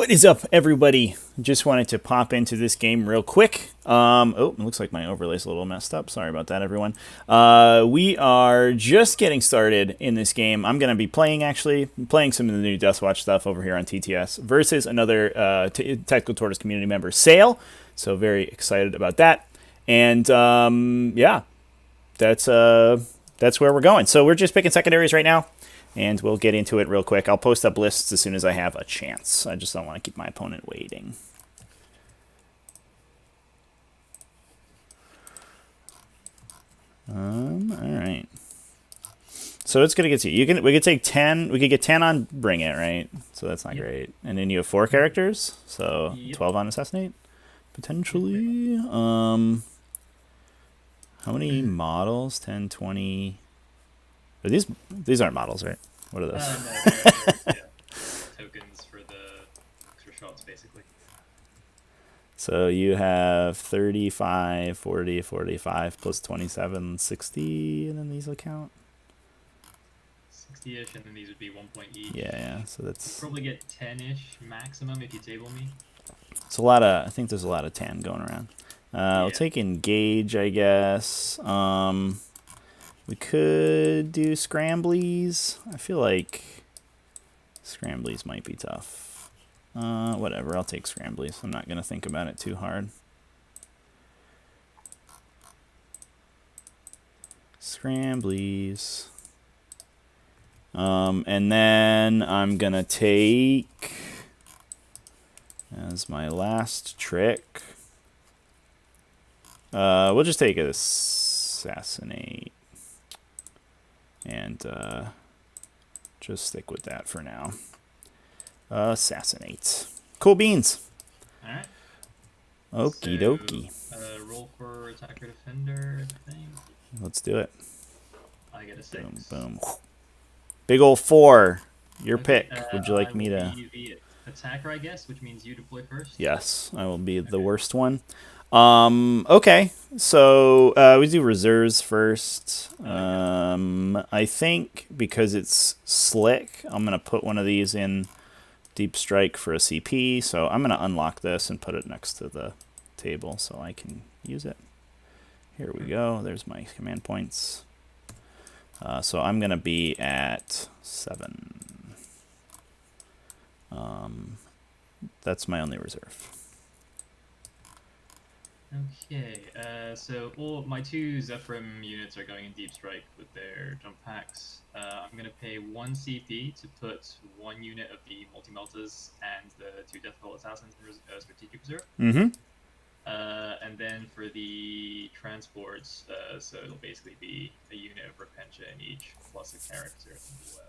What is up, everybody? Just wanted to pop into this game real quick. Oh, it looks like my overlay's a little messed up. Sorry about that, everyone. We are just getting started in this game. I'm going to be playing some of the new Deathwatch stuff over here on TTS versus another Tactical Tortoise community member, Sale. So very excited about that. And yeah, that's where we're going. So we're just picking secondaries right now. And we'll get into it real quick. I'll post up lists as soon as I have a chance. I just don't want to keep my opponent waiting. All right. So it's gonna get to you. We could take 10. We could get 10 on Bring It, right? So that's not great. And then you have 4 characters, so 12 on Assassinate potentially. How many models? 10, 20. Are these aren't models, right? What are those? No, tokens for the extra shots, basically. So you have 35, 40, 45 plus 27, 60, and then these will count? 60-ish, and then these would be 1 point each. Yeah, so that's... You'd probably get 10-ish maximum if you table me. It's a lot of... I think there's a lot of tan going around. We'll take Engage, I guess. We could do Scramblies. I feel like Scramblies might be tough. Whatever, I'll take Scramblies. I'm not going to think about it too hard. Scramblies. And then I'm going to take, as my last trick, we'll just take Assassinate. And just stick with that for now. Assassinate. Cool beans. Alright. Okie dokie. Roll for attacker defender, I think. Let's do it. I get a 6. Boom, boom. Big ol' 4. Your Okay, pick. Would you like me to... be the attacker, I guess, which means you deploy first. Yes, I will be the worst one. Okay, so we do reserves first. I think because it's slick, I'm going to put one of these in Deep Strike for a CP. So I'm going to unlock this and put it next to the table so I can use it. Here we go. There's my command points. So I'm going to be at 7. That's my only reserve. Okay, so all my 2 Zephyrim units are going in Deep Strike with their jump packs. I'm going to pay 1 CP to put 1 unit of the multi-melters and the 2 Deathwatch Assassins in Strategic Reserve. Mm-hmm. And then for the transports, so it'll basically be a unit of Repentia in each, plus a character as well.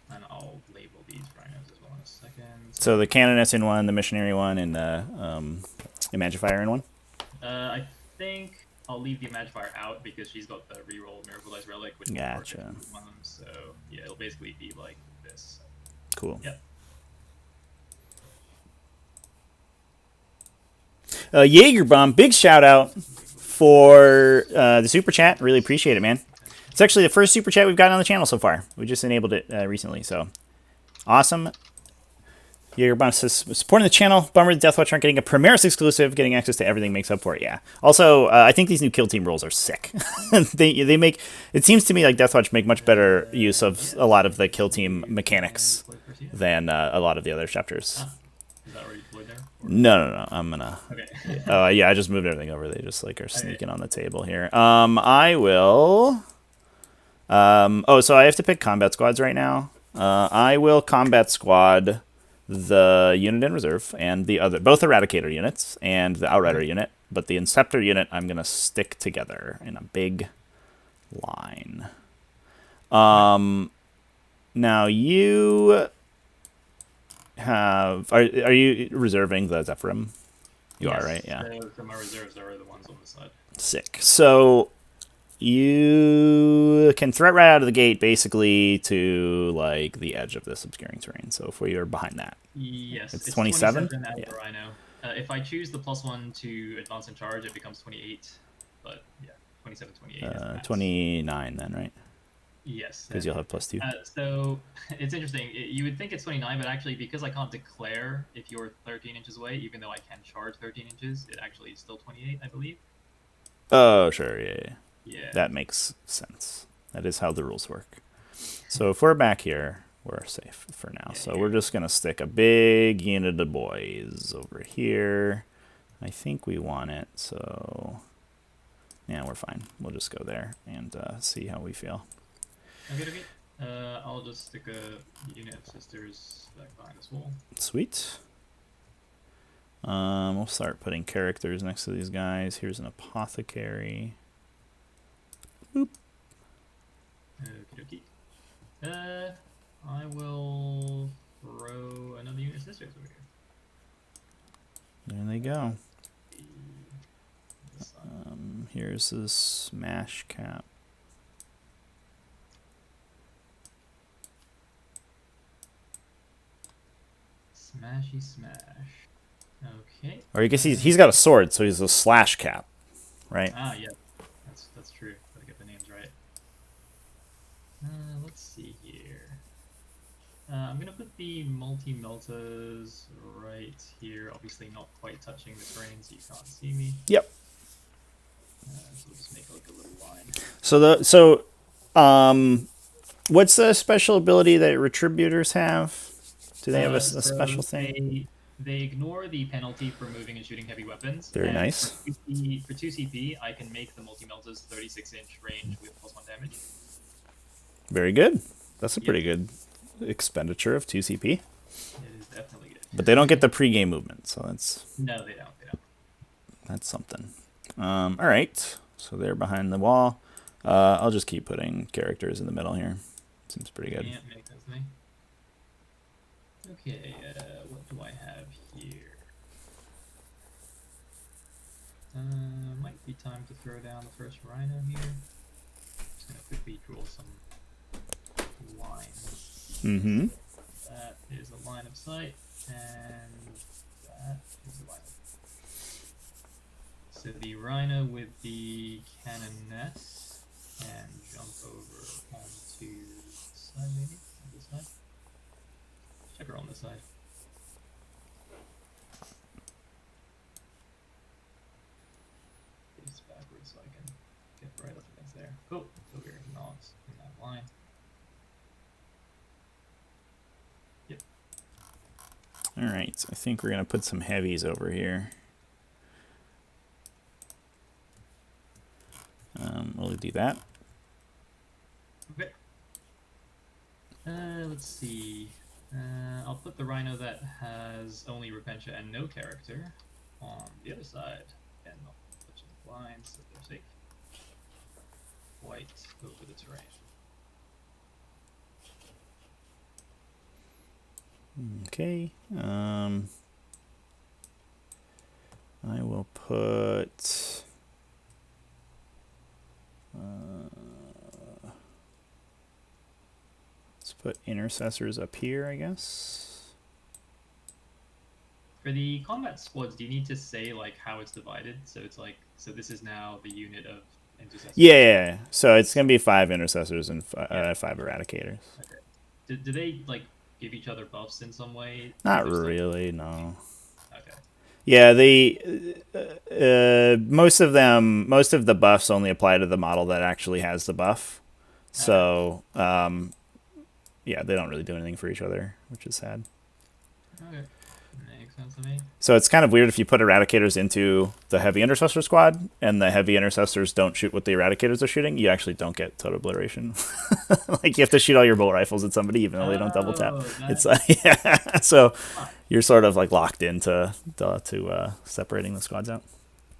And I'll label these rhinos as well in a second. So the Canoness in one, the Missionary one, and the Imagifier in one? I think I'll leave the Imagifier out because she's got the reroll Miracle Dice Relic, which Gotcha. is one of them. So yeah, it'll basically be like this. Cool. Yep. Jaegerbomb, big shout out for the super chat. Really appreciate it, man. It's actually the first super chat we've gotten on the channel so far. We just enabled it recently, so awesome. Jaegerbomb says, supporting the channel. Bummer the Deathwatch aren't getting a Primaris exclusive. Getting access to everything makes up for it. Yeah. Also, I think these new kill team rules are sick. they make it seems to me like Deathwatch make much better use of a lot of the kill team mechanics than a lot of the other chapters. Is that already deployed there? No. I'm gonna. Okay. Yeah, I just moved everything over. They just like are sneaking on the table here. I will. So I have to pick combat squads right now. I will combat squad the unit in reserve and the other, both Eradicator units and the Outrider unit, but the Inceptor unit I'm gonna stick together in a big line. Now you have are you reserving the Zephyrim? You are, right? Yeah. So my reserves are the ones on the side. Sick. So you can threat right out of the gate basically to like the edge of this obscuring terrain. So if we are behind that, yes, it's 27. Yeah. Rhino. If I choose the +1 to advance and charge, it becomes 28. But yeah, 27, 28. 29 then, right? Yes. Because you'll have +2. So it's interesting. You would think it's 29, but actually, because I can't declare if you're 13 inches away, even though I can charge 13 inches, it actually is still 28, I believe. Oh, sure, yeah. Yeah. That makes sense. That is how the rules work. So if we're back here, we're safe for now. Yeah, So we're just going to stick a big unit of boys over here. I think we want it, so yeah, we're fine. We'll just go there and see how we feel. Okay. I'll just stick a unit of sisters back behind this wall. Sweet. We'll start putting characters next to these guys. Here's an apothecary. Boop. Okie dokie. I will throw another unit of sisters over here. There they go. Here's the smash cap. Smashy smash. Okay. Or you can see he's got a sword, so he's a slash cap, right? Ah, yeah. That's true. Gotta get the names right. Let's see here. I'm gonna put the multi-meltas right here. Obviously not quite touching the terrain, so you can't see me. Yep. So we'll just make like a little line. What's the special ability that Retributors have? Do they have a So special thing? They ignore the penalty for moving and shooting heavy weapons. Very and nice. For 2 CP, I can make the multi-meltas 36-inch range with +1 damage. Very good. That's a pretty good expenditure of 2 CP. It is definitely good. But they don't get the pre-game movement, so that's... No, they don't. That's something. All right. So they're behind the wall. I'll just keep putting characters in the middle here. Seems pretty good. Yeah, makes sense to me. Okay, what do I have here? Might be time to throw down the first rhino here. Just gonna quickly draw some lines. Mm-hmm. That is a line of sight, and that is a line of sight. So the rhino with the cannonet, and jump over onto the side maybe? On this side? Check her on this side. Face backwards so I can get right up against there. Oh, so we're not in that line. Yep. Alright, I think we're going to put some heavies over here. We'll do that. Okay. Let's see. I'll put the rhino that has only Repentia and no character on the other side. And not touching the blinds so they're safe. White over the terrain. Okay. I will put... let's put intercessors up here, I guess. For the combat squads, do you need to say like how it's divided? So it's like, so this is now the unit of intercessors. Yeah. So it's gonna be 5 intercessors and 5 eradicators. Okay. Do they like give each other buffs in some way? Not really, no. Okay. Yeah, most of the buffs only apply to the model that actually has the buff. So, yeah, they don't really do anything for each other, which is sad. Okay. Makes sense to me. So it's kind of weird if you put eradicators into the heavy intercessor squad and the heavy intercessors don't shoot what the eradicators are shooting, you actually don't get total obliteration. Like you have to shoot all your bolt rifles at somebody even though they don't double tap. It's yeah. So you're sort of like locked into separating the squads out.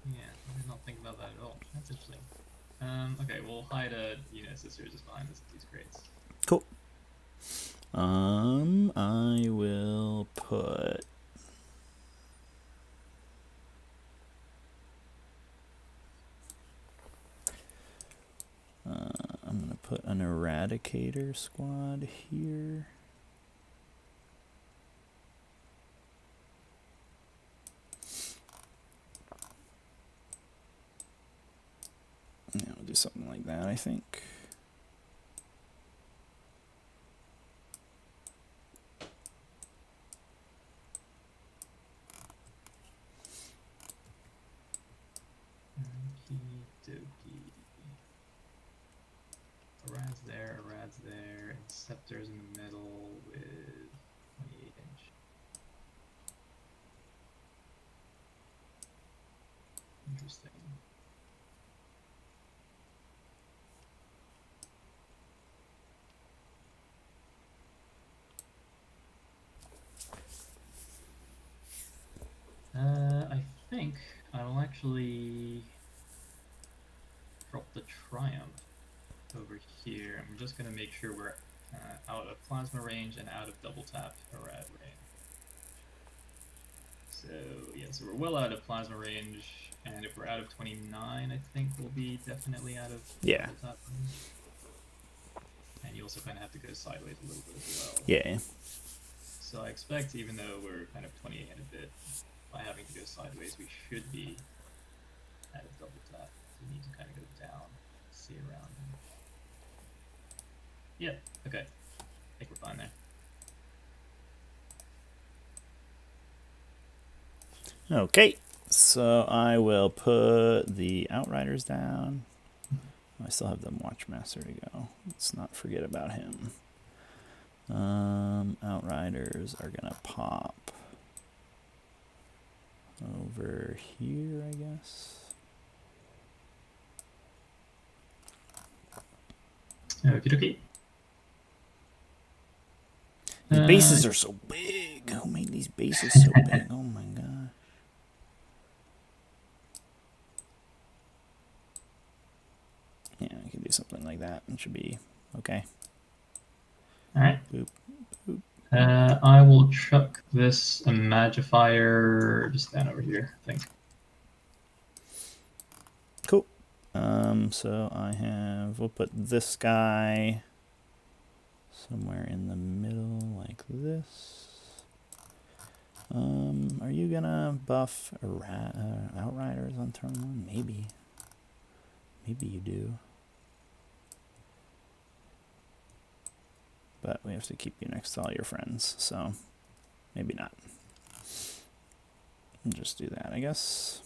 Yeah, I did not think about that at all. That's interesting. Okay, we'll hide a unit of sisters just behind these crates. Cool. I will put... I'm going to put an Eradicator squad here. Yeah, we'll do something like that, I think. Rad's there, a Rad's there, and Scepter's in the middle with 28-inch. Interesting. I think I will actually drop the Triumph over here. I'm just going to make sure we're out of plasma range and out of double tap Rad range. So yeah, so we're well out of plasma range, and if we're out of 29, I think we'll be definitely out of double tap range. And you also kind of have to go sideways a little bit as well. Yeah. So I expect, even though we're kind of 28 and a bit, by having to go sideways, we should be out of double tap. We need to kind of go down, see around. Yeah, okay. I think we're fine there. Okay, so I will put the Outriders down. I still have the Watchmaster to go. Let's not forget about him. Outriders are gonna pop over here, I guess. Okie dokie. These bases are so big. Who made these bases so big? Oh my gosh. Yeah, I can do something like that. It should be okay. Alright. Boop, boop. I will chuck this Magifier just down over here, I think. Cool. So we'll put this guy somewhere in the middle like this. Are you gonna buff Outriders on turn 1? Maybe. Maybe you do. But we have to keep you next to all your friends, so maybe not. We'll just do that, I guess.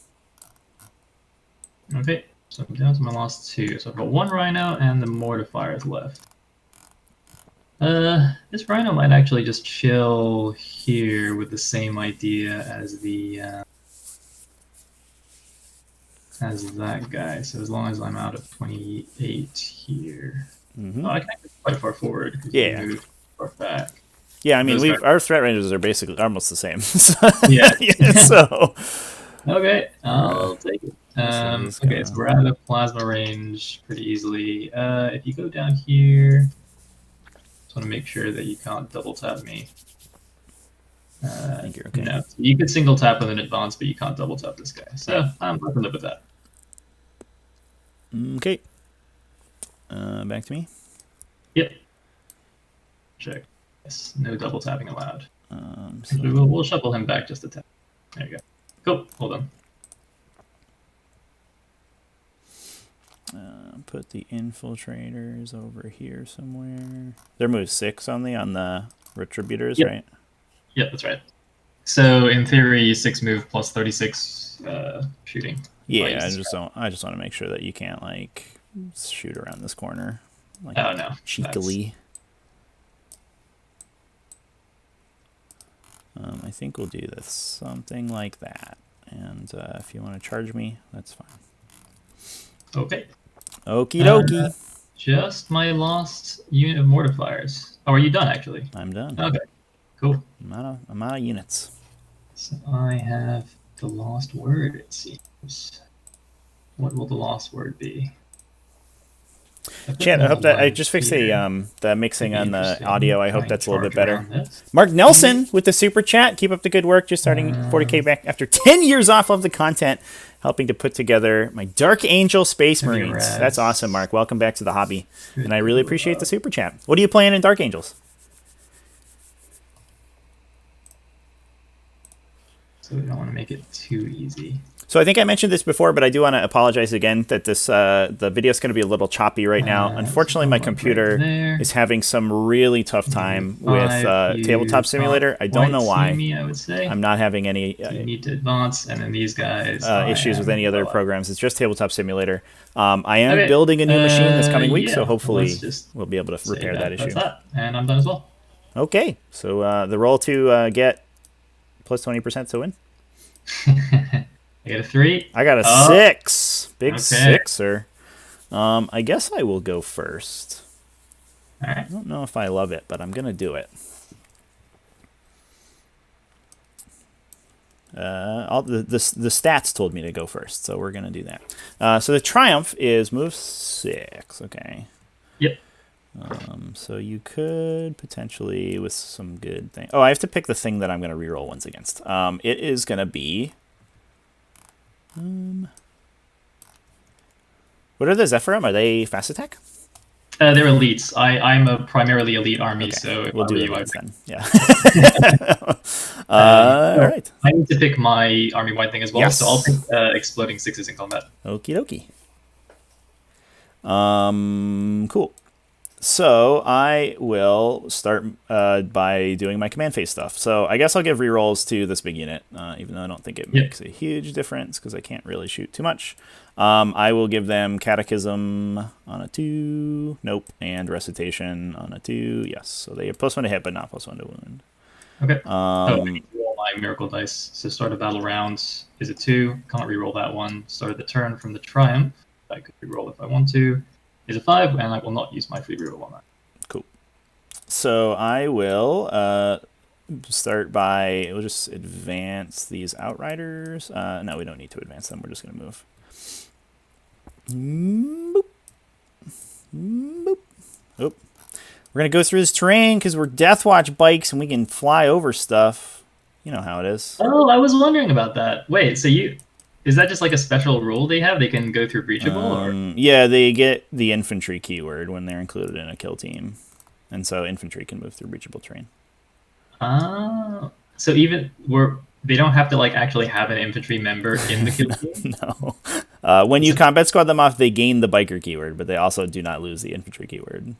Okay, so I'm down to my last 2. So I've got 1 Rhino and the Mortifiers left. This Rhino might actually just chill here with the same idea as the as that guy. So as long as I'm out of 28 here. Mm-hmm. Oh, I can't get quite far forward. Yeah. Move far back. Yeah, I mean, our threat ranges are basically almost the same. Yeah. So. Okay, I'll take it. Okay, so we're out of plasma range pretty easily. If you go down here, just want to make sure that you can't double tap me. I think you're okay. No, you could single tap with an advance, but you can't double tap this guy. So I'm going to live with that. Okay. Back to me. Yep. Check. Yes, no double tapping allowed. So We'll shuffle him back just a tap. There you go. Cool. Hold on. Put the infiltrators over here somewhere. They're move 6 only on the retributors, yep. Right? Yep, that's right. So in theory, 6 move plus 36 shooting. Yeah, I just want to make sure that you can't like shoot around this corner. Like, oh no, cheekily. I think we'll do this something like that. And if you want to charge me, that's fine. Okay. Okie dokie. Just my last unit of mortifiers. Oh, are you done actually? I'm done. Okay. Cool. I'm out of units. So I have the last word, it seems. What will the last word be? Chat, I hope that I just fixed the mixing on the audio. I hope that's a little bit better. Mark Nelson with the super chat. Keep up the good work. Just starting 40K back after 10 years off of the content, helping to put together my Dark Angel Space Marines. That's awesome, Mark. Welcome back to the hobby. And I really appreciate the super chat. What are you playing in Dark Angels? So we don't want to make it too easy. So I think I mentioned this before, but I do want to apologize again that this the video is going to be a little choppy right now. Unfortunately, my computer is having some really tough time with Tabletop Simulator. I don't know why. Me, I would say. I'm not having any you need to advance, and then these guys issues with any other programs. It's just Tabletop Simulator. I am building a new machine this coming week, so hopefully we'll be able to repair that issue. And I'm done as well. Okay, so the roll to get plus 20% to win. I got a 3. I got a 6. Big sixer. I guess I will go first. All right. I don't know if I love it, but I'm going to do it. The stats told me to go first, so we're going to do that. So the Triumph is move 6. Okay. Yep. So you could potentially, with some good thing. Oh, I have to pick the thing that I'm going to reroll ones against. It is going to be... what are the Zephyrim? Are they fast attack? They're elites. I'm a primarily elite army, so we'll do elites then. Yeah. All right. I need to pick my army-wide thing as well, so I'll pick exploding 6s in combat. Okie dokie. Cool. So I will start by doing my command phase stuff. So I guess I'll give rerolls to this big unit, even though I don't think it makes a huge difference because I can't really shoot too much. I will give them Catechism on a 2, nope, and Recitation on a 2, yes. So they have +1 to hit, but not +1 to wound. Okay. I need to roll my Miracle Dice. So start a battle round is a 2. Can't reroll that one. Start the turn from the Triumph. I could reroll if I want to. Is a 5, and I will not use my free reroll on that. Cool. So I will start by, we'll just advance these Outriders. No, we don't need to advance them. We're just going to move. Boop. Boop. Oh. We're going to go through this terrain because we're Deathwatch bikes and we can fly over stuff. You know how it is. Oh, I was wondering about that. Wait, so is that just like a special rule they have? They can go through breachable? Or? Yeah, they get the infantry keyword when they're included in a kill team. And so infantry can move through breachable terrain. So they don't have to like actually have an infantry member in the kill team? No. When you combat squad them off, they gain the biker keyword, but they also do not lose the infantry keyword.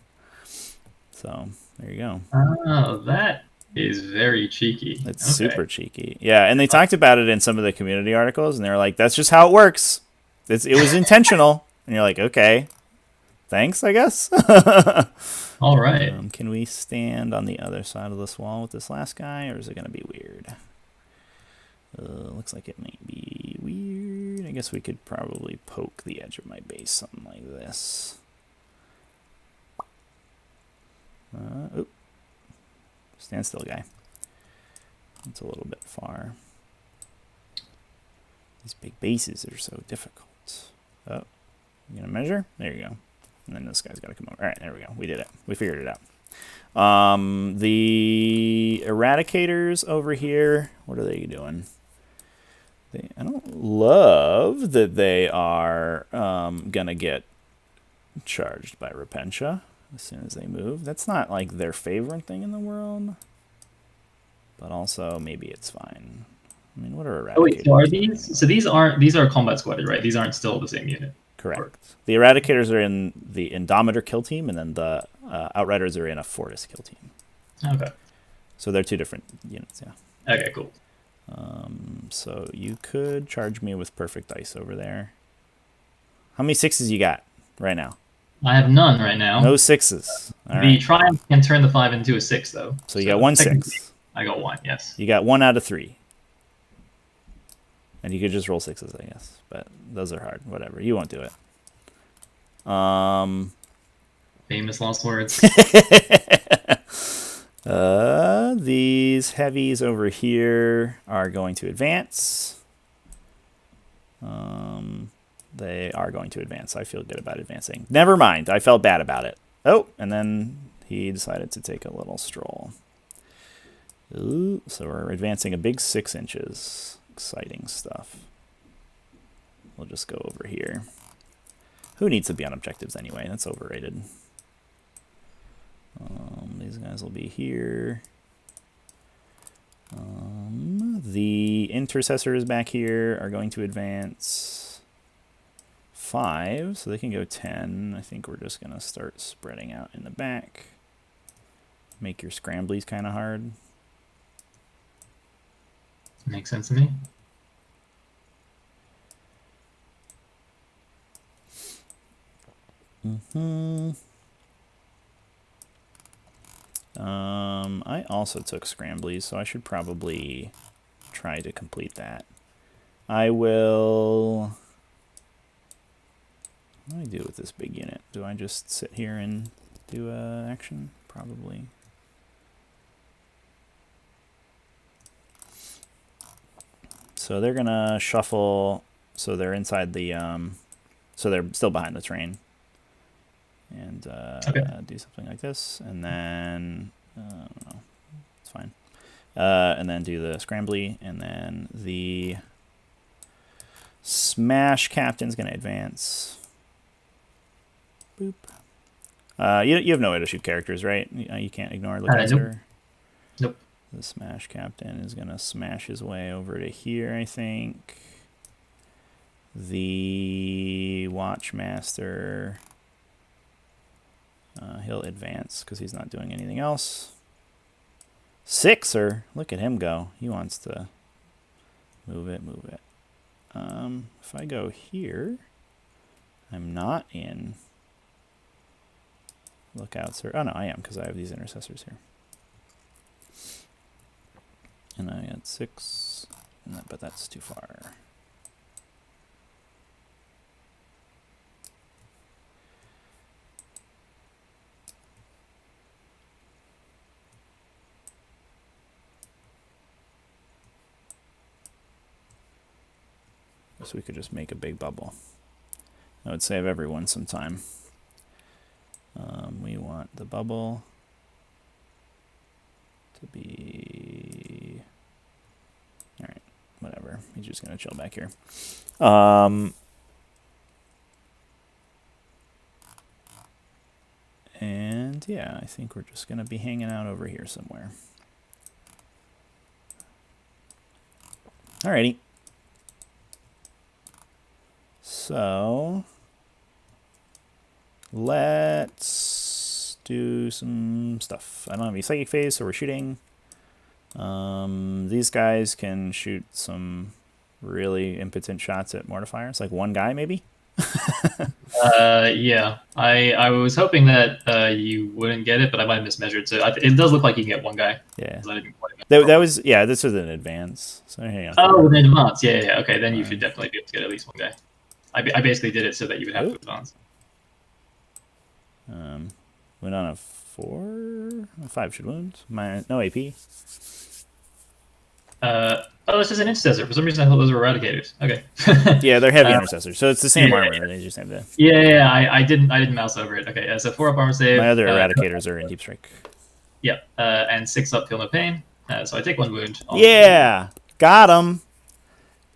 So there you go. Oh, that is very cheeky. It's super cheeky. Yeah, and they talked about it in some of the community articles, and they were like, that's just how it works. It was intentional. And you're like, okay, thanks, I guess. All right. Can we stand on the other side of this wall with this last guy, or is it going to be weird? Looks like it might be weird. I guess we could probably poke the edge of my base, something like this. Stand still, guy. That's a little bit far. These big bases are so difficult. Oh, you gonna measure? There you go. And then this guy's got to come over. All right, there we go. We did it. We figured it out. The Eradicators over here, what are they doing? I don't love that they are gonna get charged by Repentia as soon as they move. That's not like their favorite thing in the world, but also maybe it's fine. I mean, what are Eradicators? Oh wait, so are these? So these are combat squadded, right? These aren't still the same unit. Correct. The Eradicators are in the Indomitor kill team, and then the Outriders are in a Fortis kill team. Okay. So they're two different units, yeah. Okay, cool. So you could charge me with perfect dice over there. How many 6s you got right now? I have none right now. No 6s. The Triumph can turn the 5 into a 6, though. So you got 1 6. I got 1, yes. You got 1 out of 3. And you could just roll 6s, I guess. But those are hard. Whatever. You won't do it. Famous last words. These heavies over here are going to advance. They are going to advance. I feel good about advancing. Never mind. I felt bad about it. Oh, and then he decided to take a little stroll. Ooh, so we're advancing a big 6 inches. Exciting stuff. We'll just go over here. Who needs to be on objectives anyway? That's overrated. These guys will be here. The intercessors back here are going to advance 5, so they can go 10. I think we're just going to start spreading out in the back. Make your scramblies kind of hard. Makes sense to me. I also took scramblies, so I should probably try to complete that. I will... What do I do with this big unit? Do I just sit here and do action? Probably. So they're gonna shuffle, so they're inside the, so they're still behind the train. And do something like this, and then, I don't know, it's fine. And then do the scrambly, and then the smash captain's gonna advance. Boop. You have no way to shoot characters, right? You can't ignore the cursor. Nope. The smash captain is gonna smash his way over to here, I think. The watchmaster, he'll advance because he's not doing anything else. Sixer, look at him go. He wants to move it, move it. If I go here, I'm not in lookouts. Oh no, I am, because I have these intercessors here. And I got 6, but that's too far. So we could just make a big bubble. That would save everyone some time. We want the bubble to be... Alright, whatever. He's just going to chill back here. And yeah, I think we're just going to be hanging out over here somewhere. Alrighty. So let's do some stuff. I don't have any psychic phase, so we're shooting. These guys can shoot some really impotent shots at mortifiers, like one guy maybe. Yeah, I was hoping that you wouldn't get it, but I might have mismeasured. So it does look like you can get one guy. Yeah, I didn't quite that was this was an advance. So hang on. Oh, within advance. Yeah. Okay, then you should definitely be able to get at least one guy. I basically did it so that you would have to advance. Went on a 4, 5 should wound. No AP. Oh, this is an intercessor. For some reason, I thought those were eradicators. Okay. Yeah, they're heavy intercessors, so it's the same armor. They just have the. Yeah. I didn't mouse over it. Okay. So 4 up armor save. My other eradicators are in deep strike. Yep. And 6 up feel no pain. So I take 1 wound. Yeah, got him.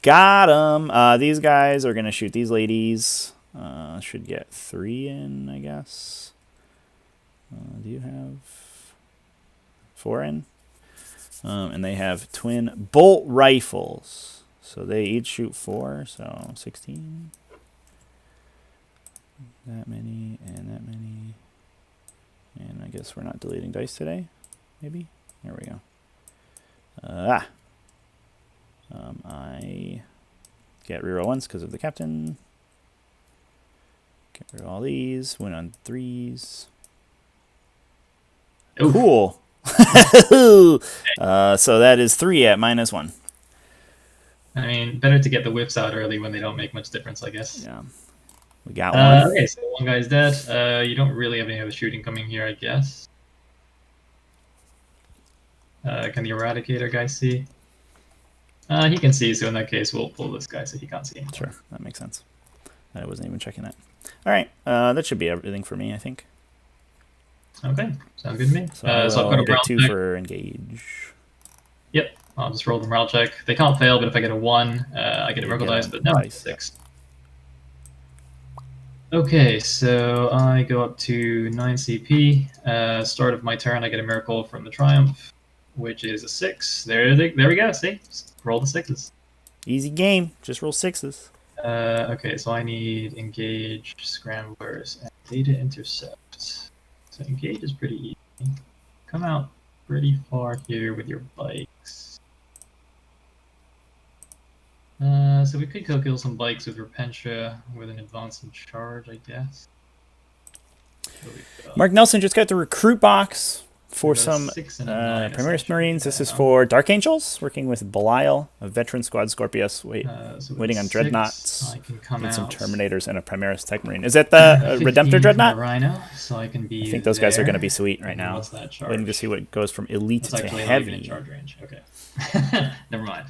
Got him. These guys are gonna shoot these ladies. Should get 3 in, I guess. Do you have 4 in? And they have twin bolt rifles. So they each shoot 4, so 16. That many, and that many. And I guess we're not deleting dice today. Maybe? There we go. I get reroll once because of the captain. Get rid of all these. Win on 3s. Ooh. Cool. So that is 3 at -1. I mean, better to get the whips out early when they don't make much difference, I guess. Yeah. We got one. Okay, so 1 guy's dead. You don't really have any other shooting coming here, I guess. Can the Eradicator guy see? He can see, so in that case, we'll pull this guy so he can't see anymore. Sure, that makes sense. I wasn't even checking that. All right, that should be everything for me, I think. Okay, sounds good to me. So I'll put a get 2 check. for engage. Yep, I'll just roll the morale check. They can't fail, but if I get a 1, I get a miracle dice, but no, dice. 6. Okay, so I go up to 9 CP. Start of my turn, I get a miracle from the Triumph. which is a 6. There we go. See, just roll the 6s. Easy game. Just roll 6s. Okay, so I need engage, scramblers, and data intercept. So engage is pretty easy. Come out pretty far here with your bikes. So we could go kill some bikes with Repentia with an advance in charge, I guess. Mark Nelson just got the recruit box for We got a some 6 and a 9 Primaris Marines. This is essentially. for Dark Angels, working with Belial, a veteran squad Scorpius, So waiting on 6, Dreadnoughts, I can come and some out. Terminators, and a Primaris Tech Marine. Is that the 15 Redemptor from the Dreadnought? Rhino, so I can be I think those guys are there. going to be sweet right And now. What's that charge? Waiting to see what goes from elite That's to actually not even in heavy. charge range. Okay. Never mind.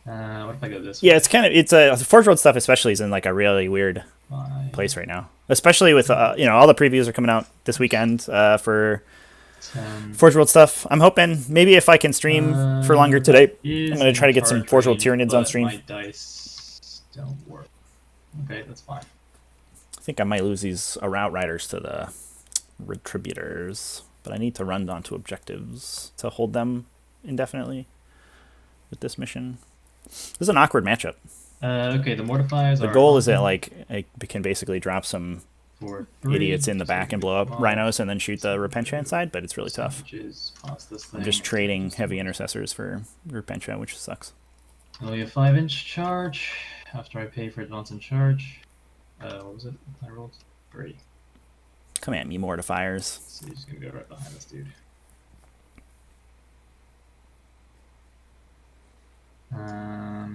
What if I go this way? Yeah, it's Forge World stuff especially is in like a really weird place right now. Especially with all the previews are coming out this weekend for 10. Forge World stuff. I'm hoping maybe if I can stream for longer today, Is I'm going to try to get some charge Forge World range, Tyranids on but stream. My dice don't work. Okay, that's fine. I think I might lose these Route Riders to the Retributors, but I need to run onto objectives to hold them indefinitely with this mission. This is an awkward matchup. Okay, the mortifiers The are goal is that awesome like I can basically drop some for 3, idiots in the back so and blow up 5, rhinos and then shoot the Repentia inside, but it's really tough. sandwiches, past this I'm thing. just trading heavy intercessors for Repentia, which sucks. Only a 5-inch charge after I pay for advance and charge. What was it? I rolled 3. Come at me, Mortifiers. So he's gonna go right behind this dude.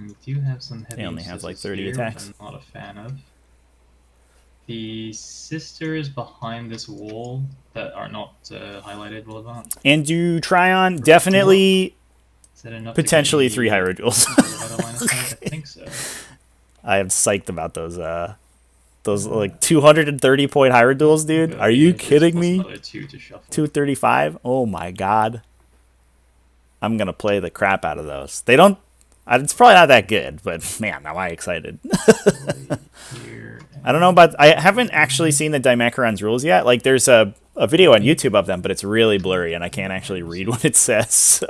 We do have some heavy. They only have like intercessors 30 here, attacks. which I'm not a fan of. The sisters behind this wall that are not highlighted will advance. And do Tryon definitely Is that enough? potentially to 3 Hyrule Duels. I think so. I am psyched about those like 230 point Hyrule Duels, dude. Are you kidding me? 235? Oh my god. I'm gonna play the crap out of those. They don't. It's probably not that good, but man, am I excited. I don't know about. I haven't actually seen the Dimacron's rules yet. Like, there's a video on YouTube of them, but it's really blurry, and I can't actually read what it says. So,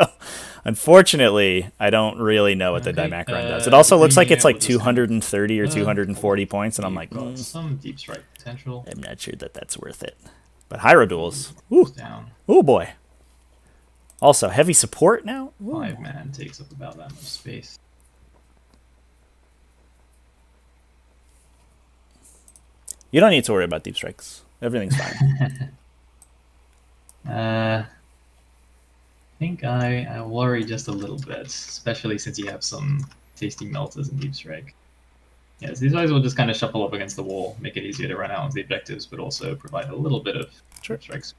unfortunately, I don't really know what the Dimacron does. It also looks like it's like 230 or 240 points, and I'm like, some deep strike potential. I'm not sure that that's worth it. But Hyrule Duels, ooh, Down. oh boy. Also, heavy support now. Ooh. 5 man takes up about that much space. You don't need to worry about deep strikes. Everything's fine. I think I worry just a little bit, especially since you have some tasty melters in deep strike. Yes, these guys will just kind of shuffle up against the wall, make it easier to run out on the objectives, but also provide a little bit of deep strikes.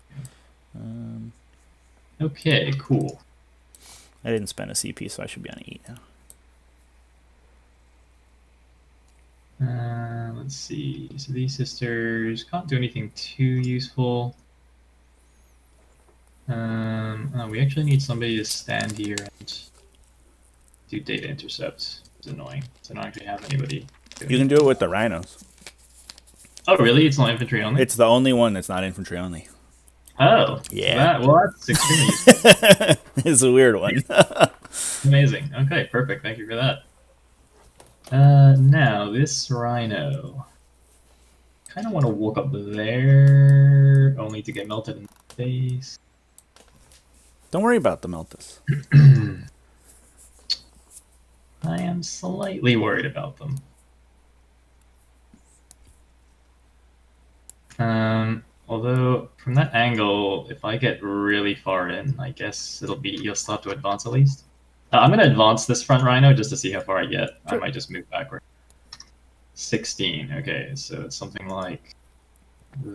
Okay, cool. I didn't spend a CP, so I should be on 8 now. Let's see. So these sisters can't do anything too useful. We actually need somebody to stand here and do data intercept. It's annoying. So I don't actually have anybody. You can do it with the rhinos. Oh, really? It's not infantry only? It's the only one that's not infantry only. Oh. Yeah. That's extremely useful. It's a weird one. Amazing. Okay, perfect. Thank you for that. Now, this rhino. Kind of want to walk up there, only to get melted in the face. Don't worry about the Meltus. I am slightly worried about them. Although, from that angle, if I get really far in, I guess you'll still have to advance at least. I'm going to advance this front rhino just to see how far I get. Sure. I might just move backward. 16. Okay, so it's something like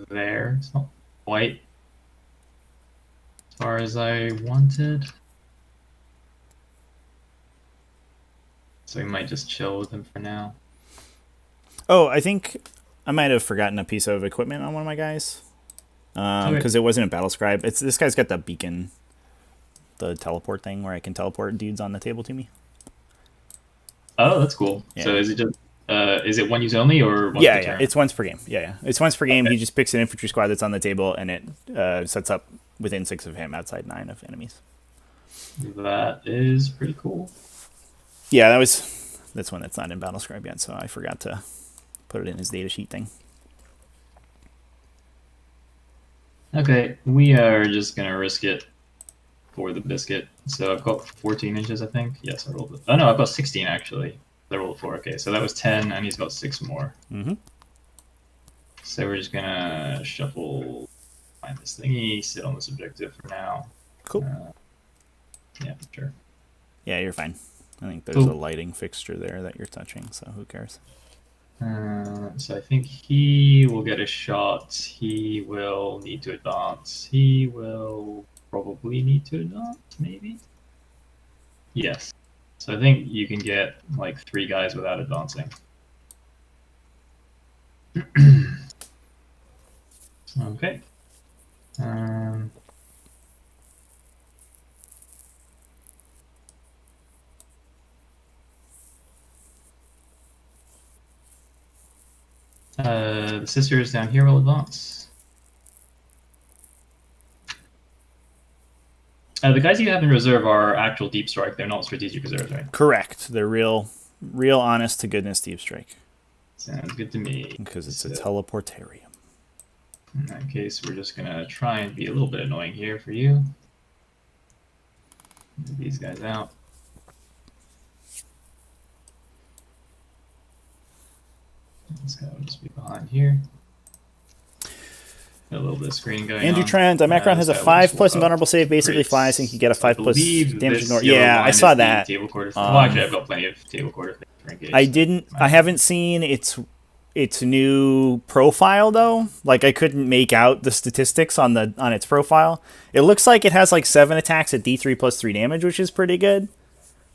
there. It's not quite as far as I wanted. So we might just chill with him for now. Oh, I think I might have forgotten a piece of equipment on one of my guys. Because it wasn't a battle scribe. This guy's got the beacon, the teleport thing where I can teleport dudes on the table to me. Oh, that's cool. Yeah. So is it just is it one use only or once per turn? It's once per game. Yeah, it's once per game. Okay. He just picks an infantry squad that's on the table and it sets up within 6 of him, outside 9 of enemies. That is pretty cool. Yeah, that's one that's not in Battlescribe yet, so I forgot to put it in his datasheet thing. Okay, we are just gonna risk it for the biscuit. So I've got 14 inches, I think. Yes, I rolled it. Oh no, I've got 16 actually. I rolled 4. Okay, so that was 10, and he's got 6 more. Mm-hmm. So we're just gonna shuffle, find this thingy, sit on this objective for now. Cool. Yeah, sure. Yeah, you're fine. I think there's Cool. a lighting fixture there that you're touching, so who cares? So I think he will get a shot. He will need to advance. He will probably need to advance, maybe? Yes. So I think you can get like 3 guys without advancing. Okay. The sisters down here will advance. The guys you have in reserve are actual deep strike. They're not strategic reserves, right? Correct. They're real honest to goodness deep strike. Sounds good to me. Because it's a teleportarium. In that case, we're just gonna try and be a little bit annoying here for you. Move these guys out. This guy will just be behind here. Got a little bit of screening going Andrew on. Trent, Macron has a 5+ invulnerable save, basically flies, and you can get a 5+ damage ignore. Yeah, I saw that. Well, actually, I've got plenty of table quarter for engage. I haven't seen its new profile though. Like I couldn't make out the statistics on its profile. It looks like it has like 7 attacks at D3 plus 3 damage, which is pretty good.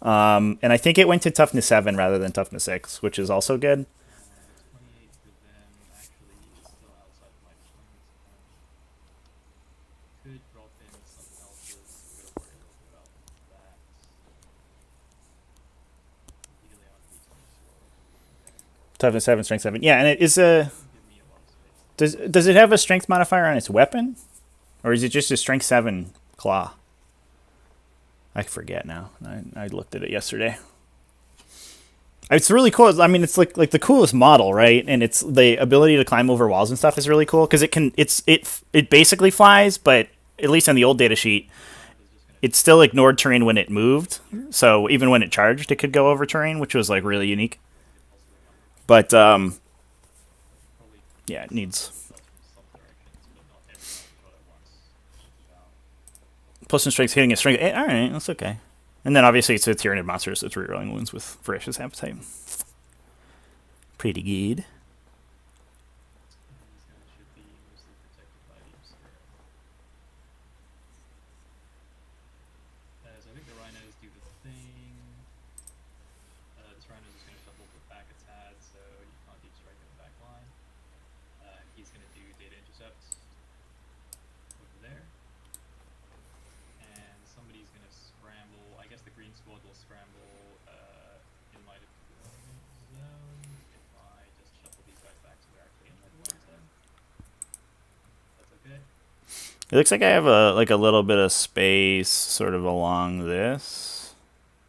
And I think it went to toughness 7 rather than toughness 6, which is also good. Toughness 7, strength 7. Yeah, and it is a... Does it have a strength modifier on its weapon? Or is it just a strength 7 claw? I forget now. I looked at it yesterday. It's really cool. I mean, it's like the coolest model, right? And it's the ability to climb over walls and stuff is really cool because it basically flies, but at least on the old data sheet, it still ignored terrain when it moved. So even when it charged, it could go over terrain, which was like really unique. But yeah, it needs plus some strength hitting a strength. All right, that's okay. And then obviously it's a Tyranid monster, so it's rerolling wounds with Voracious Appetite. Pretty good. So I think the rhinos do the thing. This rhino is just going to shuffle back a tad, so you can't deep strike in the back line. He's going to do data intercept over there. And somebody's going to scramble. I guess the green squad will scramble in my deployment zone if I just shuffle these guys back to where actually in my deployment zone. That's okay. It looks like I have a little bit of space sort of along this.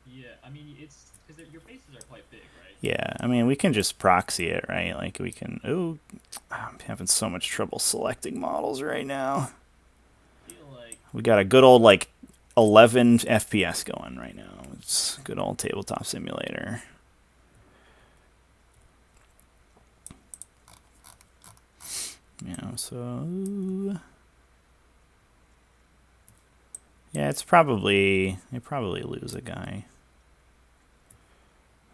Yeah, I mean it's because your bases are quite big, right? Yeah, I mean we can just proxy it, right? Like we can. Ooh, I'm having so much trouble selecting models right now. I feel like We got a good old like 11 FPS going right now. It's good old tabletop simulator. Yeah, so yeah, they probably lose a guy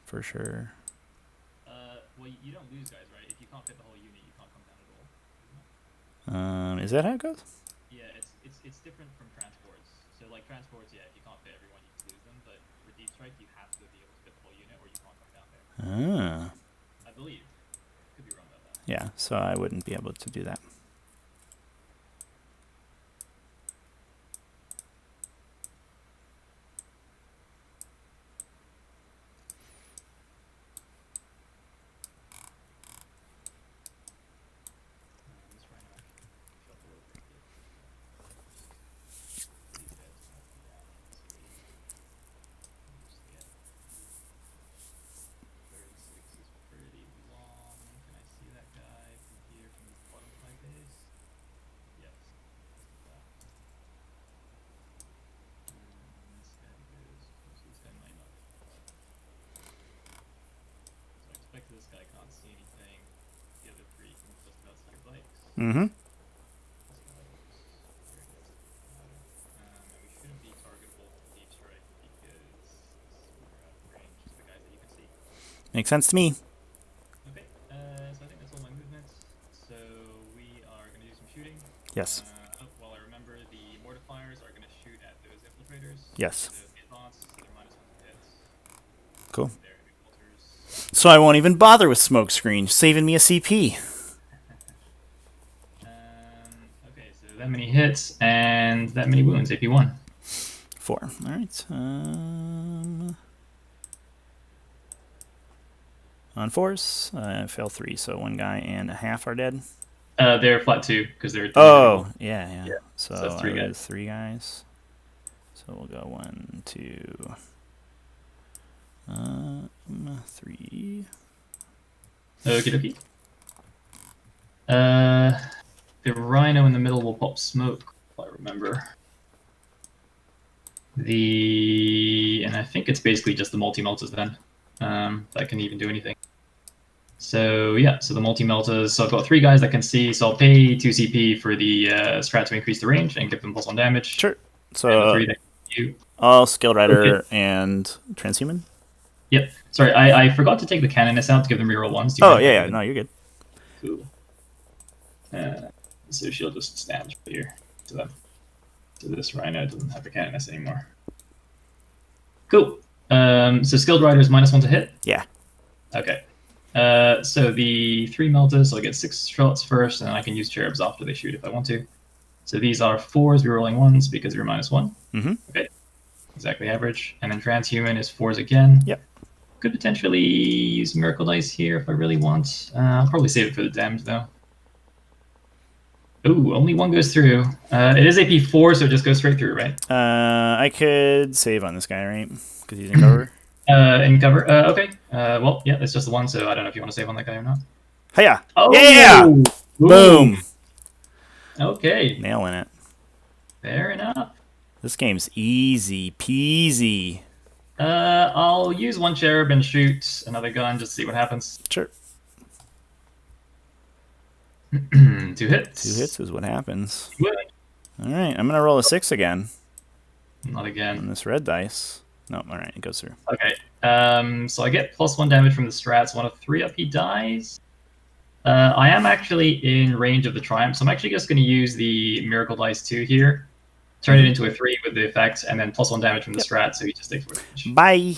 for sure. well, you don't lose guys, right? If you can't fit the whole unit, you can't come down at all. Is that how it goes? Yeah, it's different from transports. So like transports, yeah, if you can't fit everyone, you just lose them. But for deep strike, you have to be able to fit the whole unit, or you can't come down there. I believe. Could be wrong about that. Yeah, so I wouldn't be able to do that. This rhino actually shuffle over here. Mm-hmm. And we shouldn't be targetable for deep strike because we're out of range. The guys that you can see. Makes sense to me. Okay, so I think that's all my movements. So we are going to do some shooting. Yes. Well, I remember the mortifiers are going to shoot at those infiltrators. Yes. So the advance, so they're -1 to hit. Cool. They're infiltrators. So I won't even bother with smoke screen, saving me a CP. Okay, so that many hits and that many wounds. AP1. 4. All right. On 4s, fail 3, so 1 guy and a half are dead. They're flat 2 because they're. Oh, yeah. Yeah. So that's 3 guys. 3 guys. So we'll go 1, 2, 3. Okie dokie. The rhino in the middle will pop smoke, if I remember. And I think it's basically just the multi-melters then that can even do anything. So yeah, so the multi-melters. So I've got 3 guys that can see. So I'll pay 2 CP for the strat to increase the range and give them +1 damage. Sure. So and the 3 that can all Skilled Rider and Transhuman. Yep. Sorry, I forgot to take the Canoness out to give them reroll 1s. Oh yeah. No, you're good. Cool. So she'll just stand here to them. So this rhino doesn't have a Canoness anymore. Cool. So Skilled Rider is -1 to hit? Yeah. Okay. So the 3 melters, so I get 6 shots first, and then I can use cherubs after they shoot if I want to. So these are 4s, rerolling 1s because you're -1. Mm-hmm. Okay. Exactly average. And then Transhuman is 4s again. Yep. Could potentially use Miracle Dice here if I really want. I'll probably save it for the damage, though. Ooh, only 1 goes through. It is AP4, so it just goes straight through, right? I could save on this guy, right? Because he's in cover. In cover. Okay. Well, yeah, it's just the 1, so I don't know if you want to save on that guy or not. Hiya! Oh! Yeah! Ooh. Boom! Okay. Nailing it. Fair enough. This game's easy peasy. I'll use 1 cherub and shoot another gun just to see what happens. Sure. 2 hits. 2 hits is what happens. Good. All right, I'm gonna roll a 6 again Not on again. this red dice. No, all right, it goes through. Okay. So I get +1 damage from the strats. 1 of 3 up, he dies. I am actually in range of the Triumph, so I'm actually just going to use the Miracle Dice 2 here. Turn it into a 3 with the effect, and then +1 damage from the strat, so he just takes 4 damage. Bye!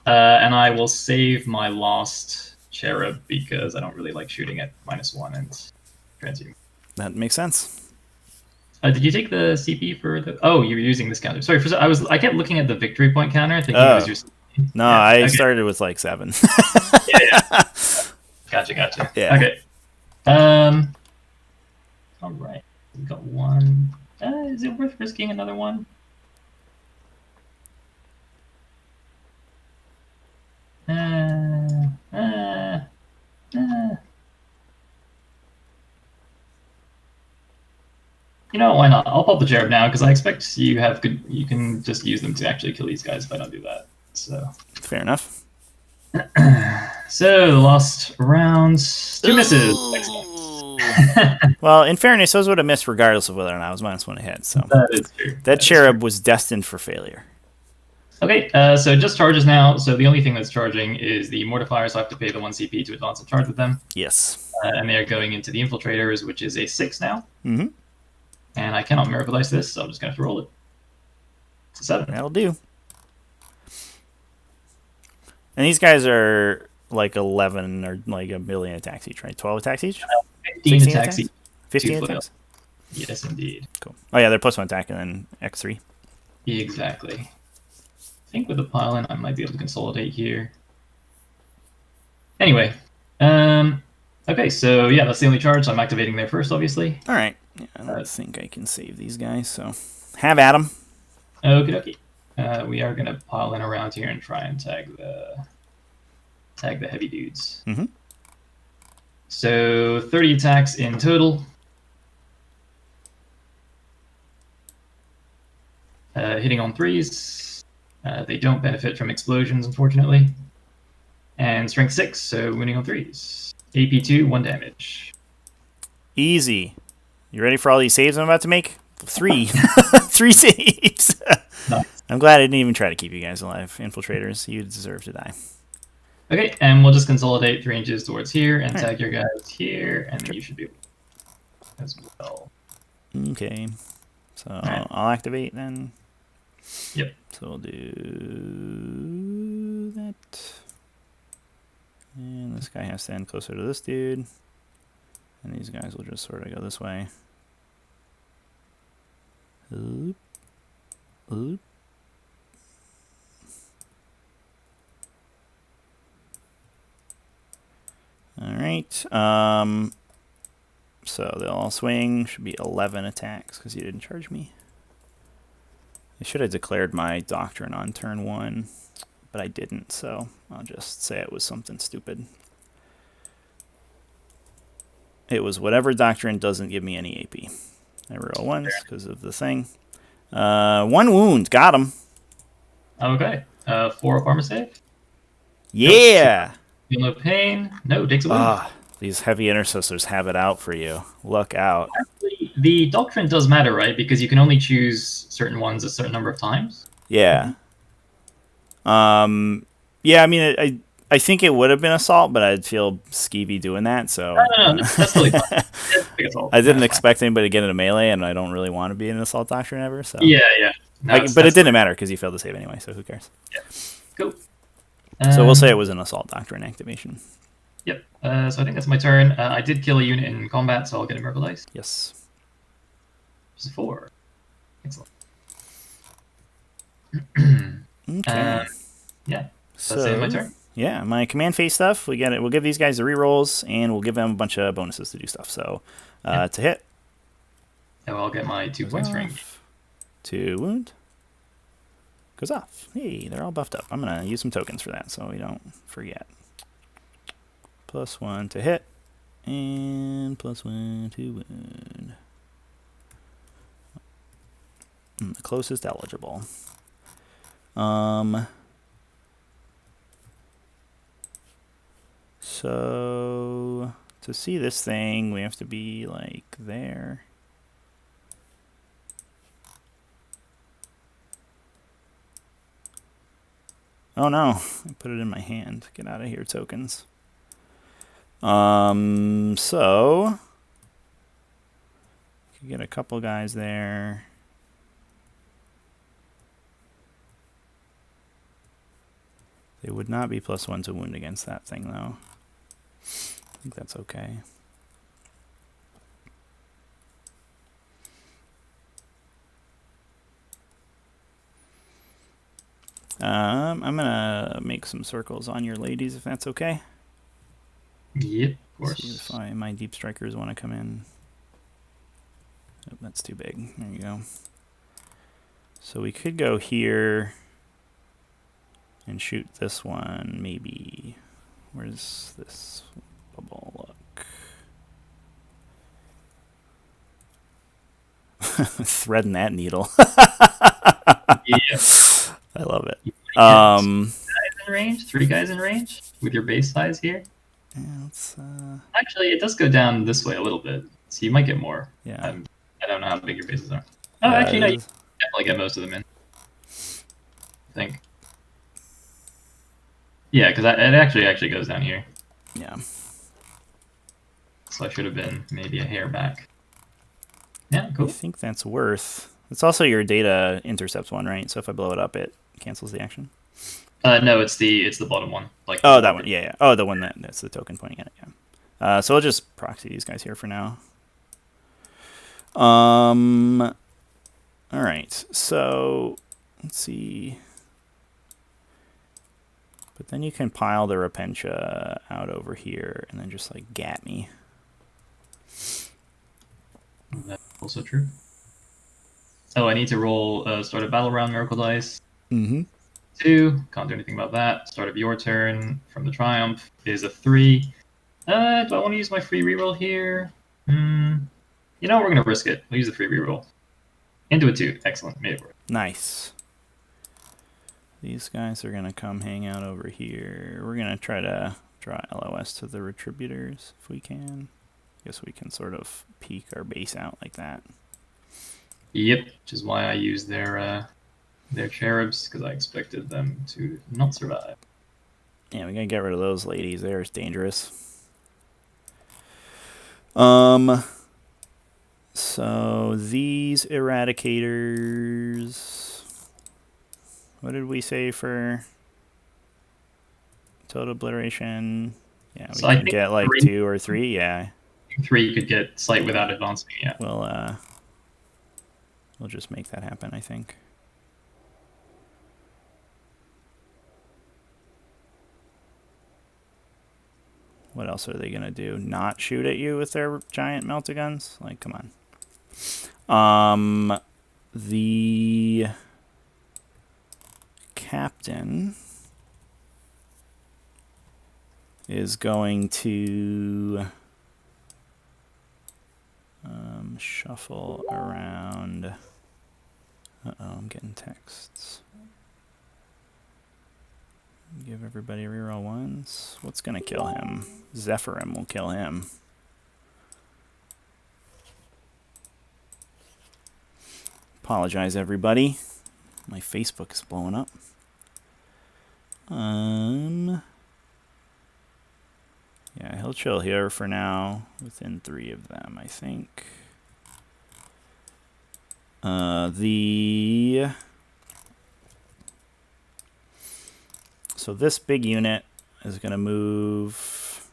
And I will save my last cherub because I don't really like shooting at -1 and transhuman. That makes sense. Did you take the CP for the? Oh, you were using this counter. Sorry, I kept looking at the victory point counter, thinking it was your. No, yeah, I okay. started with like 7. Yeah. Gotcha. Yeah. Okay. All right. We got 1. Is it worth risking another 1? You know, why not? I'll pop the cherub now because I expect you have good. You can just use them to actually kill these guys if I don't do that. So. Fair enough. So the last round, 2 misses. Excellent. Well, in fairness, those would have missed regardless of whether or not I was -1 to hit. So that is true. that cherub was destined for failure. Okay, so it just charges now. So the only thing that's charging is the mortifier, so I have to pay the 1 CP to advance and charge with them. Yes. And they are going into the infiltrators, which is a 6 now. Mm-hmm. And I cannot Miracle Dice this, so I'm just going to have to roll it. It's a 7. That'll do. And these guys are like 11 or like a million attacks each, right? 12 attacks each? 15 attacks each. 15 attacks? Yes, indeed. Cool. Oh, yeah, they're +1 attack and then X3. Exactly. I think with the pile-in, I might be able to consolidate here. Anyway. Okay, so yeah, that's the only charge. So I'm activating there first, obviously. All right. Yeah, I don't think I can save these guys, so have at them. Okie dokie. We are going to pile in around here and try and tag the heavy dudes. Mm-hmm. So 30 attacks in total. Hitting on 3s. They don't benefit from explosions, unfortunately. And strength 6, so wounding on 3s. AP2, 1 damage. Easy. You ready for all these saves I'm about to make? 3. 3 saves. Nice. I'm glad I didn't even try to keep you guys alive. Infiltrators, you deserve to die. Okay, and we'll just consolidate 3 inches towards here and All right. tag your guys here, and then Sure. you should be able to as well. Okay. So right. I'll activate then. Yep. So we'll do that. And this guy has to end closer to this dude. And these guys will just sort of go this way. Oop. Oop. Alright. So they'll all swing. Should be 11 attacks because you didn't charge me. I should have declared my doctrine on turn 1, but I didn't, so I'll just say it was something stupid. It was whatever doctrine doesn't give me any AP. I roll ones because of the thing. 1 wound. Got him. Okay. 4 up armor save. Yeah! Feel no pain. No, takes a wound. Ah, these heavy intercessors have it out for you. Look out. Actually, the doctrine does matter, right? Because you can only choose certain ones a certain number of times. Yeah. Yeah, I mean, I think it would have been assault, but I'd feel skeevy doing that, so... No, that's totally fine. I didn't expect anybody to get into melee, and I don't really want to be in an assault doctrine ever, so... Yeah. No, but it didn't matter, because you failed to save anyway, so who cares? Yeah. Cool. So we'll say it was an assault doctrine activation. Yep. So I think that's my turn. I did kill a unit in combat, so I'll get a miracle dice. Yes. It's 4. Excellent. Okay. Yeah. So that's my turn. Yeah, my command phase stuff, we get it. We'll give these guys the rerolls, and we'll give them a bunch of bonuses to do stuff. So, to hit. Oh, I'll get my 2 points for engage. 2 wound. Goes off. Hey, they're all buffed up. I'm going to use some tokens for that, so we don't forget. +1 to hit, and +1 to wound. The closest eligible. So to see this thing, we have to be like there. Oh no, I put it in my hand. Get out of here, tokens. So could get a couple guys there. They would not be +1 to wound against that thing, though. I think that's okay. I'm gonna make some circles on your ladies, if that's okay. Yep, of course. See if my deep strikers want to come in. Oh, that's too big. There you go. So we could go here and shoot this one, maybe. Where's this bubble? Look. Threading that needle. Yeah. I love it. Guys in range? 3 guys in range? With your base size here? Yeah, let's, Actually, it does go down this way a little bit, so you might get more. Yeah. I don't know how big your bases are. Oh, actually, no, you can definitely get most of them in. I think. Yeah, because it actually goes down here. Yeah. So I should have been maybe a hair back. Yeah, cool. I think that's worth. It's also your data intercepts one, right? So if I blow it up, it cancels the action. No, it's the bottom one. Like oh, that one. Yeah. Oh, the one that's the token pointing at it. Yeah. So I'll just proxy these guys here for now. All right. So let's see. But then you can pile the Repentia out over here and then just like gat me. That's also true. Oh, I need to roll start a battle round miracle dice. Mm-hmm. 2. Can't do anything about that. Start of your turn from the triumph is a 3. Do I want to use my free reroll here? You know, we're gonna risk it. We'll use the free reroll. Into a 2. Excellent. Made it work. Nice. These guys are gonna come hang out over here. We're gonna try to draw LOS to the Retributors if we can. Guess we can sort of peek our base out like that. Yep, which is why I used their cherubs, because I expected them to not survive. Yeah, we gotta get rid of those ladies. They're dangerous. So these eradicators. What did we say for total obliteration? Yeah, we So I can think get like 2 or 3. Yeah. 3 could get sight without advancing. Yeah. We'll just make that happen, I think. What else are they gonna do? Not shoot at you with their giant meltaguns? Like, come on. The captain is going to shuffle around. Uh-oh, I'm getting texts. Give everybody reroll ones. What's going to kill him? Zephyrim will kill him. Apologize, everybody. My Facebook is blowing up. Yeah, he'll chill here for now. Within 3 of them, I think. So this big unit is going to move.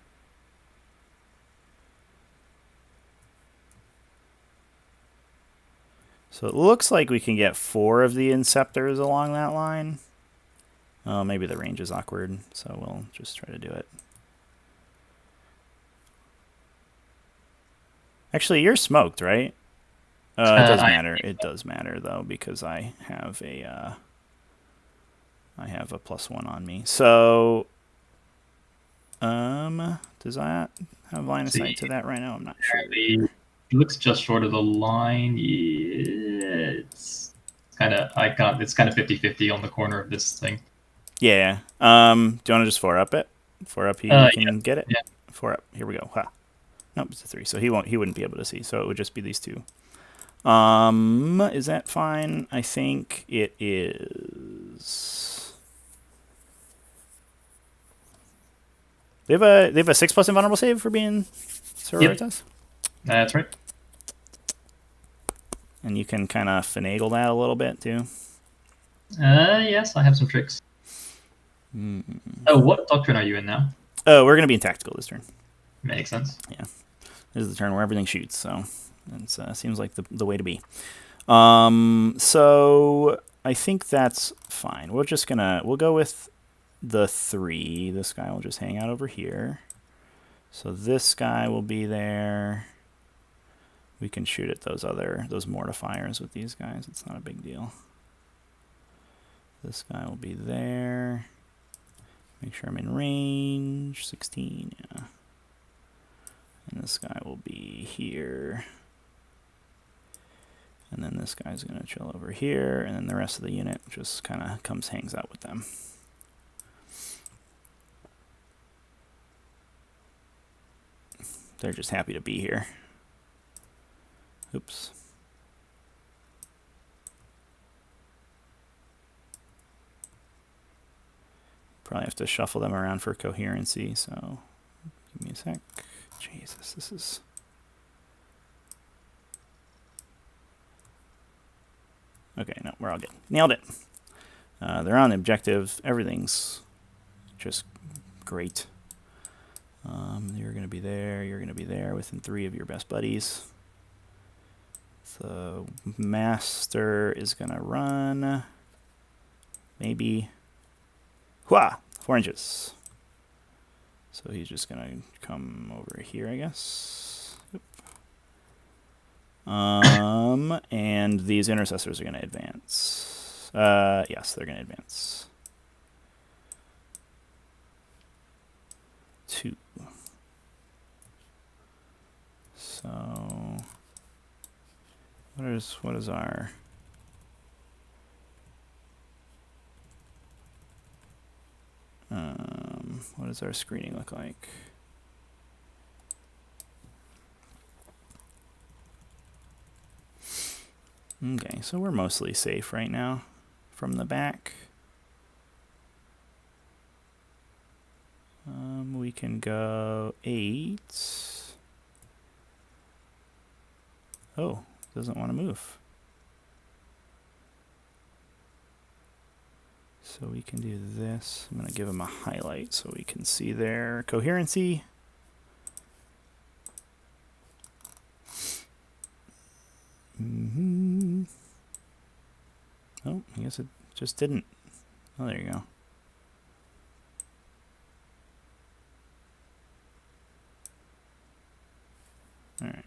So it looks like we can get 4 of the Inceptors along that line. Oh, maybe the range is awkward, so we'll just try to do it. Actually, you're smoked, right? It does matter. It does matter though, because I have a +1 on me. So, does that have line of sight to that right now? I'm not sure. It looks just short of the line. Yeah, it's kind of 50-50 on the corner of this thing. Yeah. Do you want to just 4-up it? 4-up, he can get it. Yeah. 4-up. Here we go. Ha. Nope, it's a 3. So he wouldn't be able to see. So it would just be these 2. Is that fine? I think it is. They have a 6+ invulnerable save for being Sororitas? Yep. That's right. And you can kind of finagle that a little bit too. Yes, I have some tricks. Oh, what doctrine are you in now? Oh, we're gonna be in tactical this turn. Makes sense. Yeah, this is the turn where everything shoots, so it seems like the way to be. So I think that's fine. We'll go with the 3. This guy will just hang out over here. So this guy will be there. We can shoot at those mortifiers with these guys. It's not a big deal. This guy will be there. Make sure I'm in range. 16, yeah. And this guy will be here. And then this guy's going to chill over here. And then the rest of the unit just kind of hangs out with them. They're just happy to be here. Oops. Probably have to shuffle them around for coherency, so give me a sec. Jesus, this is... Okay, no, we're all good. Nailed it. They're on the objective. Everything's just great. You're going to be there. You're going to be there within 3 of your best buddies. The master is going to run. Maybe. Hua! 4 inches. So he's just going to come over here, I guess. Yep. And these intercessors are going to advance. Yes, they're going to advance. 2. So what is our what does our screening look like? Okay, so we're mostly safe right now from the back. We can go 8. Oh, doesn't want to move. So we can do this. I'm going to give him a highlight so we can see their coherency. Oh, I guess it just didn't. Oh, there you go. All right.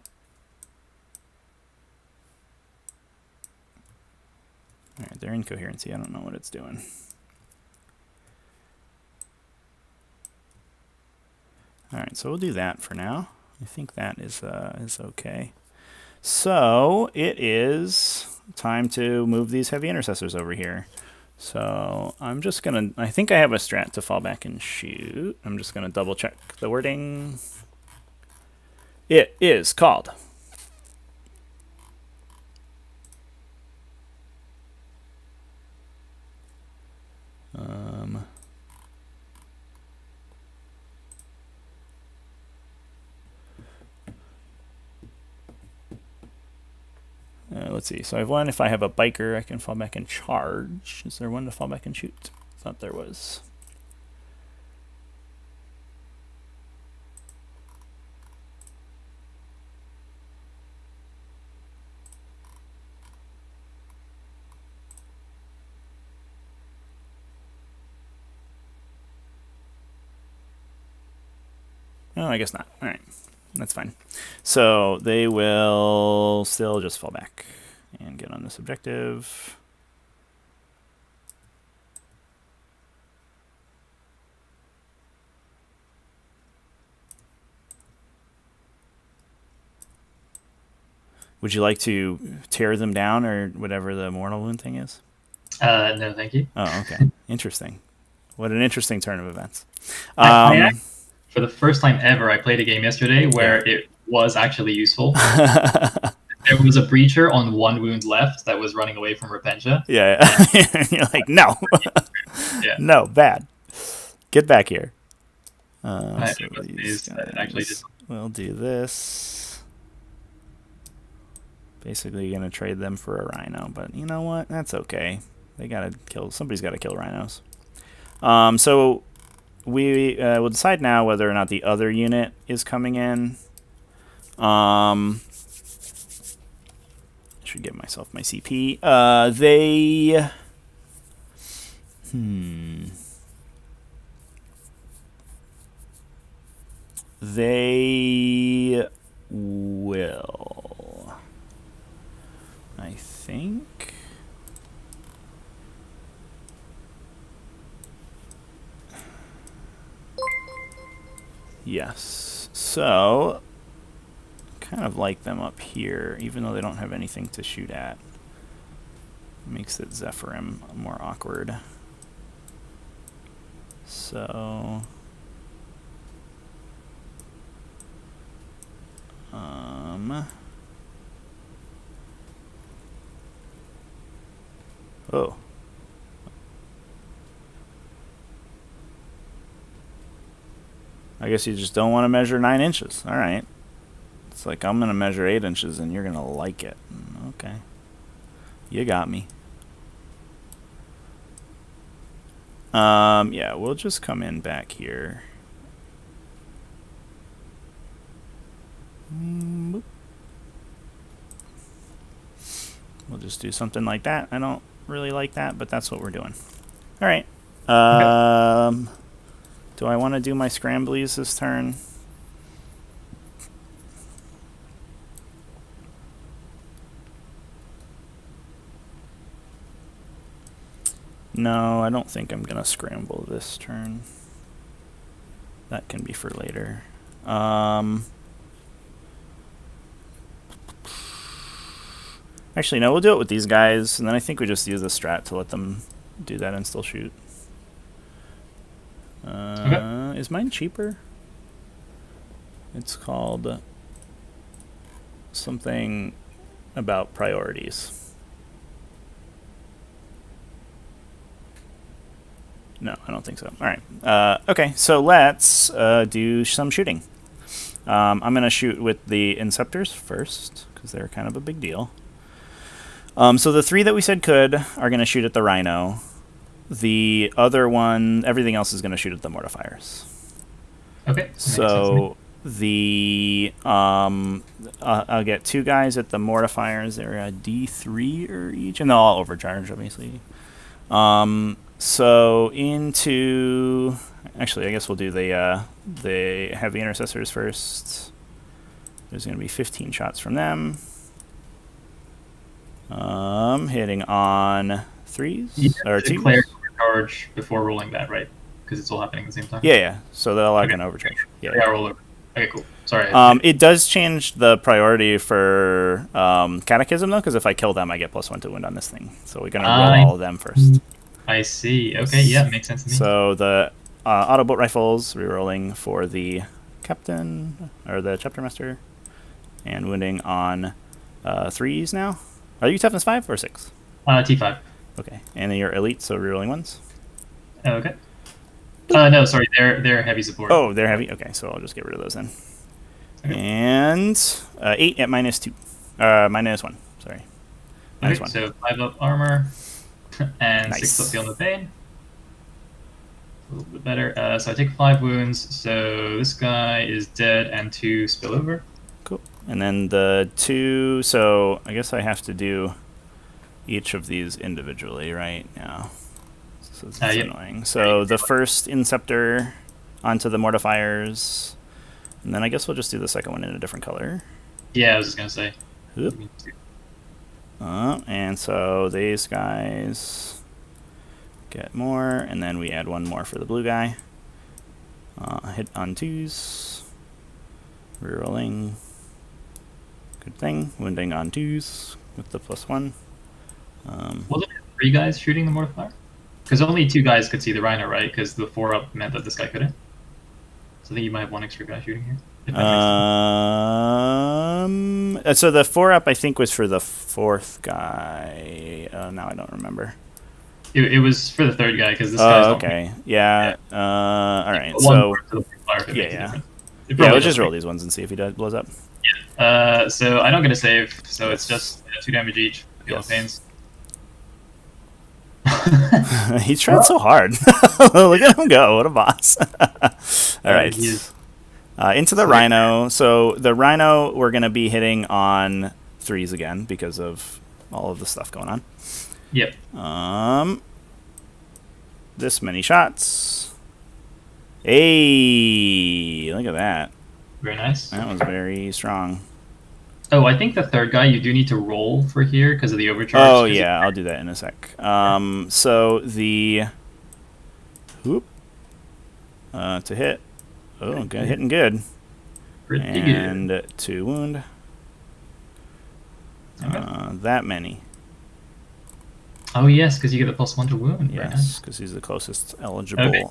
All right, they're in coherency. I don't know what it's doing. All right, so we'll do that for now. I think that is okay. So it is time to move these heavy intercessors over here. So I'm just gonna, I think I have a strat to fall back and shoot. I'm just gonna double check the wording. It is called let's see. So I have one. If I have a biker, I can fall back and charge. Is there one to fall back and shoot? Thought there was. Oh, I guess not. All right. That's fine. So they will still just fall back and get on this objective. Would you like to tear them down or whatever the mortal wound thing is? No, thank you. Oh, okay. Interesting. What an interesting turn of events. For the first time ever, I played a game yesterday where it was actually useful. There was a breacher on 1 wound left that was running away from Repentia. Yeah. You're like, no. Yeah. No, bad. Get back here. We'll do this. Basically, you're going to trade them for a rhino. But you know what? That's okay. They got to kill. Somebody's got to kill rhinos. So we will decide now whether or not the other unit is coming in. I should give myself my CP. They will, I think. Yes. So kind of like them up here, even though they don't have anything to shoot at. Makes it Zephyrim more awkward. So oh. I guess you just don't want to measure 9 inches. All right. It's like I'm going to measure 8 inches and you're going to like it. Okay. You got me. Yeah, we'll just come in back here. We'll just do something like that. I don't really like that, but that's what we're doing. All right. Okay. Do I want to do my scramblies this turn? No, I don't think I'm going to scramble this turn. That can be for later. Actually, no, we'll do it with these guys, and then I think we just use a strat to let them do that and still shoot. Okay. Is mine cheaper? It's called something about priorities. No, I don't think so. All right. Okay, so let's do some shooting. I'm going to shoot with the Inceptors first, because they're kind of a big deal. So the 3 that we said could are going to shoot at the Rhino. The other one, everything else is going to shoot at the Mortifiers. Okay. So the I'll get 2 guys at the Mortifiers. They're a D3 each, and they'll all overcharge, obviously. So into, actually, I guess we'll do the heavy intercessors first. There's going to be 15 shots from them. Hitting on 3s or 2s. Declare overcharge before rolling that, right? Because it's all happening at the same time. Yeah. So they'll all gonna overcharge. Yeah. Roll over. Okay, cool. Sorry. It does change the priority for Catechism though, because if I kill them, I get +1 to wound on this thing. So we're gonna roll all of them first. I see. Okay, yeah, makes sense to me. So the auto bolt rifles, rerolling for the captain or the chapter master, and wounding on 3s now. Are you toughness 5 or 6? T5. Okay, and then your elite, so rerolling 1s. Okay. No, sorry, they're heavy support. Oh, they're heavy. Okay, so I'll just get rid of those then. Okay. And 8 at -2, -1. Sorry, Okay, -1. so 5 up armor and Nice. 6 up feel no pain. A little bit better. So I take 5 wounds. So this guy is dead and 2 spill over. Cool. And then the 2. So I guess I have to do each of these individually right now. So this is annoying. So the first Inceptor onto the Mortifiers, and then I guess we'll just do the second one in a different color. Yeah, I was just gonna say. Oop. And so these guys get more, and then we add 1 more for the blue guy. Hit on 2s. Rerolling. Good thing. Wounding on 2s with the +1. Wasn't it 3 guys shooting the mortifier? Because only 2 guys could see the Rhino, right? Because the 4 up meant that this guy couldn't. So I think you might have 1 extra guy shooting here. So the 4 up I think was for the 4th guy. Now I don't remember. It was for the 3rd guy because this guy's okay. Yeah. All right. So yeah. We'll just roll these ones and see if he blows up. Yeah. So I don't get a save, so it's just 2 damage each. Feel the pains. He's trying so hard. Look at him go. What a boss. All right. Into the Rhino. So the Rhino, we're going to be hitting on 3s again because of all of the stuff going on. Yep. This many shots. Hey, look at that. Very nice. That was very strong. Oh, I think the 3rd guy you do need to roll for here because of the overcharge. Oh yeah, I'll do that in a sec. So the to hit. Oh, good, hitting good. Pretty and good. 2 wound. That many. Oh yes, because you get the +1 to wound. Yes, because he's the closest eligible. Okay.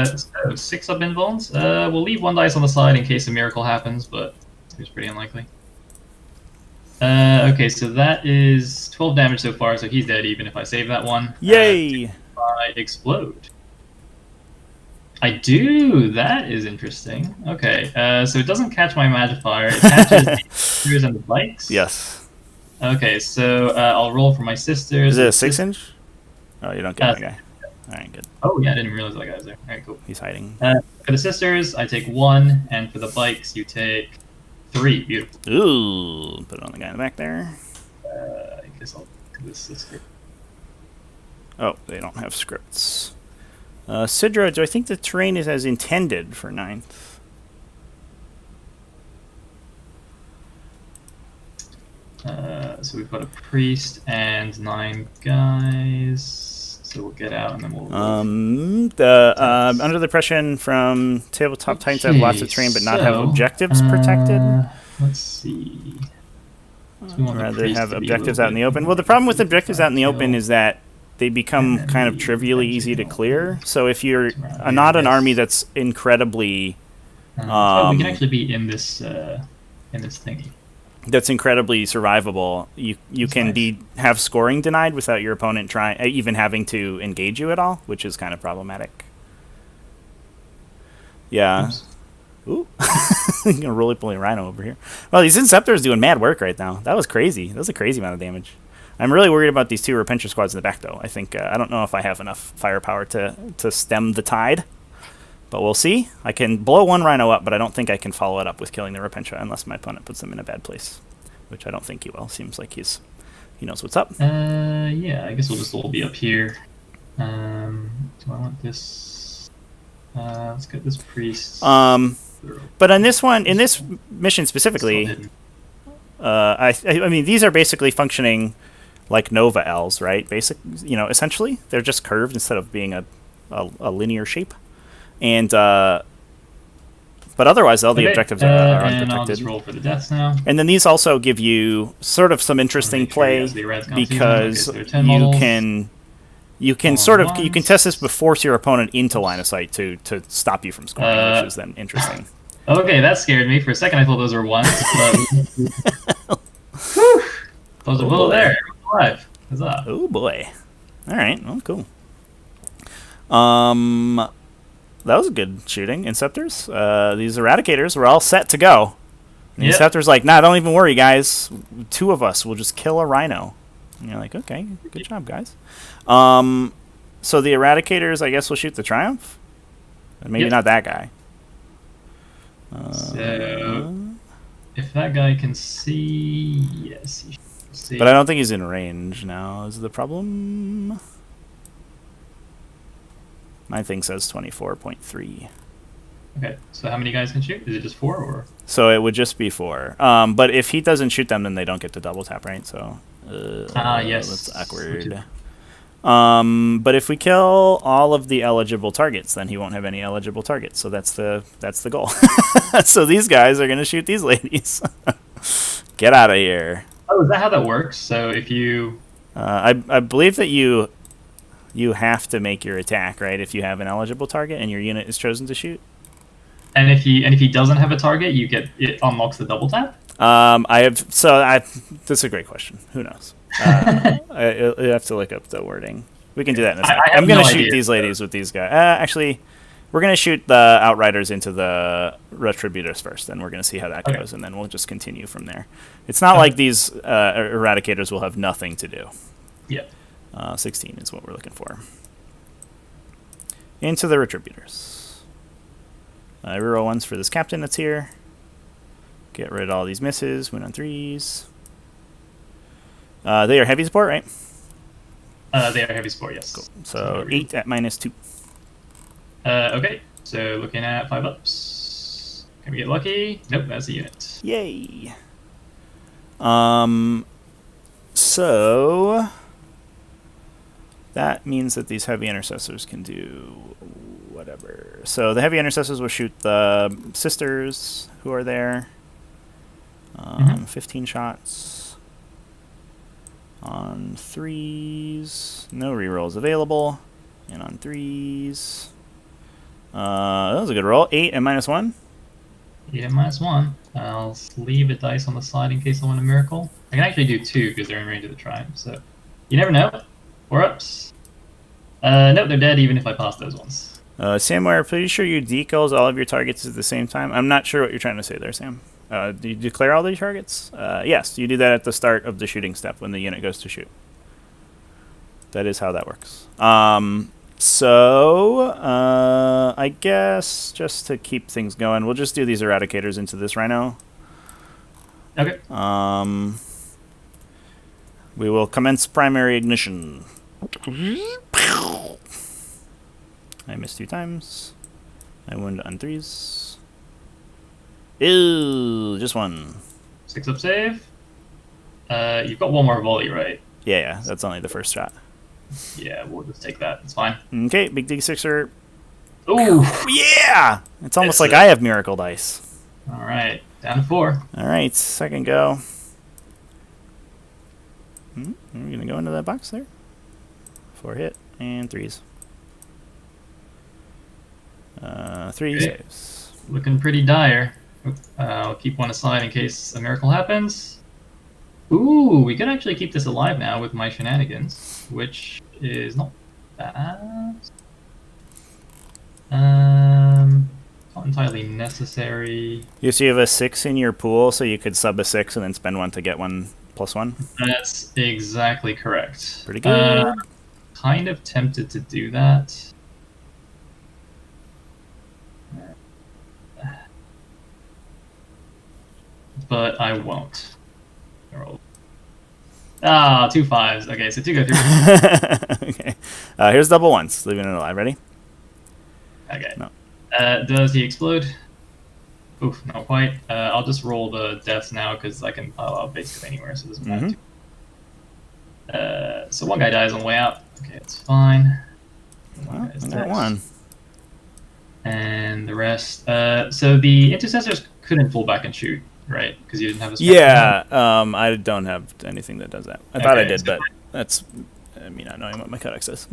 So 6 up invulns. We'll leave 1 dice on the side in case a miracle happens, but it's pretty unlikely. Okay, so that is 12 damage so far, so he's dead even if I save that one. Yay! I explode. I do! That is interesting. Okay, so it doesn't catch my Magifier. It catches the sisters and the bikes? Yes. Okay, so I'll roll for my sisters. Is it a 6-inch? Oh, you don't get that guy. Alright, good. Oh, yeah, I didn't realize that guy was there. Alright, cool. He's hiding. For the sisters, I take 1, and for the bikes, you take 3. Beautiful. Ooh, put it on the guy in the back there. I guess I'll do this sister. Oh, they don't have scripts. Sidra, do I think the terrain is as intended for 9th? So we've got a priest and 9 guys. So we'll get out and then we'll. Under the pressure from tabletop titans have lots of terrain but not have objectives protected. Let's see. So I'd rather have objectives out in the open. Well, the problem with objectives out in the open is that they become kind of trivially easy to clear. So if you're not an army that's incredibly, oh, we can actually be in this thingy. that's incredibly survivable. You can nice. have scoring denied without your opponent even having to engage you at all, which is kind of problematic. Yeah. Oops. Ooh. I'm gonna roly-poly rhino over here. Well, these Inceptors doing mad work right now. That was crazy. That was a crazy amount of damage. I'm really worried about these 2 Repentia squads in the back, though. I think I don't know if I have enough firepower to stem the tide, but we'll see. I can blow 1 rhino up, but I don't think I can follow it up with killing the Repentia unless my opponent puts them in a bad place, which I don't think he will. Seems like he knows what's up. Yeah, I guess we'll just all be up here. Do I want this? Let's get this priest. But on this one, in this mission specifically, I mean, these are basically functioning like Nova L's, right? Essentially, they're just curved instead of being a linear shape. And but otherwise, all the objectives are unprotected. And I'll just roll for the deaths now. And then these also give you sort of some interesting play because you can test this but force your opponent into line of sight to stop you from scoring, which is then interesting. Okay, that scared me. For a second, I thought those were ones. Those are little there. Alive. Huzzah. Oh boy! All right. Oh, cool. That was a good shooting. Inceptors. These Eradicators were all set to go. The Inceptor's like, nah, don't even worry, guys. 2 of us will just kill a rhino. And you're like, okay, good job, guys. So the Eradicators, I guess, will shoot the Triumph. And maybe not that guy. So, if that guy can see, yes, he should see. But I don't think he's in range now, is the problem. My thing says 24.3. Okay, so how many guys can shoot? Is it just 4 or? So it would just be 4. But if he doesn't shoot them, then they don't get to double tap, right? So yes, that's awkward. But if we kill all of the eligible targets, then he won't have any eligible targets. So that's the goal. So these guys are gonna shoot these ladies. Get out of here. Oh, is that how that works? So if you, I believe that you have to make your attack, right? If you have an eligible target and your unit is chosen to shoot. And if he doesn't have a target, it unlocks the double tap. That's a great question. Who knows? I have to look up the wording. We can do that in a second. I'm going to shoot these ladies with these guys. Actually, we're going to shoot the Outriders into the Retributors first, and we're going to see how that goes, and then we'll just continue from there. It's not like these Eradicators will have nothing to do. Yeah. 16 is what we're looking for. Into the Retributors. Reroll 1s for this captain that's here. Get rid of all these misses. Win on 3s. They are heavy support, right? They are heavy support, yes. Cool. So 8 at -2. Okay, so looking at 5 ups. Can we get lucky? Nope, that's a unit. Yay. So that means that these heavy intercessors can do whatever. So the heavy intercessors will shoot the sisters who are there. 15 shots. On 3s. No rerolls available. And on 3s. That was a good roll. 8 and -1. 8 and -1. I'll leave a dice on the side in case I want a miracle. I can actually do 2 because they're in range of the triumph, so you never know. 4 ups. Nope, they're dead even if I pass those ones. Sam, we're pretty sure you decals all of your targets at the same time. I'm not sure what you're trying to say there, Sam. Do you declare all the targets? Yes, you do that at the start of the shooting step when the unit goes to shoot. That is how that works. I guess just to keep things going, we'll just do these Eradicators into this Rhino. Okay. We will commence primary ignition. I missed 2 times. I wound on 3s. Ew, just 1. 6 up save. You've got 1 more volley, right? Yeah, that's only the first shot. Yeah, we'll just take that. It's fine. Okay, big D6er. Ooh! Yeah! It's almost like I have miracle dice. Alright, down to 4. Alright, second go. We're going to go into that box there. 4 hit and 3s. 3 saves. Looking pretty dire. I'll keep one aside in case a miracle happens. Ooh, we could actually keep this alive now with my shenanigans, which is not bad. Not entirely necessary. You see, you have a 6 in your pool, so you could sub a 6 and then spend 1 to get 1 plus 1. That's exactly correct. Pretty good. Kind of tempted to do that. But I won't. Ah, 2 5s. Okay, so 2 go through. Okay. Here's double 1s. Leaving it alive. Ready? Okay. No. Does he explode? Oof, not quite. I'll just roll the deaths now because I can pile out basically anywhere, so it doesn't matter. So one guy dies on the way out. Okay, that's fine. Well, I got 1. And the rest. So the intercessors couldn't pull back and shoot, right? Because you didn't have a spell. Yeah, I don't have anything that does that. I thought I did, so but that's me not knowing what my codex is.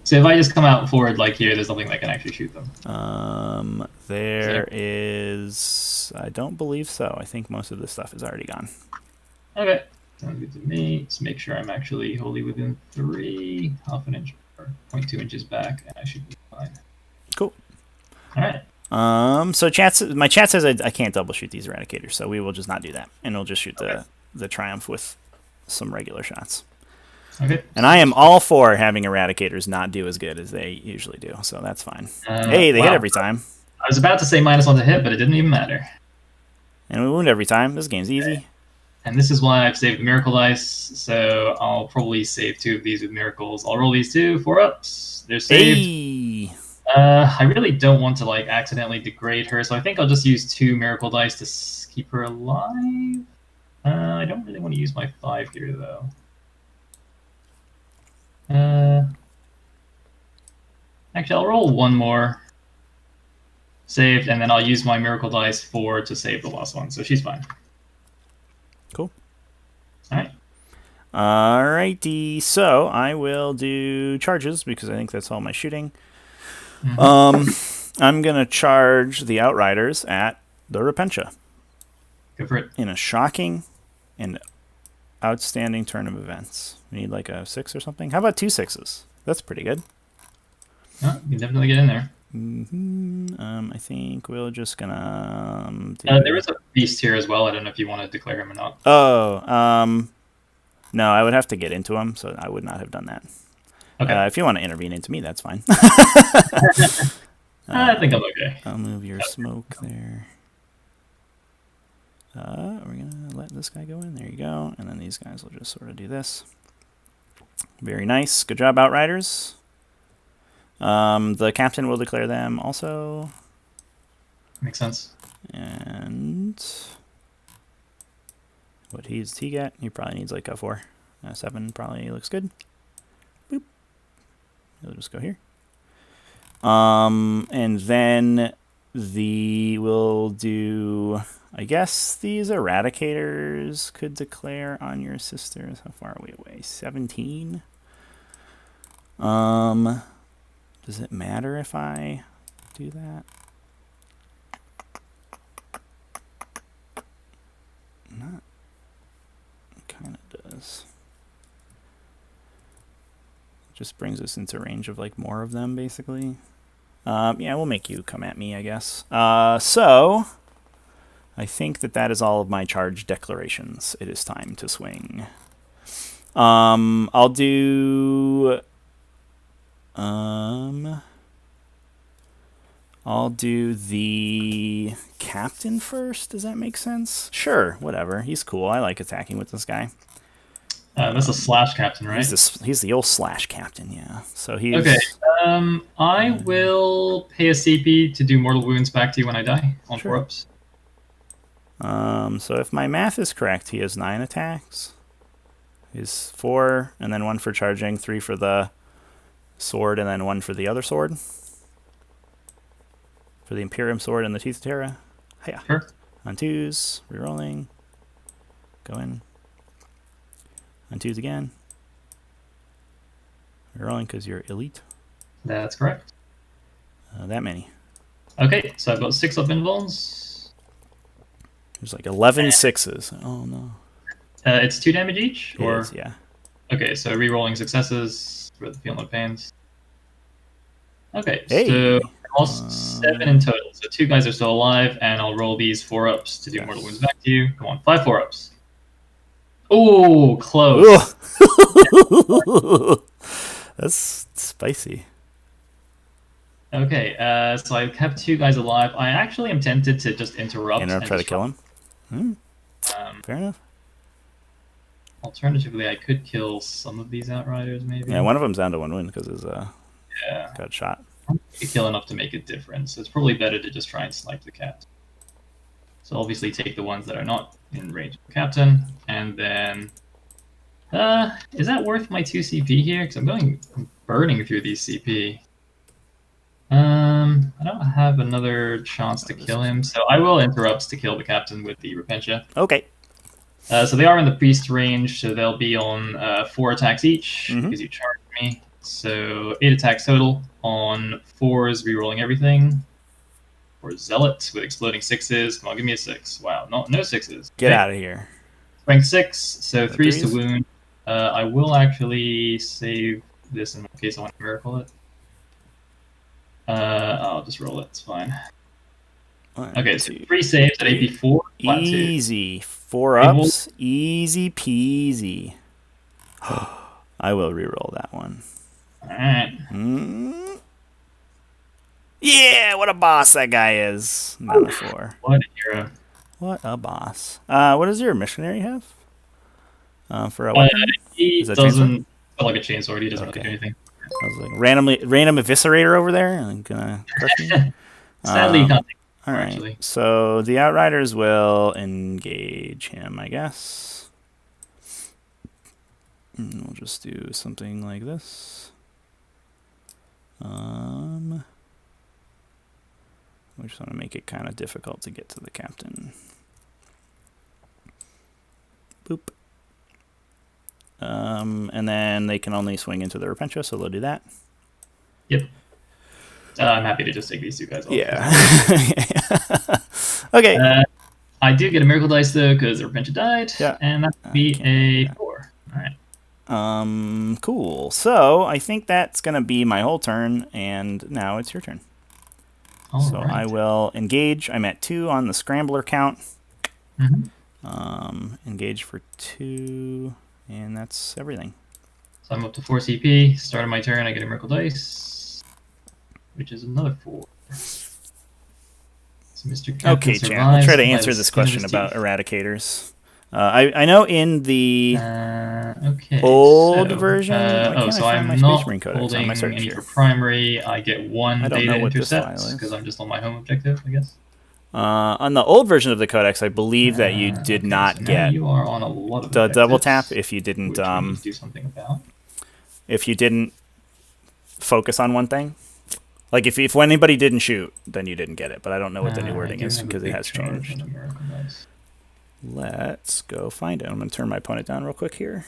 So if I just come out forward like here, there's nothing that can actually shoot them. There is... I don't believe so. I think most of this stuff is already gone. Okay. Sounds good to me. Let's make sure I'm actually wholly within 3, half an inch, or 0.2 inches back, and I should be fine. Cool. All right. So my chat says I can't double shoot these eradicators, so we will just not do that, and we'll just shoot the triumph with some regular shots. Okay. And I am all for having eradicators not do as good as they usually do, so that's fine. Hey, they hit every time. I was about to say -1 to hit, but it didn't even matter. And we wound every time. This game's easy. And this is why I've saved Miracle Dice, so I'll probably save 2 of these with Miracles. I'll roll these 2, 4-ups. They're saved. Hey! I really don't want to like accidentally degrade her, so I think I'll just use 2 Miracle Dice to keep her alive. I don't really want to use my 5 here, though. Actually, I'll roll 1 more. Saved, and then I'll use my Miracle Dice 4 to save the last one, so she's fine. Cool. Alright. Alrighty, so I will do charges because I think that's all my shooting. I'm going to charge the Outriders at the Repentia. Go for it. In a shocking and outstanding turn of events. We need like a 6 or something. How about 2 6s? That's pretty good. Oh, you can definitely get in there. I think we're just gonna there is a beast here as well. I don't know if you want to declare him or not. Oh, no, I would have to get into him, so I would not have done that. Okay. If you want to intervene into me, that's fine. I think I'm okay. I'll move your smoke there. We're gonna let this guy go in. There you go. And then these guys will just sort of do this. Very nice. Good job, Outriders. The captain will declare them also. Makes sense. And what does he get? He probably needs like a 4. 7 probably looks good. Boop. He'll just go here. And then we'll do, I guess these eradicators could declare on your sisters. How far are we away? 17. Does it matter if I do that? Not. It kind of does. Just brings us into range of like more of them, basically. Yeah, we'll make you come at me, I guess. So I think that is all of my charge declarations. It is time to swing. I'll do. I'll do the captain first. Does that make sense? Sure, whatever. He's cool. I like attacking with this guy. That's a slash captain, right? He's the old slash captain, yeah. So he's okay. I will pay a CP to do mortal wounds back to you when I die on 4-ups. So if my math is correct, he has 9 attacks. He's 4, and then 1 for charging, 3 for the sword, and then 1 for the other sword. For the Imperium sword and the Teeth of Terra. Hiya. Sure. On 2s, rerolling. Go in. On 2s again. Rerolling because you're elite. That's correct. That many. Okay, so I've got 6 up invulns. There's like 11 sixes. Oh no. It's 2 damage each, It or is, yeah. okay, so re-rolling successes for the feel no pains. Okay, so Hey. I lost 7 in total. So 2 guys are still alive, and I'll roll these 4-ups to do mortal wounds back to you. Come on, 5 4-ups. Oh, close. Ooh. That's spicy. Okay, so I kept 2 guys alive. I actually am tempted to just interrupt And I'll and try to disrupt. kill him. Fair enough. Alternatively, I could kill some of these Outriders, maybe. Yeah, one of them's down to 1 wound because his Yeah. got shot. I could kill enough to make a difference. It's probably better to just try and snipe the cat. So obviously take the ones that are not in range of the captain, and then... is that worth my 2 CP here? Because I'm burning through these CP. I don't have another chance to kill him, so I will interrupt to kill the captain with the Repentia. Okay. So they are in the priest range, so they'll be on 4 attacks each Mhm. because you charged me. So 8 attacks total on 4s, rerolling everything. For Zealot with exploding 6s. Come on, give me a 6. Wow, no 6s. Get Okay. out of here. Strength 6, so 3s to 3s? wound. I will actually save this in case I want to miracle it. I'll just roll it. It's fine. Okay, so 3 saves at AP 4. Easy. 4 ups. Easy peasy. I will reroll that one. Alright. Yeah, what a boss that guy is. Not a 4. What a hero. What a boss. What does your missionary have? For a weapon? He Is that doesn't... like a chainsword, he doesn't Okay. really do anything. I was like, random eviscerator over there? Gonna crush me? Sadly, you can't take All right. actually. So the Outriders will engage him, I guess. And we'll just do something like this. We just want to make it kind of difficult to get to the captain. Boop. And then they can only swing into the Repentia, so they'll do that. Yep. I'm happy to just take these 2 guys off. Yeah. Okay. I do get a miracle dice though because the Repentia died, Yeah. and that would be a 4. All right. Cool. So I think that's gonna be my whole turn, and now it's your turn. So right. I will engage. I'm at 2 on the scrambler count. Engage for 2, and that's everything. So I'm up to 4 CP. Start of my turn, I get a miracle dice, which is another 4. So Mr. Captain Okay, survives. Jan. I'll try to by answer the this skin of question his about teeth. eradicators. I know in the Okay. old so, version. Why can't so I find I'm my not Space Marine codex holding on my search any here? for primary. I get 1 I don't data know what this file intercept is. because I'm just on my home objective, I guess. On the old version of the codex, I believe that you did Okay, not so now get you are on a lot of the double tap objectives, if you didn't which we need to do something about. if you didn't focus on one thing. Like if anybody didn't shoot, then you didn't get it. But I don't know what the new wording is because it has changed. Let's go find it. I'm going to turn my opponent down real quick here.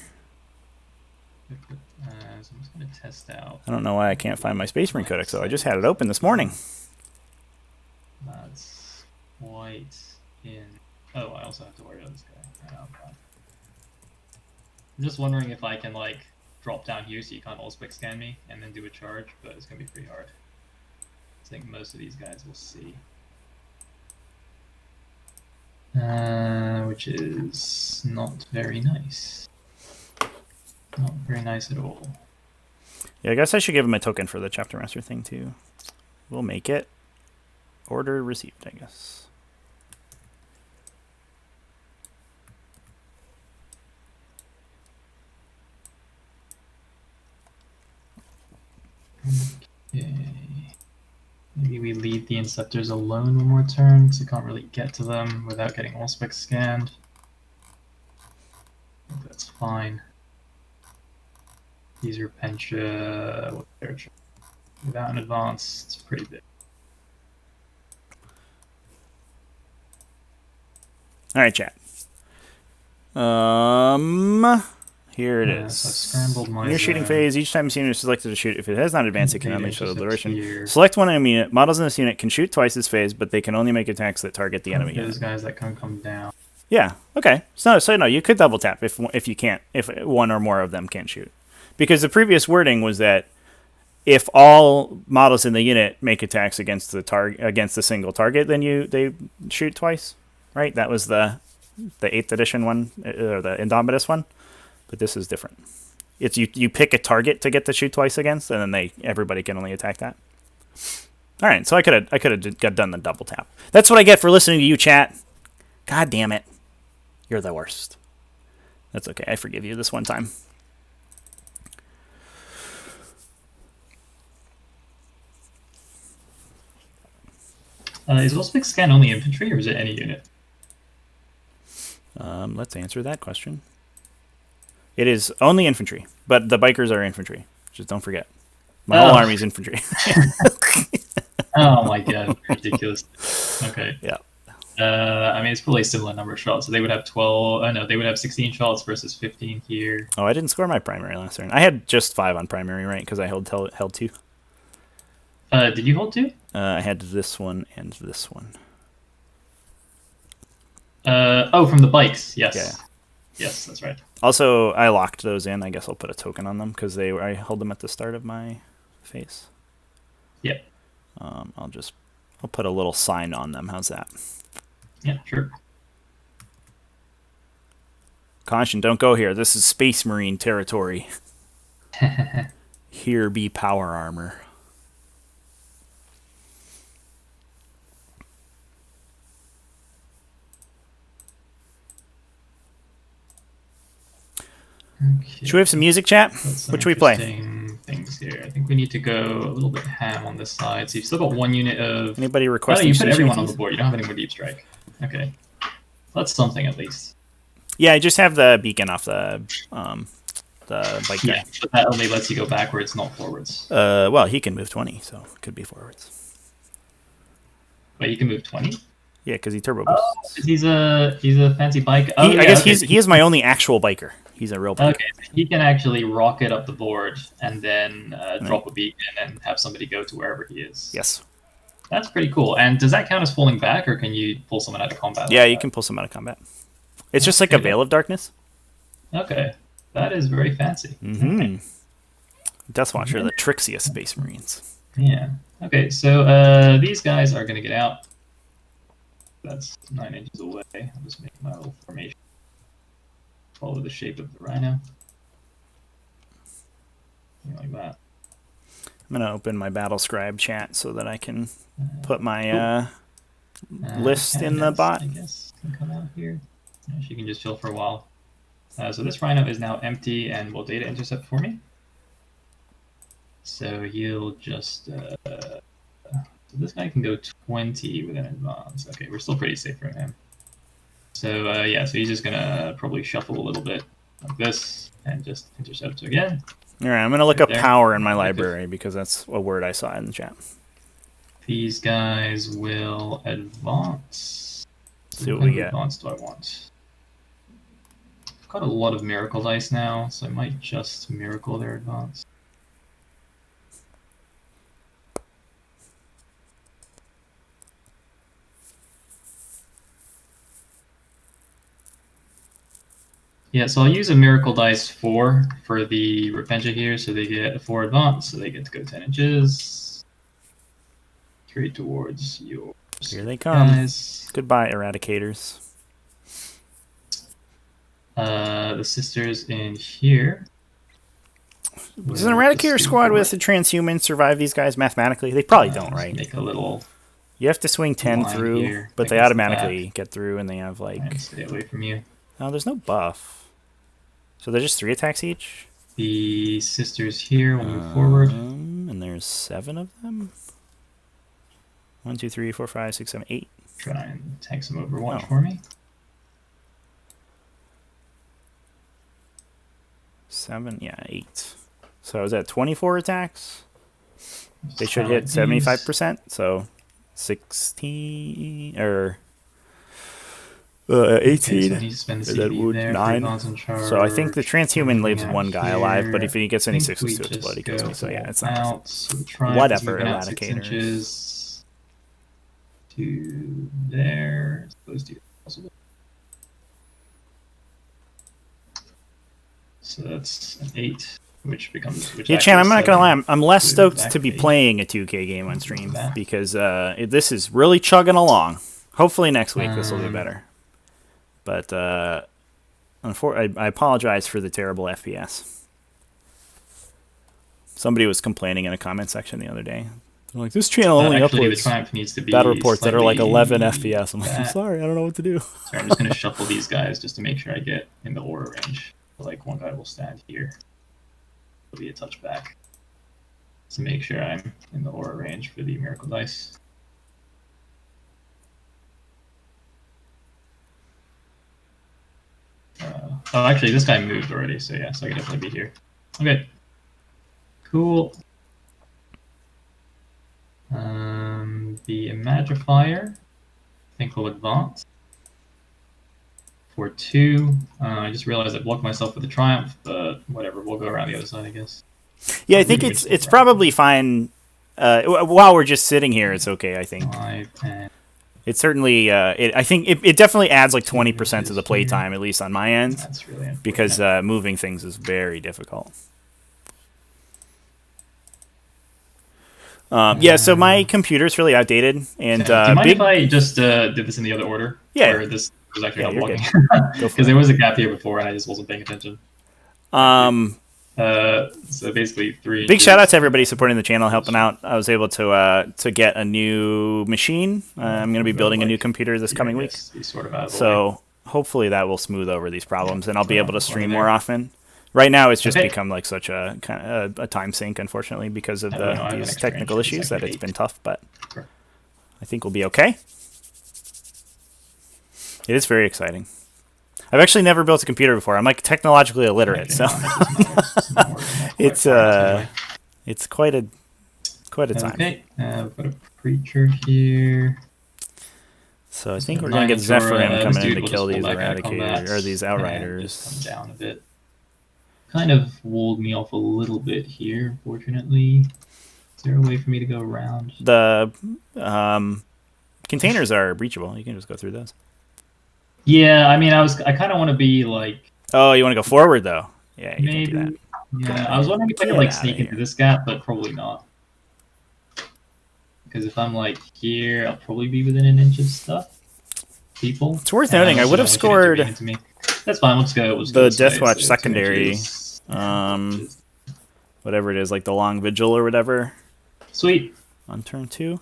So I'm just going to test out. I don't know why I can't find my Space Marine codex, though. I just had it open this morning. That's quite in... Oh, I also have to worry about this guy. Oh, God. I'm just wondering if I can, like, drop down here so you can't all spec scan me and then do a charge, but it's going to be pretty hard. I think most of these guys will see. Which is not very nice. Not very nice at all. Yeah, I guess I should give him a token for the Chapter Master thing, too. We'll make it. Order received, I guess. Okay. Maybe we leave the Inceptors alone one more turn, because we can't really get to them without getting all specs scanned. I think that's fine. These are Pencha, what they're without an advance, it's pretty big. All right, chat. Here it is. So I've scrambled my In your shooting zone. phase, each time this unit is selected to shoot, if it has not advanced, it can only show the Intercept duration. here. Select one enemy unit. Models in this unit can shoot twice this phase, but they can only make attacks that target the enemy Those unit. guys that can come down. Yeah. Okay. So no, you could double tap if you can't, if one or more of them can't shoot, because the previous wording was that if all models in the unit make attacks against the single target, then they shoot twice, right? That was the 8th edition one, or the Indomitus one, but this is different. It's you pick a target to get to shoot twice against, and then everybody can only attack that. All right, so I could have done the double tap. That's what I get for listening to you, chat. God damn it, you're the worst. That's okay. I forgive you this one time. Is Wolfspeak scan only infantry, or is it any unit? Let's answer that question. It is only infantry, but the bikers are infantry. Just don't forget. My whole army's infantry. Oh my god, ridiculous. Okay. Yeah. I mean, it's probably a similar number of shots. So they would have 12. Oh no, they would have 16 shots versus 15 here. Oh, I didn't score my primary last turn. I had just 5 on primary, right? Because I held 2. Did you hold 2? I had this one and this one. Oh, from the bikes. Yes. Yeah. Yes, that's right. Also, I locked those in. I guess I'll put a token on them because I held them at the start of my phase. Yeah. I'll put a little sign on them. How's that? Yeah, sure. Caution, don't go here. This is Space Marine territory. Here be power armor. Okay. Should we have some music, chat? Which we play? Things here. I think we need to go a little bit ham on this side. So you've still got 1 unit of. Anybody Oh, requesting? you put everyone on the board. You don't have any more deep strike. Okay, that's something at least. Yeah, I just have the beacon off the bike guy. Yeah, but that only lets you go backwards, not forwards. Well, he can move 20, so it could be forwards. Wait, you can move 20? Yeah, because he turbo boosts. Oh, he's a fancy bike. Oh, I guess he is my only actual biker. He's a real biker. Okay, so he can actually rocket up the board and then drop a beacon and have somebody go to wherever he is. Yes. That's pretty cool. And does that count as falling back, or can you pull someone out of combat? Yeah, you can pull someone out of combat. It's just like a Veil of Darkness. Okay, that is very fancy. Mm-hmm. Deathwatch are the trixiest Space Marines. Yeah. Okay, so these guys are going to get out. That's 9 inches away. I'll just make my little formation. Follow the shape of the rhino. Something like that. I'm going to open my Battle Scribe chat so that I can put my list in the bot. I guess can come out here. Yeah, she can just chill for a while. So this rhino is now empty and will data intercept for me. So he'll just... so this guy can go 20 with an advance. Okay, we're still pretty safe from him. So yeah, so he's just gonna probably shuffle a little bit like this and just intercept again. All right, I'm going to look up there. power in my library because that's a word I saw in the chat. These guys will advance. See what we get. Advance do I want? I've got a lot of miracle dice now, so I might just miracle their advance. Yeah, so I'll use a Miracle Dice 4 for the Repentia here, so they get a 4 advance, so they get to go 10 inches. Straight towards yours. Here they come. Guys. Goodbye, Eradicators. The sisters in here. Does an Eradicator squad with a transhuman survive these guys mathematically? They probably don't, right? Make a little. You have to swing 10 through, here, but they automatically get through, and they have like... And stay away from you. Oh, there's no buff. So they're just 3 attacks each? The sisters here will move forward. And there's 7 of them? 1, 2, 3, 4, 5, 6, 7, 8. Try and tank some Overwatch Oh. for me. 7, yeah, 8. So is that 24 attacks? They Just should try hit these. 75%, so 16, or Okay, so 18. I need to spend the And then CP wound there. 9. 3 bonds on charge. So I think the transhuman leaves Moving one out guy alive, but if here. he gets any I think sixes we to its just blood, he kills go me. So yeah, all it's not worth out. it. So the triumph is Whatever, moving out 6 Eradicators. inches to there. As opposed to possible. So that's an 8, which becomes. Which Yeah, Chan, I'm not gonna lie. I'm less so stoked to be exactly playing a 2K game on stream that. because this is really chugging along. Hopefully next week this will be better. But I apologize for the terrible FPS. Somebody was complaining in a comment section the other day. They're like, this channel only Actually, the uploads triumph needs to be battle reports that are like 11 slightly FPS. I'm like, I'm back. sorry, I don't know what to do. Sorry, I'm just gonna shuffle these guys just to make sure I get in the aura range. Like one guy will stand here. It'll be a touchback to make sure I'm in the aura range for the miracle dice. Oh, actually, this guy moved already, so yeah, so I can definitely be here. Okay, cool. The Imagifier, I think will advance for 2. I just realized I blocked myself with the Triumph, but whatever, we'll go around the other side, I guess. Yeah, I think it's probably fine. While we're just sitting here, it's okay. I think 5 and it certainly. I think it definitely adds like 20% to the playtime, at least on my end, that's really unfortunate. because moving things is very difficult. Yeah, so my computer's really outdated, and do you mind if I just did this in the other order? Yeah. Or this was actually Yeah, not you're blocking? Go for Because there was a gap here before, and I just wasn't paying attention. So basically 3 Big shout out to everybody supporting the channel, helping out. I was able to get a new machine. I'm going to be building a new computer this coming week. Sort of out of the way. So hopefully that will smooth over these problems, and I'll be able to stream more often. Right now, it's just become like such a time sink, unfortunately, because of these technical issues that it's been tough. But I think we'll be okay. It is very exciting. I've actually never built a computer before. I'm like technologically illiterate, so it's quite a time. Okay, we've got a preacher here. So I think we're gonna get Zephyrim coming in to kill these Eradicators or these Outriders. Come down a bit. Kind of walled me off a little bit here, fortunately. Is there a way for me to go around? The containers are breachable. You can just go through those. Yeah, I mean, I kind of want to be like. Oh, you want to go forward though? Yeah, you maybe. can't do that. Yeah, I was wondering if I could like sneak into this gap, but probably not. Because if I'm like here, I'll probably be within an inch of stuff. People. It's worth noting. I would have scored. That's fine. Let's go. The Deathwatch secondary, whatever it is, like the Long Vigil or whatever. Sweet. On turn 2.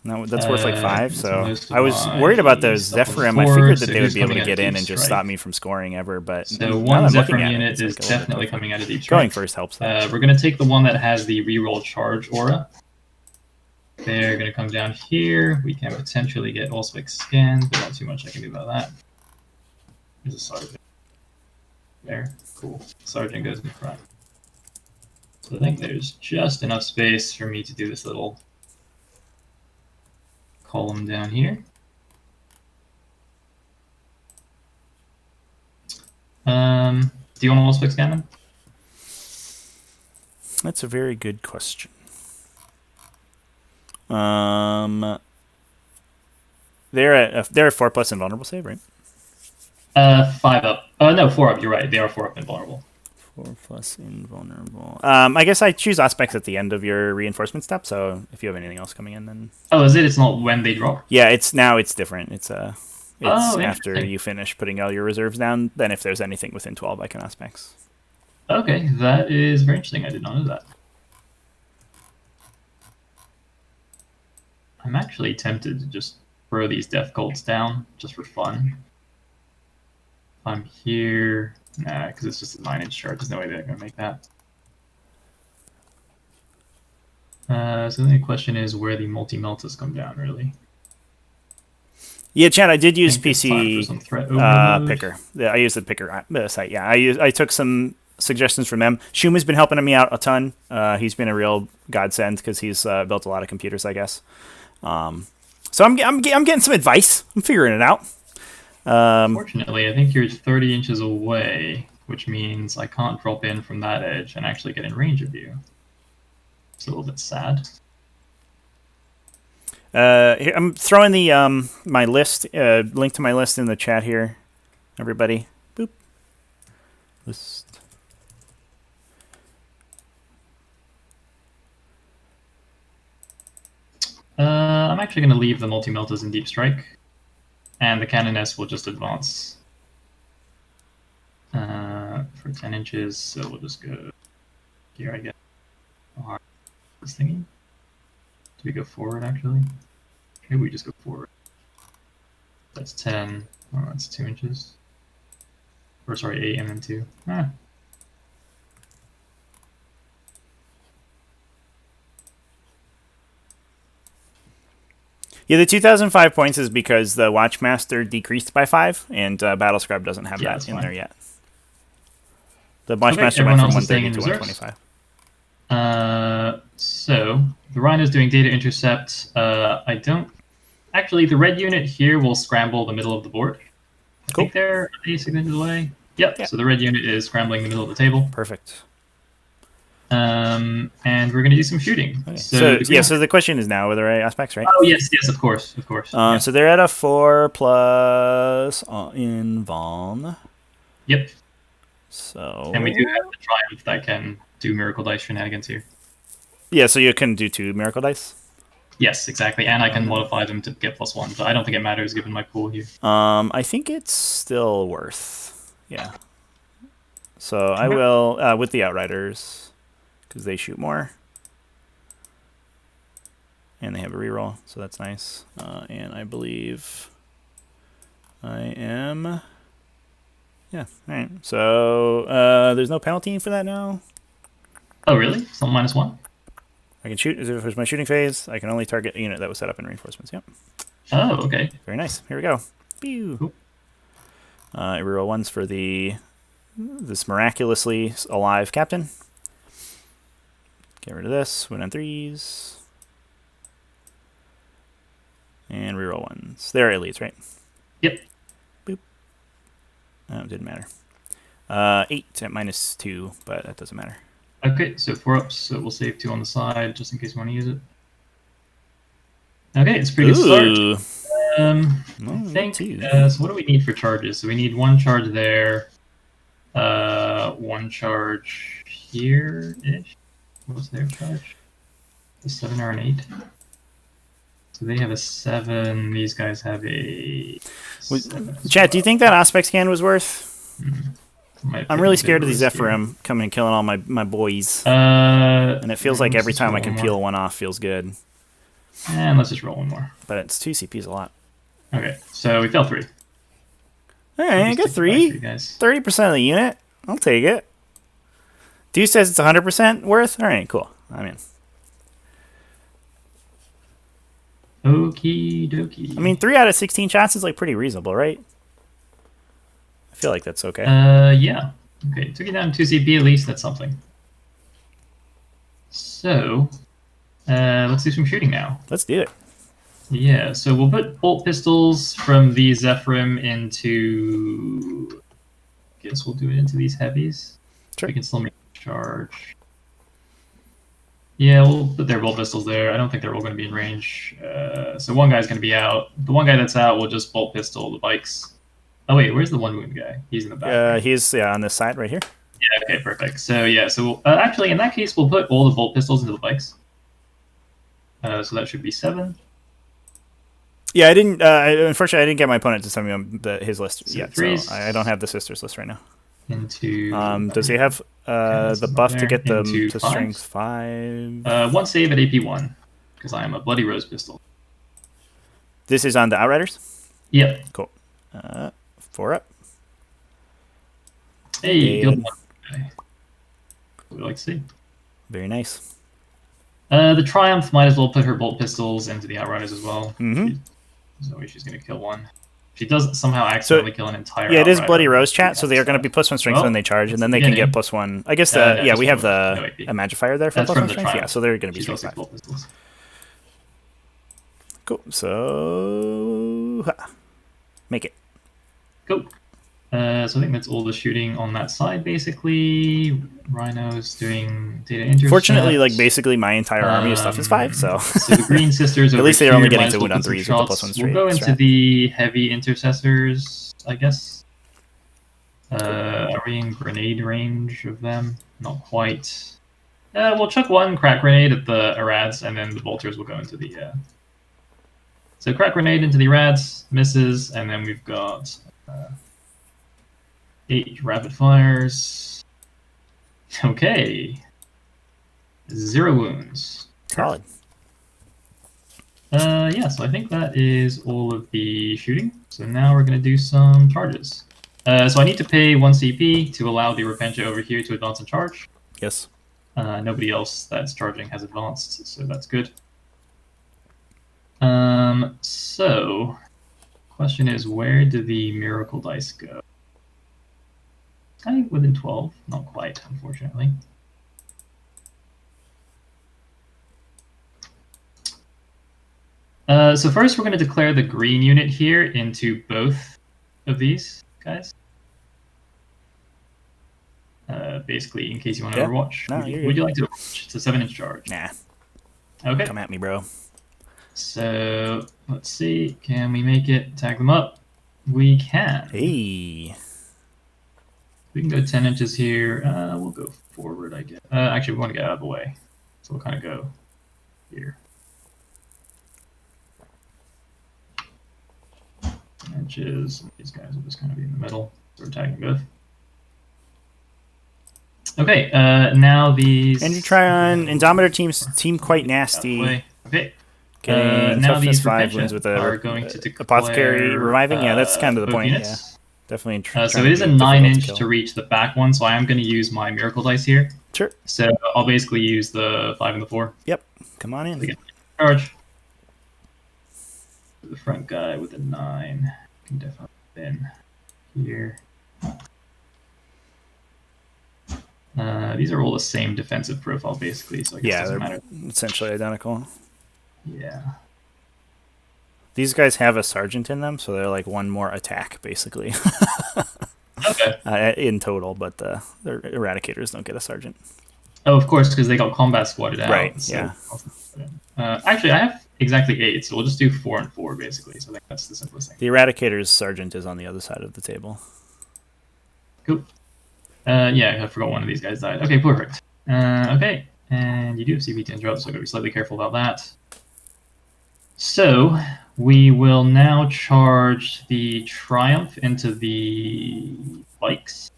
No, that's worth like 5. So I was worried about those Zephyrim. I figured that they would be able to get in and just stop me from scoring ever. But so one Zephyrim unit is definitely coming out of deep strike. Going first helps. We're gonna take the one that has the reroll charge aura. They're gonna come down here. We can potentially get Allspec scanned, but not too much I can do about that. There's a sergeant. There. Cool. Sergeant goes in front. So I think there's just enough space for me to do this little column down here. Do you want to Allspec scan them? That's a very good question. They're at 4+ invulnerable save, right? 5 up. No, 4 up. You're right. They are 4 up invulnerable. 4+ invulnerable. I guess I choose aspects at the end of your reinforcement step. So if you have anything else coming in, then. Oh, is it? It's not when they drop. Yeah, it's different. It's after you finish putting all your reserves down. Then if there's anything within 12, I can aspects. Okay, that is very interesting. I did not know that. I'm actually tempted to just throw these death cults down just for fun. I'm here. Nah, because it's just a 9-inch chart. There's no way they're going to make that. So the question is where the multi-meltas come down, really. Yeah, Chad, I did use PC Picker. Yeah, I used the Picker site. Yeah, I took some suggestions from them. Shuma's been helping me out a ton. He's been a real godsend because he's built a lot of computers, I guess. So I'm getting some advice. I'm figuring it out. Fortunately, I think you're 30 inches away, which means I can't drop in from that edge and actually get in range of you. It's a little bit sad. Here, I'm throwing the my list link to my list in the chat here, everybody. Boop. List. I'm actually going to leave the multi-melters in deep strike, and the cannoness will just advance for 10 inches. So we'll just go here, I guess. This thingy. Do we go forward actually? Maybe we just go forward. That's 10. Oh, that's 2 inches. Or sorry, 8 and then 2. Ah. Yeah, the 2,005 points is because the Watchmaster decreased by 5, and Battle Scribe doesn't have that in there yet. The Watchmaster went from 130 to 125. So the Rhino's doing data intercept. I don't actually. The red unit here will scramble the middle of the board. I think they're 86 inches away. Yep. So the red unit is scrambling the middle of the table. Perfect. And we're going to do some shooting. Okay. So the question is now, are the right aspects, right? Oh yes, of course. Yeah. So they're at a 4+ in Valn. Yep. So. And we do have the Triumph that can do Miracle Dice shenanigans here. Yeah, so you can do 2 Miracle Dice? Yes, exactly. And I can modify them to get +1, but I don't think it matters given my pool here. I think it's still worth. Yeah. So I will, with the Outriders, because they shoot more. And they have a reroll, so that's nice. And I believe I am... Yeah, alright. So there's no penalty for that now. Oh, really? So -1? I can shoot, if it's my shooting phase, I can only target a unit that was set up in reinforcements. Yep. Oh, okay. Very nice. Here we go. Pew. Cool. I reroll 1s for this miraculously alive captain. Get rid of this. Win on 3s. And reroll 1s. They're elites, right? Yep. Boop. Oh, it didn't matter. 8 at -2, but that doesn't matter. Okay, so 4 ups, so we'll save 2 on the side just in case you want to use it. Okay, it's a pretty good start. I think, so what do we need for charges? So we need 1 charge there, 1 charge here-ish. What's their charge? A 7 or an 8? So they have a 7, these guys have a 7. Chad, do you think that aspect scan was worth? I'm really scared of these Zephyrim coming and killing all my boys. And it feels like every time I can peel 1 off feels good. And let's just roll 1 more. But it's 2 CPs a lot. Okay, so we fell 3. Alright, I got 3. 30% of the unit. I'll take it. Dude says it's 100% worth? Alright, cool. I'm in. Okie dokie. I mean, 3 out of 16 shots is like pretty reasonable, right? I feel like that's okay. Yeah. Okay, took you down 2 CP at least. That's something. So, let's do some shooting now. Let's do it. Yeah, so we'll put bolt pistols from the Zephyrim into... Guess we'll do it into these heavies. Sure. We can still make a charge. Yeah, we'll put their bolt pistols there. I don't think they're all going to be in range. So one guy's going to be out. The one guy that's out will just bolt pistol the bikes. Oh wait, where's the 1 wound guy? He's in the back. He's on this side right here. Yeah, okay, perfect. So yeah, so actually in that case we'll put all the bolt pistols into the bikes. So that should be 7. Yeah, I didn't. Unfortunately, I didn't get my opponent to send me his list yet, so I don't have the sisters list right now. Into does he have the buff to get them to strength 5? 1 save at AP1 because I am a bloody rose pistol. This is on the Outriders. Yep. Cool. 4 up. Hey, good one. Okay. We like to see. Very nice. The Triumph might as well put her bolt pistols into the Outriders as well. Mm-hmm. There's no way she's going to kill 1. She does somehow accidentally kill an entire. Yeah, it is Bloody Rose chat, so they are going to be +1 strength when they charge, and then they can get +1. I guess we have a Magifier there for +1 strength. Yeah, so they're going to be strength 5. Cool. So make it. Cool. So I think that's all the shooting on that side, basically. Rhino's doing data intercept. Fortunately, like basically my entire army of stuff is 5, so. So the green sisters over At least they're only getting might to as wound well on put some 3s with the shots. +1 We'll go into strat. the heavy intercessors, I guess. Are we in grenade range of them? Not quite. We'll chuck one crack grenade at the Arads, and then the bolters will go into the. So crack grenade into the Arads, misses, and then we've got 8 rapid fires. Okay. 0 wounds. Solid. Yeah, so I think that is all of the shooting. So now we're going to do some charges. So I need to pay 1 CP to allow the Repentia over here to advance and charge. Yes. Nobody else that's charging has advanced, so that's good. So, question is, where do the miracle dice go? Kind of within 12, not quite, unfortunately. So first we're going to declare the green unit here into both of these guys. Basically, in case you want to overwatch. No, would you like to overwatch? It's a 7-inch charge. Nah. Okay. Come at me, bro. So, let's see. Can we make it? Tag them up. We can. Hey. We can go 10 inches here. We'll go forward, I guess. Actually, we want to get out of the way. So we'll kind of go here. Inches. These guys will just kind of be in the middle. So we're tagging both. Okay, now these... And you try on Indomitor teams seem quite nasty. Okay. Getting now toughness these 5 wins with are going to declare, apothecary reviving. Yeah, that's kind of the point. Units. Yeah, definitely. So it is a 9-inch to reach the back one, so I am going to use my miracle dice here. Sure. So I'll basically use the 5 and the 4. Yep. Come on in. Charge. The front guy with a 9 can definitely fit in here. These are all the same defensive profile, basically, so I guess it doesn't matter. Essentially identical. Yeah. These guys have a sergeant in them, so they're like one more attack, basically. Okay. In total, but the eradicators don't get a sergeant. Oh, of course, because they got combat squatted out. Right, so. yeah. Actually, I have exactly 8, so we'll just do 4 and 4, basically. So I think that's the simplest thing. The eradicator's sergeant is on the other side of the table. Cool. Yeah, I forgot one of these guys died. Okay, perfect. Okay, and you do have CP to interrupt, so I'm going to be slightly careful about that. So, we will now charge the Triumph into the bikes.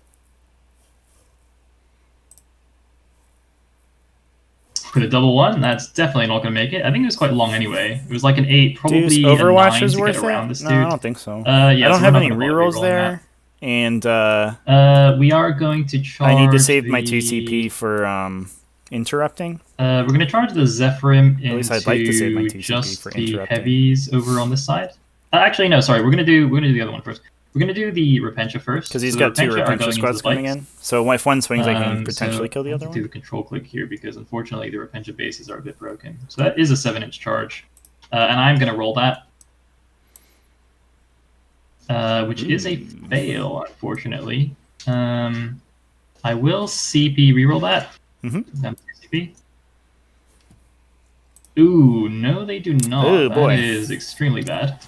For the double 1, that's definitely not going to make it. I think it was quite long anyway. It was like an 8, probably Overwatch a 9 is to worth get around it? this dude. No, I don't think so. Yeah, I don't so have any rerolls there. And we are going to charge. I need to save my 2 CP for interrupting. We're going to charge the Zephyrim into At least I'd like to save my 2 CP just for the interrupting. heavies over on this side. Actually, no, sorry. We're going to do the other one first. We're going to do the Repentia first. Because he's got 2 Repentia squads coming in. So if one swings, I can potentially kill the other one. Do the control click here because unfortunately the Repentia bases are a bit broken. So that is a 7-inch charge, and I'm going to roll that. Which is a fail, unfortunately. I will CP reroll that. CP. Ooh, no, they do not. Ooh, boy. That is extremely bad.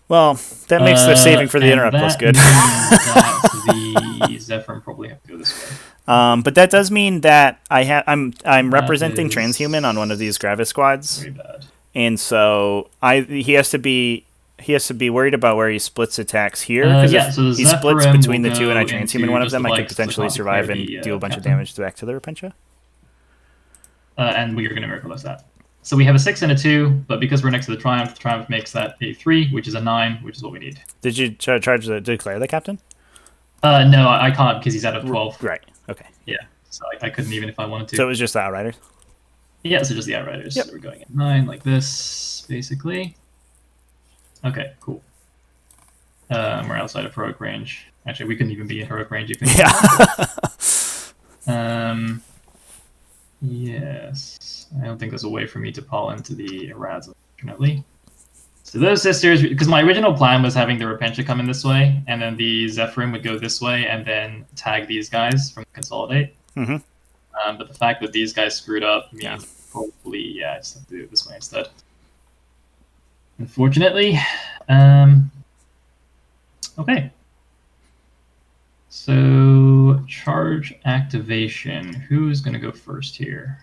Well, that makes the saving for the interrupt less good. The Zephyr probably have to go this way. But that does mean that I'm representing transhuman on one of these Gravis squads. Very bad. And so he has to be worried about where he splits attacks here. Yeah, so he splits between the 2 and I transhuman one of them, I could potentially survive and deal a bunch of damage back to the Repentia. And we are going to miracleize that. So we have a 6 and a 2, but because we're next to the Triumph makes that a 3, which is a 9, which is what we need. Did you declare the captain? No, I can't because he's out of 12. Right, okay. Yeah, so I couldn't even if I wanted to. So it was just the Outriders? Yeah, so just the Outriders. Yep. So we're going at 9 like this, basically. Okay, cool. We're outside of heroic range. Actually, we couldn't even be in heroic range. Yes. I don't think there's a way for me to pull into the Arads. unfortunately. So those sisters, because my original plan was having the Repentia come in this way, and then the Zephyrim would go this way, and then tag these guys from Consolidate. Mm-hmm. But the fact that these guys screwed up means Yeah. probably, I just have to do it this way instead. Unfortunately. Okay. So, charge activation. Who's going to go first here?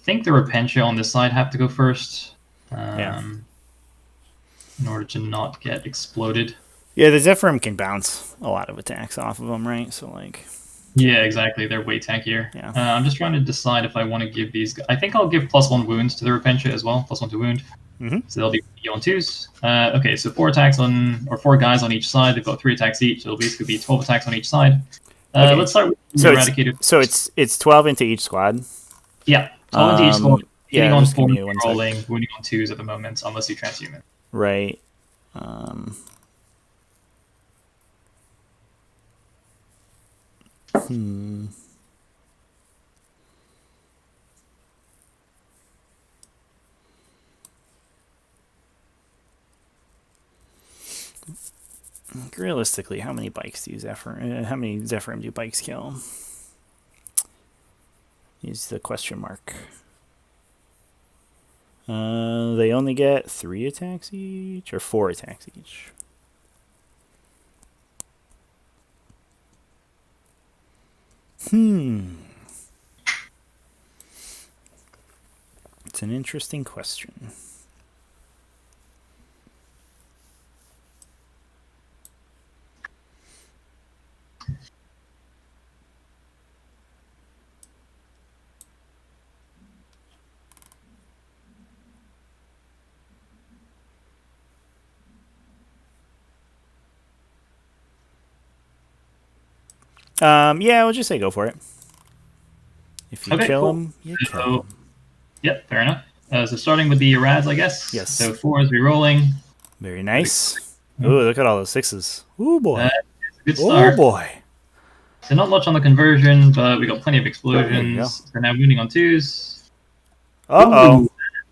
I think the Repentia on this side have to go first. In order to not get exploded. Yeah, the Zephyrim can bounce a lot of attacks off of them, right? So, like... Yeah, exactly. They're way tankier. Yeah. I'm just trying to decide if I want to give these... I think I'll give +1 wounds to the Repentia as well. +1 to wound. Mm-hmm. So they'll be on 2s. Okay, so 4 attacks on... Or 4 guys on each side. They've got 3 attacks each. So it'll basically be 12 attacks on each side. Okay. Let's start with the Eradicator. So it's 12 into each squad? Yeah. 12 into each squad. Hitting on 4, rolling, wounding on 2s at the moment, unless you transhuman. Right. Realistically, how many bikes do how many Zephyrim do bikes kill? Use the question mark. They only get 3 attacks each, or 4 attacks each. It's an interesting question. Yeah, we'll just say go for it. If you kill him, you kill him. Yep, fair enough. So starting with the Rads, I guess. Yes. So 4 is re-rolling. Very nice. Ooh, look at all those 6s. Ooh, boy. That is a good start. Oh, boy. So not much on the conversion, but we got plenty of explosions. We're now wounding on 2s. Uh-oh. Ooh,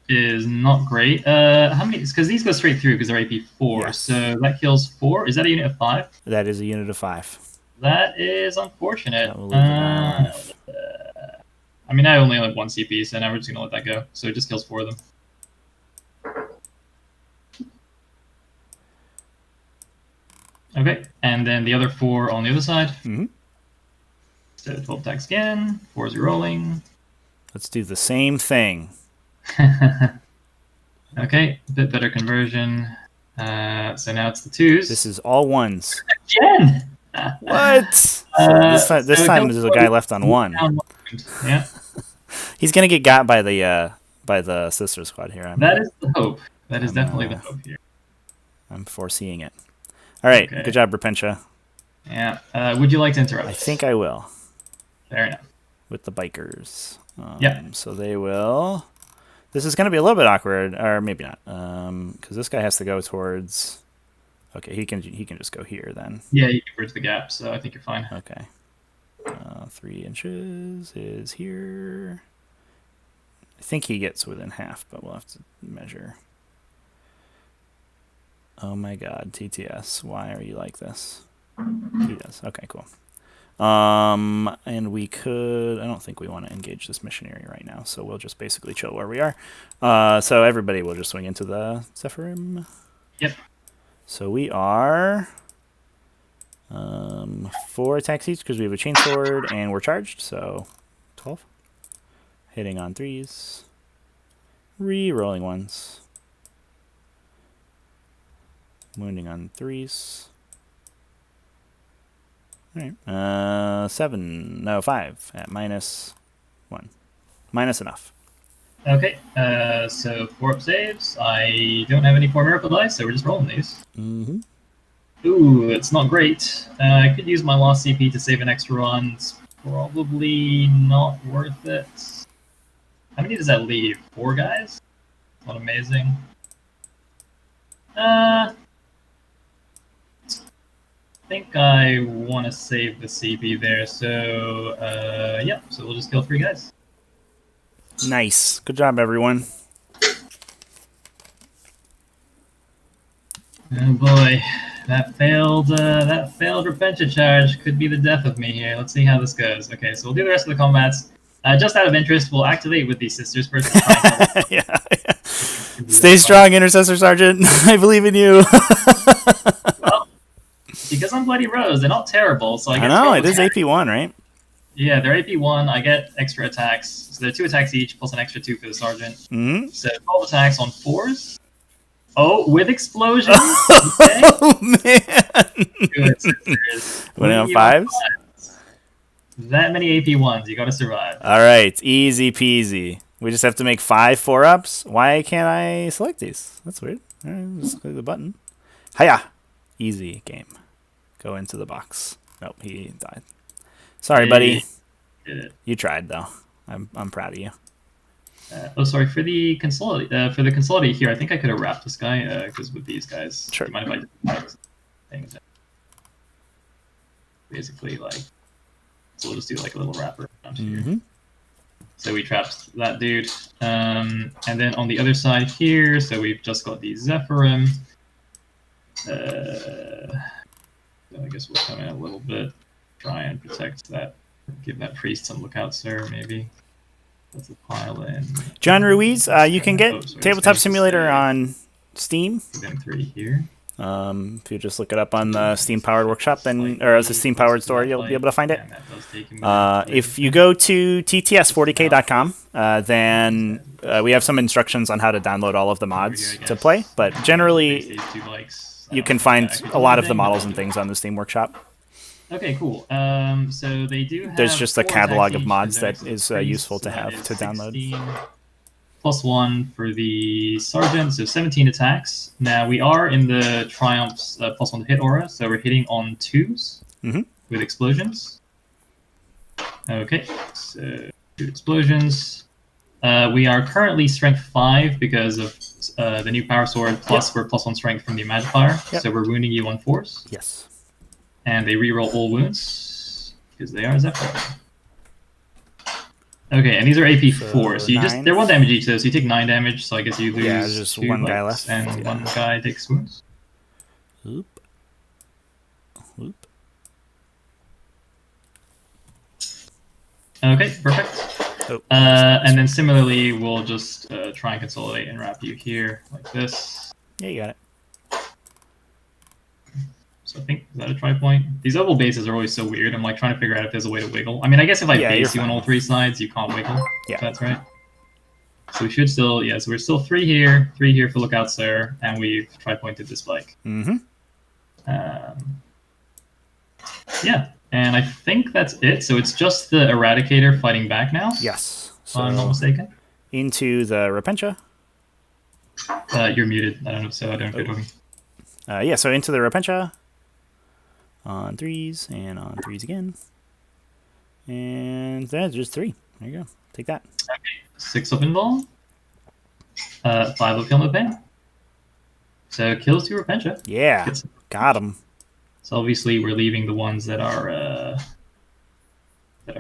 is not great. How many? Because these go straight through because they're AP 4. Yes. So that kills 4. Is that a unit of 5? That is a unit of 5. That is unfortunate. I mean, I only have 1 CP, so now we're just going to let that go. So it just kills 4 of them. Okay, and then the other 4 on the other side. Mm-hmm. So 12 attacks again. 4 is rolling. Let's do the same thing. Okay, a bit better conversion. So now it's the 2s. This is all 1s. Again! What? So this time there's a guy left on 1. Yeah. He's gonna get got by the sister squad here. That is the hope. That is definitely the hope here. I'm foreseeing it. All right, Good job, Repentia. Yeah. Would you like to interrupt? I think I will. Fair enough. With the bikers. Yeah. So they will. This is gonna be a little bit awkward, or maybe not, because this guy has to go towards. Okay, he can just go here then. Yeah, you can bridge the gap, so I think you're fine. Okay. 3 inches is here. I think he gets within half, but we'll have to measure. Oh my god, TTS, why are you like this? He does. Okay, cool. And we could... I don't think we want to engage this missionary right now, so we'll just basically chill where we are. So everybody will just swing into the Zephyrim. Yep. So we are 4 attacks each because we have a chainsword and we're charged, so 12. Hitting on 3s. Re-rolling 1s. Wounding on 3s. Alright. 7. No, 5 at -1. Minus enough. Okay, so 4 up saves. I don't have any 4 miracle dice, so we're just rolling these. Mm-hmm. Ooh, it's not great. I could use my lost CP to save an extra one. It's probably not worth it. How many does that leave? 4 guys? Not amazing. I think I want to save the CP there, so yeah, so we'll just kill 3 guys. Nice. Good job, everyone. Oh boy, that failed Repentia charge could be the death of me here. Let's see how this goes. Okay, so we'll do the rest of the combats. Just out of interest, we'll activate with these sisters first. Yeah. Stay strong, Intercessor Sergeant. I believe in you. Well, because I'm Bloody Rose, they're not terrible, so I get know, it is AP1, right? Yeah, they're AP1. I get extra attacks. So they're 2 attacks each, plus an extra 2 for the Sergeant. Mm-hmm. So 12 attacks on 4s. Oh, with explosions. Okay. Oh, man. Good, sisters. Winning on 5s? That many AP1s, you gotta survive. All right, easy peasy. We just have to make 5 4-ups. Why can't I select these? That's weird. All right, just click the button. Hiya! Easy game. Go into the box. Nope, he died. Sorry, buddy. Did it. You tried though. I'm proud of you. Sorry for the consolidate here. I think I could have wrapped this guy because with these guys, sure. Do you mind if I just things? Basically, like, so we'll just do like a little wrapper around here. So we trapped that dude, and then on the other side here, so we've just got the Zephyrim. So I guess we'll come in a little bit, try and protect that, give that priest some lookout, sir. Maybe. That's a pile in. John Ruiz, you can get Tabletop Simulator on Steam. Then 3 here. If you just look it up on the Steam Powered Workshop or as a Steam Powered store, you'll be able to find it. If you go to tts40k.com, then we have some instructions on how to download all of the mods to play. But generally, you can find a lot of the models and things on the Steam Workshop. Okay, cool. So they do have There's just a catalog of mods that is useful to have to download. +1 for the Sergeant, so 17 attacks. Now we are in the Triumph's +1 to hit aura, so we're hitting on 2s with explosions. Okay, so 2 explosions. We are currently strength 5 because of the new power sword, plus we're +1 strength from the Magifier, so we're wounding you on 4s. Yes. And they reroll all wounds because they are Zephyr. Okay, and these are AP4, so you they're 1 damage each though, so you take 9 damage, so I guess you lose just 2 one guy left. And 1 guy takes wounds. Oop. Okay, perfect. Oh, and then similarly, we'll just try and consolidate and wrap you here, like this. Yeah, you got it. So I think, is that a try point? These oval bases are always so weird. I'm like trying to figure out if there's a way to wiggle. I mean, I guess if I base you on all 3 sides, you can't wiggle. Yeah. If that's right. So we should still, so we're still 3 here for lookouts there, and we've try pointed this bike. Yeah, and I think that's it. So it's just the Eradicator fighting back now? Yes. So, if I'm not mistaken. Into the Repentia. You're muted. I don't know, so I don't know if you're talking. Yeah, so into the Repentia. On 3s, and on 3s again. And there's just 3. There you go. Take that. Okay. 6 of Involve. 5 of Kill No Pain. So kills 2 Repentia. Yeah, got him. So obviously we're leaving the ones that are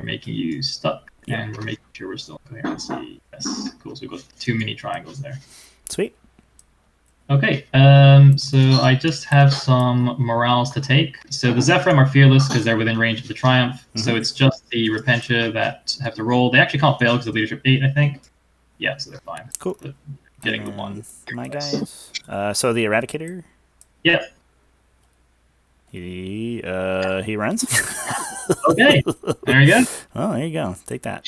making you stuck, and we're making sure we're still in coherency. Yes, cool. So we've got 2 mini triangles there. Sweet. Okay, so I just have some morales to take. So the Zephyrim are fearless because they're within range of the Triumph. So it's just the Repentia that have to roll. They actually can't fail because of leadership 8, I think. Yeah, so they're fine. Cool. But getting the 1. My guys. So the Eradicator. Yeah. He runs. Okay, there you go. Oh, there you go. Take that.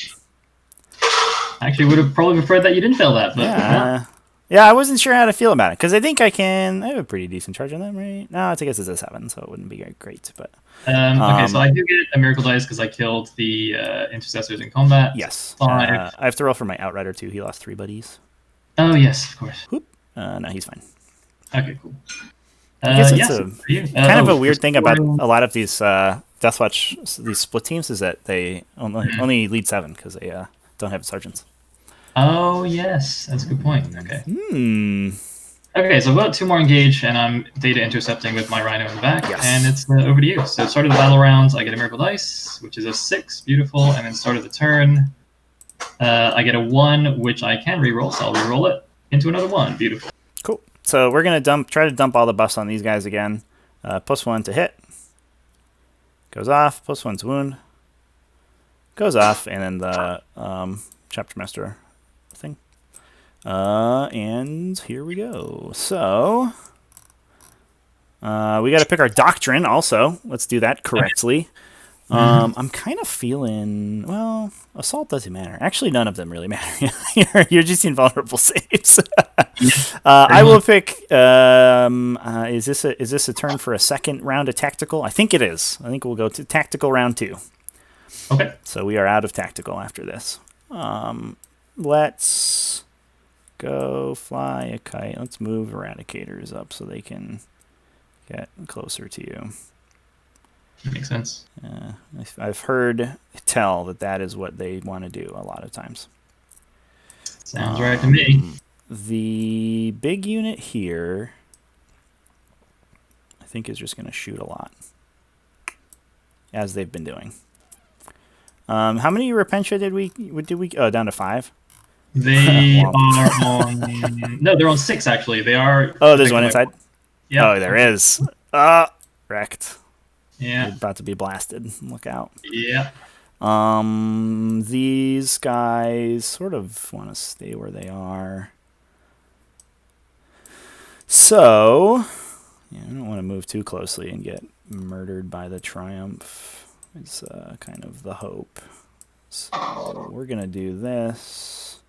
Actually, would have probably preferred that you didn't fail that, but yeah, I wasn't sure how to feel about it because I think I have a pretty decent charge on them, right? No, I guess it's a 7, so it wouldn't be great. But okay, so I do get a miracle dice because I killed the intercessors in combat. Yes, I have to roll for my Outrider too. He lost 3 buddies. Oh yes, of course. Whoop. No, he's fine. Okay, cool. I guess it's kind of a weird thing about a lot of these Deathwatch, these split teams, is that they only lead 7 because they don't have sergeants. Oh yes, that's a good point. Okay. Okay, so I've got 2 more engage, and I'm data intercepting with my Rhino in the back, and it's over to you. So start of the battle rounds, I get a miracle dice, which is a 6, beautiful, and then start of the turn, I get a 1, which I can reroll, so I'll reroll it into another 1, beautiful. Cool. So we're gonna try to dump all the buffs on these guys again. +1 to hit. Goes off. +1's wound. Goes off, and then the chapter master thing. And here we go. So we got to pick our doctrine also. Let's do that correctly. I'm kind of feeling, well, assault doesn't matter. Actually, none of them really matter. You're just invulnerable saves. I will pick. Is this a turn for a second round of tactical? I think it is. I think we'll go to tactical round 2. Okay. So we are out of tactical after this. Let's go fly a kite. Let's move eradicators up so they can get closer to you. Makes sense. I've heard tell that is what they want to do a lot of times. Sounds right to me. The big unit here, I think, is just going to shoot a lot, as they've been doing. How many Repentia did we? Oh, down to 5. They are on. No, they're on 6 actually. They are. Oh, there's one inside. Yeah. Oh, there is. Wrecked. Yeah. You're about to be blasted. Look out. Yeah. These guys sort of want to stay where they are. So, yeah, I don't want to move too closely and get murdered by the Triumph. It's kind of the hope. So we're going to do this.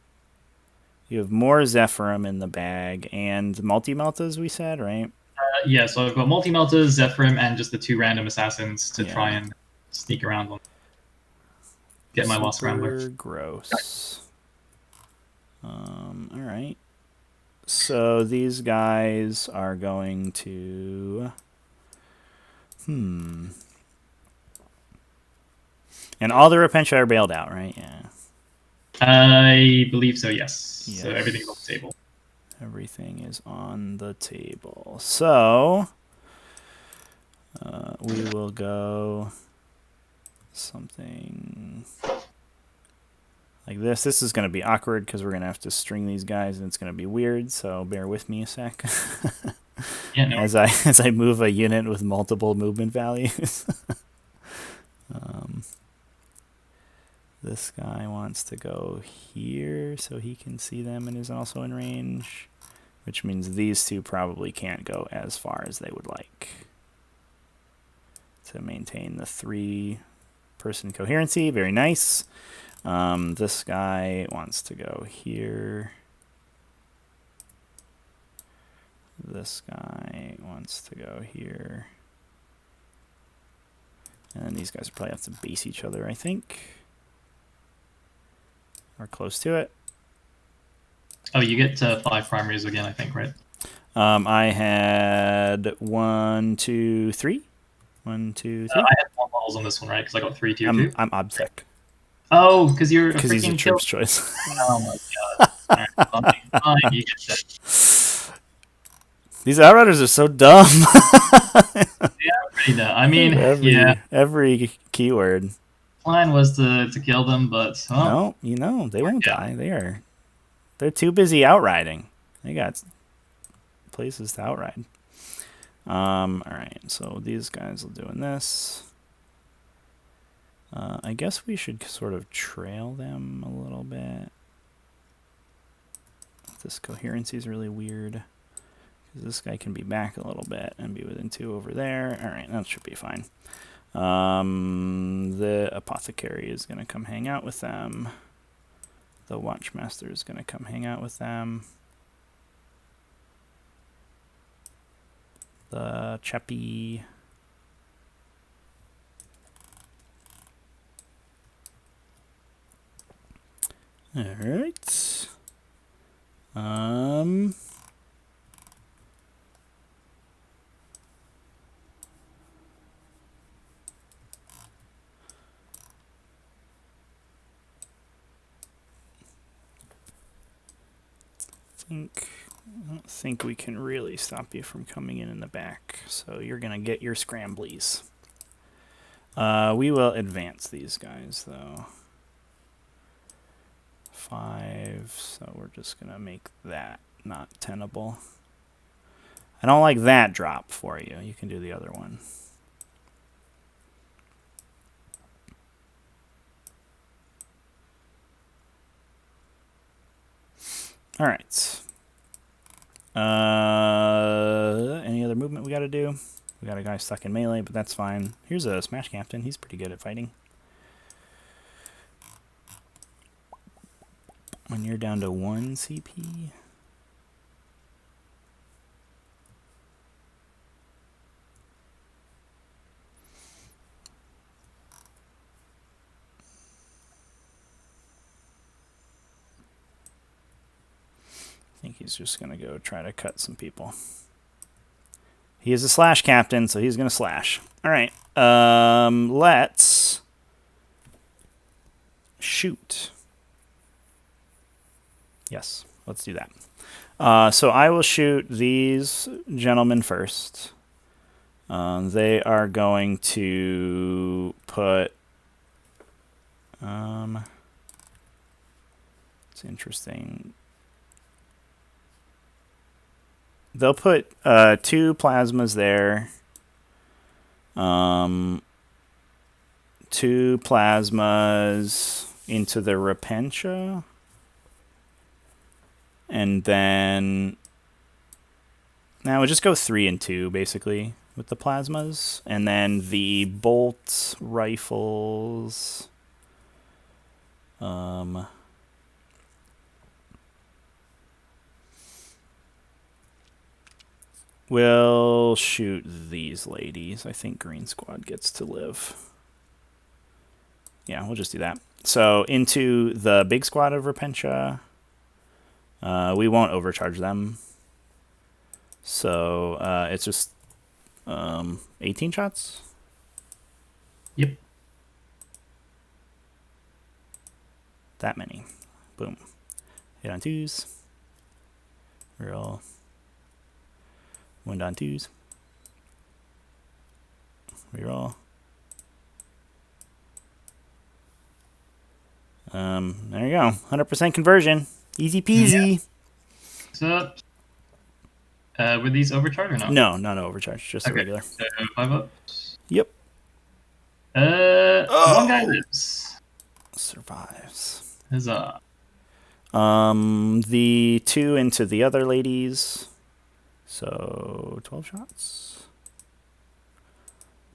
You have more Zephyrum in the bag and multi-meltas, we said, right? Yeah, so I've got multi-meltas, Zephyrum, and just the 2 random assassins to try and sneak around on. Get my last Rambler. Gross. Alright. So these guys are going to... And all the Repentia are bailed out, right? Yeah. I believe so, yes. So everything's on the table. Everything is on the table. So we will go something like this. This is going to be awkward because we're going to have to string these guys and it's going to be weird, so bear with me a sec. Yeah, no. As I move a unit with multiple movement values. This guy wants to go here so he can see them and is also in range, which means these 2 probably can't go as far as they would like to maintain the 3-person coherency. Very nice. This guy wants to go here. This guy wants to go here. And then these guys probably have to base each other, I think. Or close to it. Oh, you get 5 primaries again, I think, right? I had 1, 2, 3. 1, 2, 3. I had 1 models on this one, right? Because I got 3 tier 2. I'm obsec. Oh, because you're because he's a troops choice. Oh my god! Right, fine, you get that. These Outriders are so dumb. Yeah, really dumb. I mean, every keyword. Plan was to kill them, but no, they won't die. They're too busy outriding. They got places to outride. All right, so these guys are doing this. I guess we should sort of trail them a little bit. This coherency is really weird because this guy can be back a little bit and be within 2 over there. All right, that should be fine. The Apothecary is going to come hang out with them. The Watchmaster is going to come hang out with them. The Chappie. All right. I don't think we can really stop you from coming in the back, so you're gonna get your scramblies. We will advance these guys though. 5, so we're just gonna make that not tenable. I don't like that drop for you. You can do the other one. All right. Any other movement we got to do? We got a guy stuck in melee, but that's fine. Here's a Smash Captain. He's pretty good at fighting. When you're down to 1 CP. I think he's just going to go try to cut some people. He is a slash captain, so he's going to slash. All right. Let's shoot. Yes, let's do that. So I will shoot these gentlemen first. They are going to put... it's interesting. They'll put 2 plasmas there. 2 plasmas into the Repentia. And then... now we'll just go 3 and 2, basically, with the plasmas. And then the bolt rifles... we'll shoot these ladies. I think Green Squad gets to live. Yeah, we'll just do that. So into the big squad of Repentia. We won't overcharge them. So it's just 18 shots? Yep. That many. Boom. Hit on 2s. Reroll. Wound on 2s. Reroll. There you go. 100% conversion. Easy peasy. Yeah. So, were these overcharged or not? No, not overcharged. Just a regular. 5 ups. Yep. One guy lives. Survives. Huzzah. The 2 into the other ladies. So 12 shots.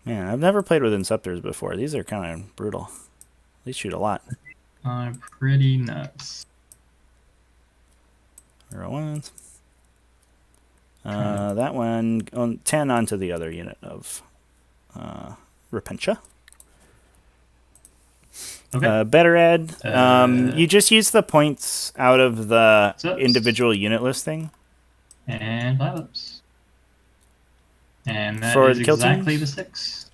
Man, I've never played with Inceptors before. These are kind of brutal. They shoot a lot. Pretty nuts. Roll ones. That one, 10 onto the other unit of Repentia. Okay. Better Ed. You just use the points out of the individual unit listing. And 5 ups. And that For is the kill exactly teams? the 6.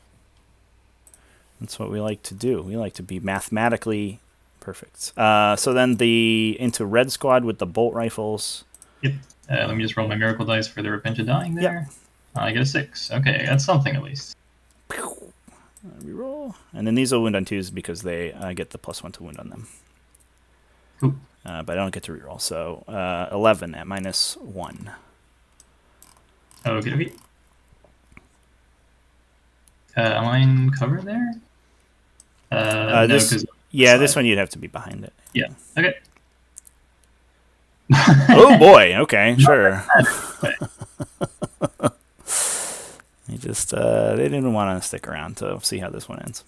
That's what we like to do. We like to be mathematically perfect. So then into Red Squad with the bolt rifles. Yep. Let me just roll my miracle dice for the Repentia dying there. Yep. I get a 6. Okay, that's something at least. Reroll. And then these will wound on 2s because they get the +1 to wound on them. Cool. But I don't get to reroll. So 11 at -1. Okay. Am I in cover there? No, this one you'd have to be behind it. Yeah. Okay. Oh boy. Okay. Sure. They didn't want to stick around to see how this one ends.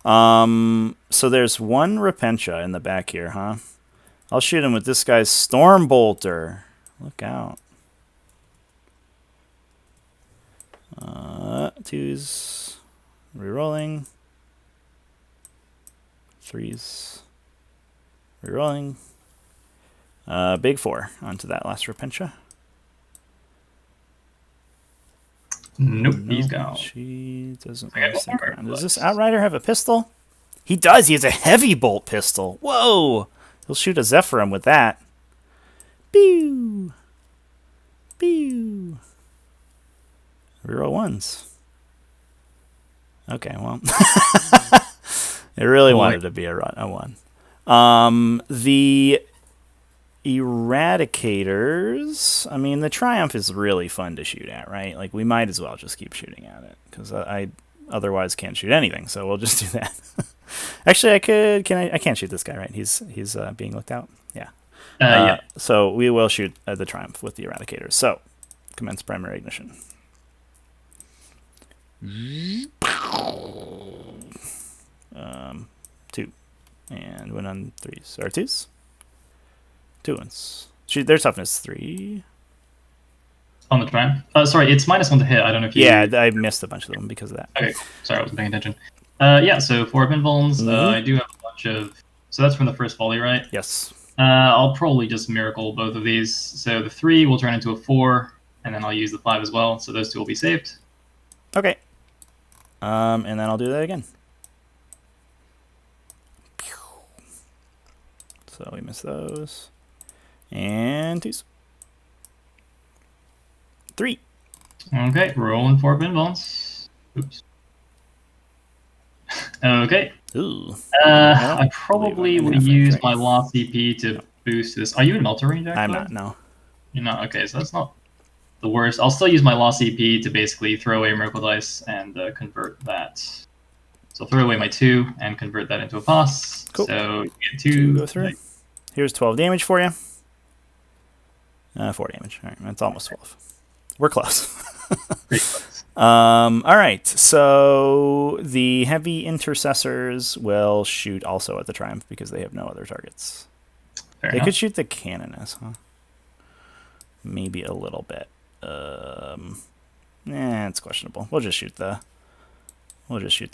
So there's one Repentia in the back here, huh? I'll shoot him with this guy's Storm Bolter. Look out. 2s. Rerolling. 3s. Rerolling. Big 4 onto that last Repentia. Nope, he's gone. She doesn't want to stick around. Does this Outrider have a pistol? He does. He has a heavy bolt pistol. Whoa! He'll shoot a Zephyrim with that. Pew! Pew! Reroll 1s. Okay, well. It really wanted to be a 1. The Eradicators. I mean, the Triumph is really fun to shoot at, right? Like, we might as well just keep shooting at it, because I otherwise can't shoot anything, so we'll just do that. Actually, I could. I can't shoot this guy, right? He's being looked out. Yeah. Yeah. So we will shoot the Triumph with the Eradicators. So, commence primary ignition. 2. And win on 3s. Or 2s? 2 ones. Their toughness 3. On the Triumph? Sorry, it's -1 to hit. I don't know if you... Yeah, I missed a bunch of them because of that. Okay, sorry, I wasn't paying attention. Yeah, so 4 pinballs. I do have a bunch of... So that's from the first volley, right? Yes. I'll probably just miracle both of these. So the 3 will turn into a 4, and then I'll use the 5 as well. So those 2 will be saved. Okay. And then I'll do that again. So we miss those. And 2s. 3. Okay, rolling 4 pinballs. Oops. Okay. Ooh. I probably would use my lost CP to boost this. Are you in Melter range, actually? I'm not, no. You're not? Okay, so that's not the worst. I'll still use my lost CP to basically throw away Miracle Dice and convert that. So I'll throw away my 2 and convert that into a pass. Cool. So you get 2. Go through. Here's 12 damage for you. 4 damage. All right, that's almost 12. We're close. Pretty close. All right, so the heavy intercessors will shoot also at the Triumph because they have no other targets. Fair They enough. could shoot the Canoness, huh? Maybe a little bit. It's questionable. We'll just shoot the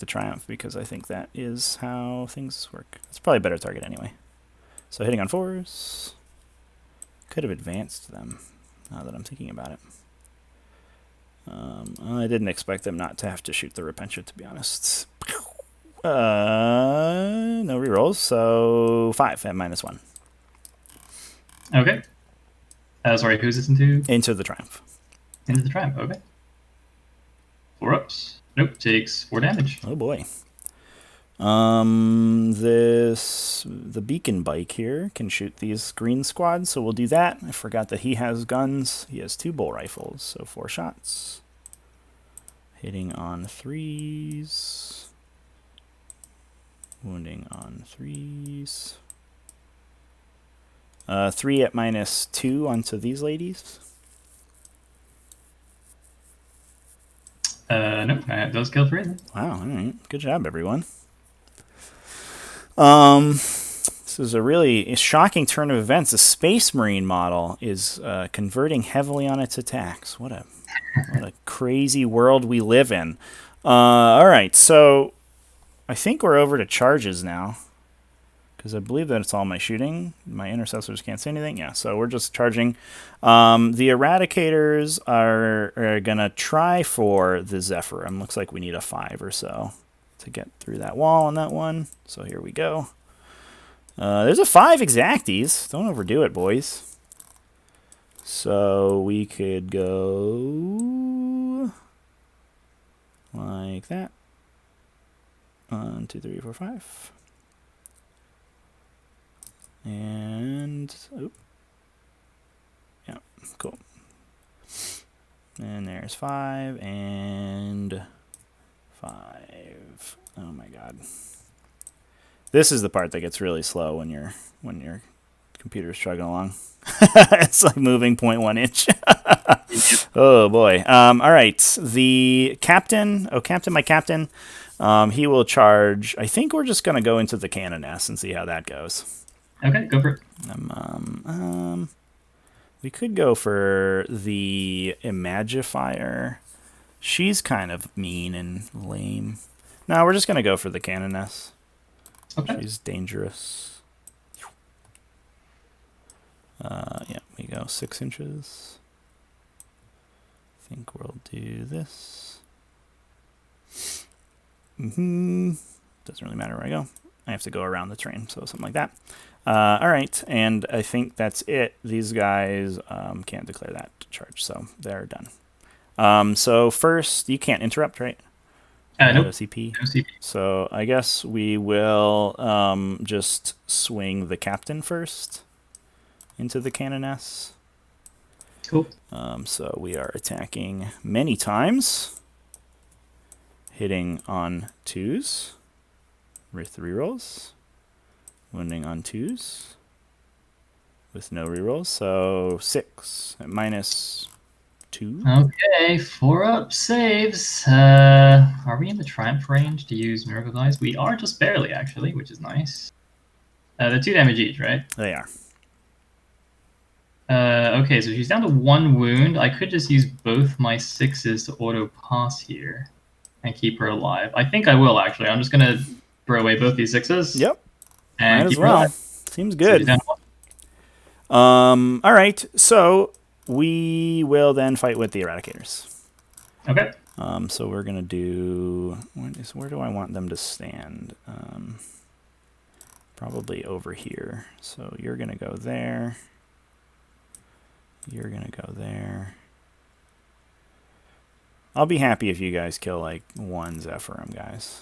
Triumph because I think that is how things work. It's probably a better target anyway. So hitting on 4s. Could have advanced them, now that I'm thinking about it. I didn't expect them not to have to shoot the Repentia, to be honest. No rerolls, so 5 at -1. Okay. Sorry, who's this into? Into the Triumph. Into the Triumph, okay. 4 ups. Nope, takes 4 damage. Oh boy. The beacon bike here can shoot these green squads, so we'll do that. I forgot that he has guns. He has 2 bull rifles, so 4 shots. Hitting on 3s. Wounding on 3s. 3 at -2 onto these ladies. Nope, that does kill 3 then. Wow, all right. Good job, everyone. This is a really shocking turn of events. The Space Marine model is converting heavily on its attacks. What a crazy world we live in. All right, so I think we're over to charges now, because I believe that it's all my shooting. My intercessors can't say anything. Yeah, so we're just charging. The Eradicators are going to try for the Zephyrim. Looks like we need a 5 or so to get through that wall on that one. So here we go. There's a 5 exacties. Don't overdo it, boys. So we could go like that. 1, 2, 3, 4, 5. And, yeah, cool. And there's 5 and 5. Oh my god. This is the part that gets really slow when your computer's chugging along. It's like moving 0.1 inch. Oh boy. All right. The captain. Oh, my captain. He will charge. I think we're just gonna go into the Canoness and see how that goes. Okay, go for it. We could go for the Imagifier. She's kind of mean and lame. No, we're just gonna go for the Canoness. Okay. She's dangerous. Yeah, we go 6 inches. I think we'll do this. Doesn't really matter where I go. I have to go around the terrain, so something like that. All right, and I think that's it. These guys can't declare that charge, so they're done. So first, you can't interrupt, right? Nope. CP. No CP. So I guess we will just swing the captain first. into the Canoness. Cool. So we are attacking many times, hitting on 2s with rerolls, wounding on 2s with no rerolls. So 6 at -2. Okay, 4-up saves. Are we in the triumph range to use Miracle Guys? We are just barely, actually, which is nice. They're 2 damage each, right? They are. Okay, so she's down to 1 wound. I could just use both my 6s to auto-pass here and keep her alive. I think I will, actually. I'm just going to throw away both these 6s. Yep. And Might keep as her well. alive. Seems So good. she's down to 1. All right. So we will then fight with the Eradicators. Okay. So we're going to do... Where do I want them to stand? Probably over here. So you're going to go there. You're going to go there. I'll be happy if you guys kill, like, 1 Zephyrim, guys.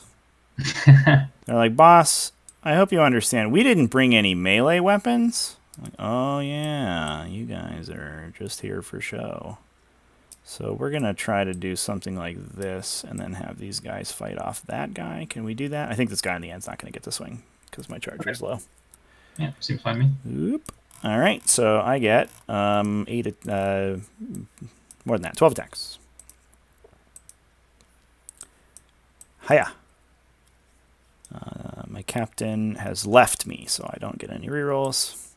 They're like, boss, I hope you understand. We didn't bring any melee weapons. Like, oh, yeah, you guys are just here for show. So we're going to try to do something like this and then have these guys fight off that guy. Can we do that? I think this guy in the end's not going to get to swing because my charger is low. Yeah, seems fine to me. Oop. All right, so I get 8, more than that, 12 attacks. Hiya. My captain has left me, so I don't get any rerolls.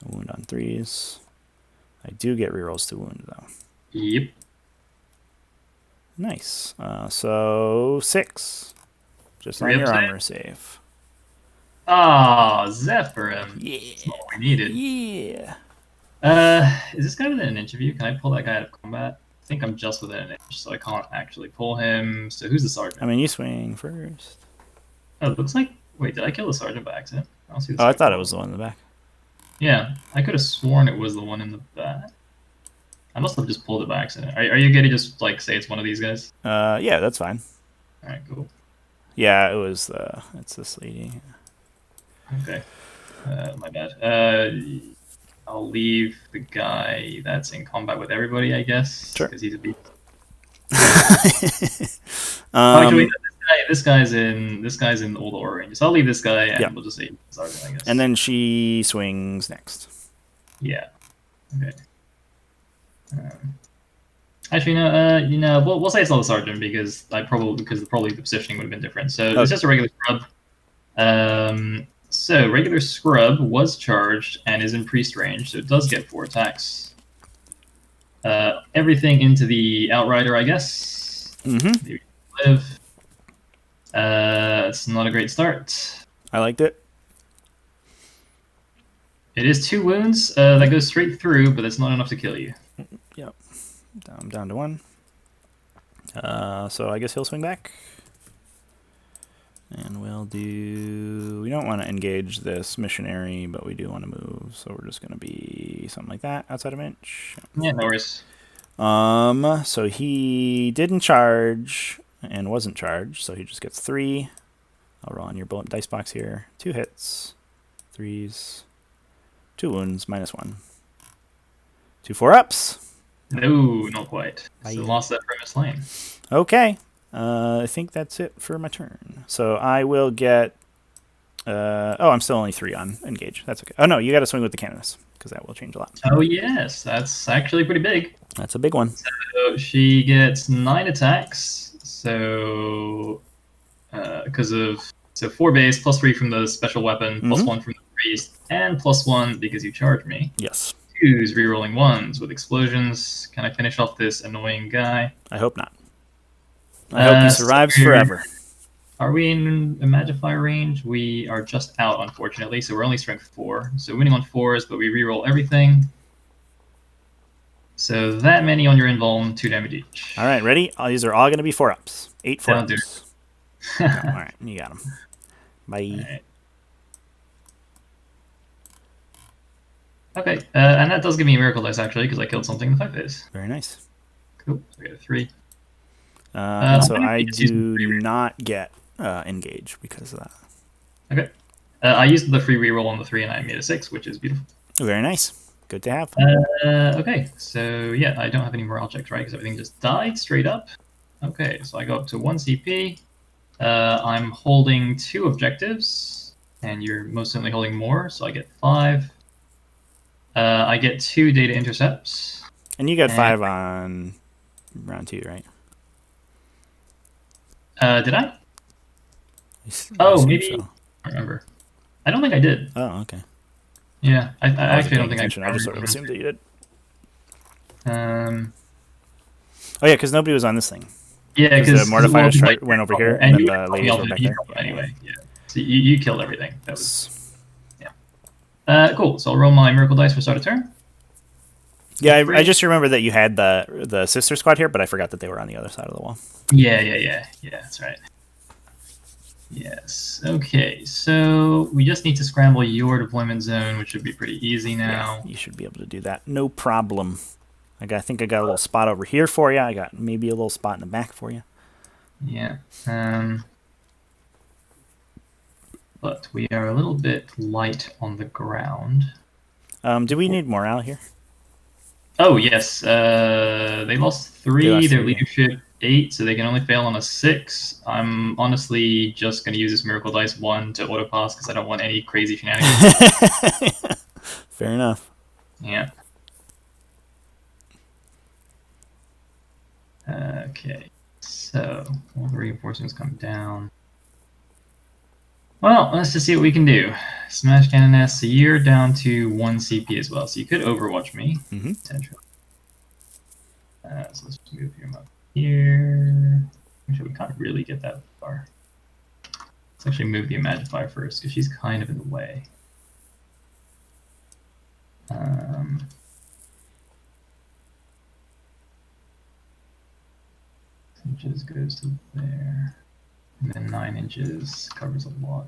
A wound on 3s. I do get rerolls to wound, though. Yep. Nice. So 6. Just on 3-up your save? armor save. Ah, Zephyrim. Yeah. That's what we needed. Yeah. Is this guy within an inch of you? Can I pull that guy out of combat? I think I'm just within an inch, so I can't actually pull him. So who's the sergeant? I mean, you swing first. Oh, it looks like... Wait, did I kill the sergeant by accident? I don't see the Oh, I sergeant. thought it was the one in the back. Yeah, I could have sworn it was the one in the back. I must have just pulled it by accident. Are you going to just, like, say it's one of these guys? Yeah, that's fine. Alright, cool. Yeah, it was it's this lady. Okay. My bad. I'll leave the guy that's in combat with everybody, I guess. Sure. Because he's a beast. Actually, this guy's in all the aura ranges. So I'll leave this guy, and we'll just say sergeant, I guess. And then she swings next. Yeah. Okay. Actually, no. We'll say it's not the sergeant because probably the positioning would have been different. So it's just a regular scrub. So regular scrub was charged and is in priest range, so it does get 4 attacks. Everything into the outrider, I guess. Mm-hmm. Live. It's not a great start. I liked it. It is 2 wounds. That goes straight through, but it's not enough to kill you. Yep. I'm down to 1. So I guess he'll swing back. And we'll do... We don't want to engage this missionary, but we do want to move. So we're just going to be something like that outside of inch. Yeah, no worries. So he didn't charge and wasn't charged, so he just gets 3. I'll roll on your bullet dice box here. 2 hits, 3s, 2 wounds, -1. 2 4-ups. No, not quite. Bye. So lost that premise lane. Okay. I think that's it for my turn. So I will get... oh, I'm still only 3 on engage. That's okay. Oh, no, you got to swing with the Canoness, because that will change a lot. Oh, yes. That's actually pretty big. That's a big one. So she gets 9 attacks. So, because of... So 4 base, +3 from the special weapon, +1 from the priest, and +1 because you charged me. Yes. 2s, rerolling 1s with explosions. Can I finish off this annoying guy? I hope not. I hope he survives forever. Are we in Imagify range? We are just out, unfortunately, so we're only strength 4. So winning on 4s, but we reroll everything. So that many on your invuln, 2 damage each. All right, ready? These are all going to be 4-ups. 8 That'll do. 4-ups. All right, you got them. Bye. Right. Okay, and that does give me a miracle dice, actually, because I killed something in the 5 phase. Very nice. Cool, so I get a 3. So I do not get engage because of that. Okay. I used the free reroll on the 3 and I made a 6, which is beautiful. Very nice. Good to have. Okay, so yeah, I don't have any morale checks, right? Because everything just died straight up. Okay, so I go up to 1 CP. I'm holding 2 objectives, and you're most certainly holding more, so I get 5. I get 2 data intercepts. And you got 5 on round 2, right? Did I? I assume maybe. so. I remember. I don't think I did. Oh, okay. Yeah, I wasn't actually don't paying think attention. I just sort of assumed that you did. Oh yeah, because nobody was on this thing. Yeah, because the mortifiers went over here, and then the ladies were back there. Anyway, yeah. So you killed everything. That was cool. So I'll roll my miracle dice for start of turn. Yeah, I just remember that you had the sister squad here, but I forgot that they were on the other side of the wall. Yeah. That's right. Yes. Okay. So we just need to scramble your deployment zone, which should be pretty easy now. Yeah, you should be able to do that. No problem. I think I got a little spot over here for you. I got maybe a little spot in the back for you. Yeah. But we are a little bit light on the ground. Do we need morale here? Oh, yes. They lost 3. Their leadership 8, so they can only fail on a 6. I'm honestly just going to use this miracle dice 1 to auto pass because I don't want any crazy shenanigans. Fair enough. Yeah. Okay. So all the reinforcements come down. Well, let's just see what we can do. Smash Cannon S, so you're down to 1 CP as well, so you could overwatch me, potentially. So let's just move him up here. Actually, we can't really get that far. Let's actually move the Imagify first, because she's kind of in the way. Inches goes to there. And then 9 inches covers a lot.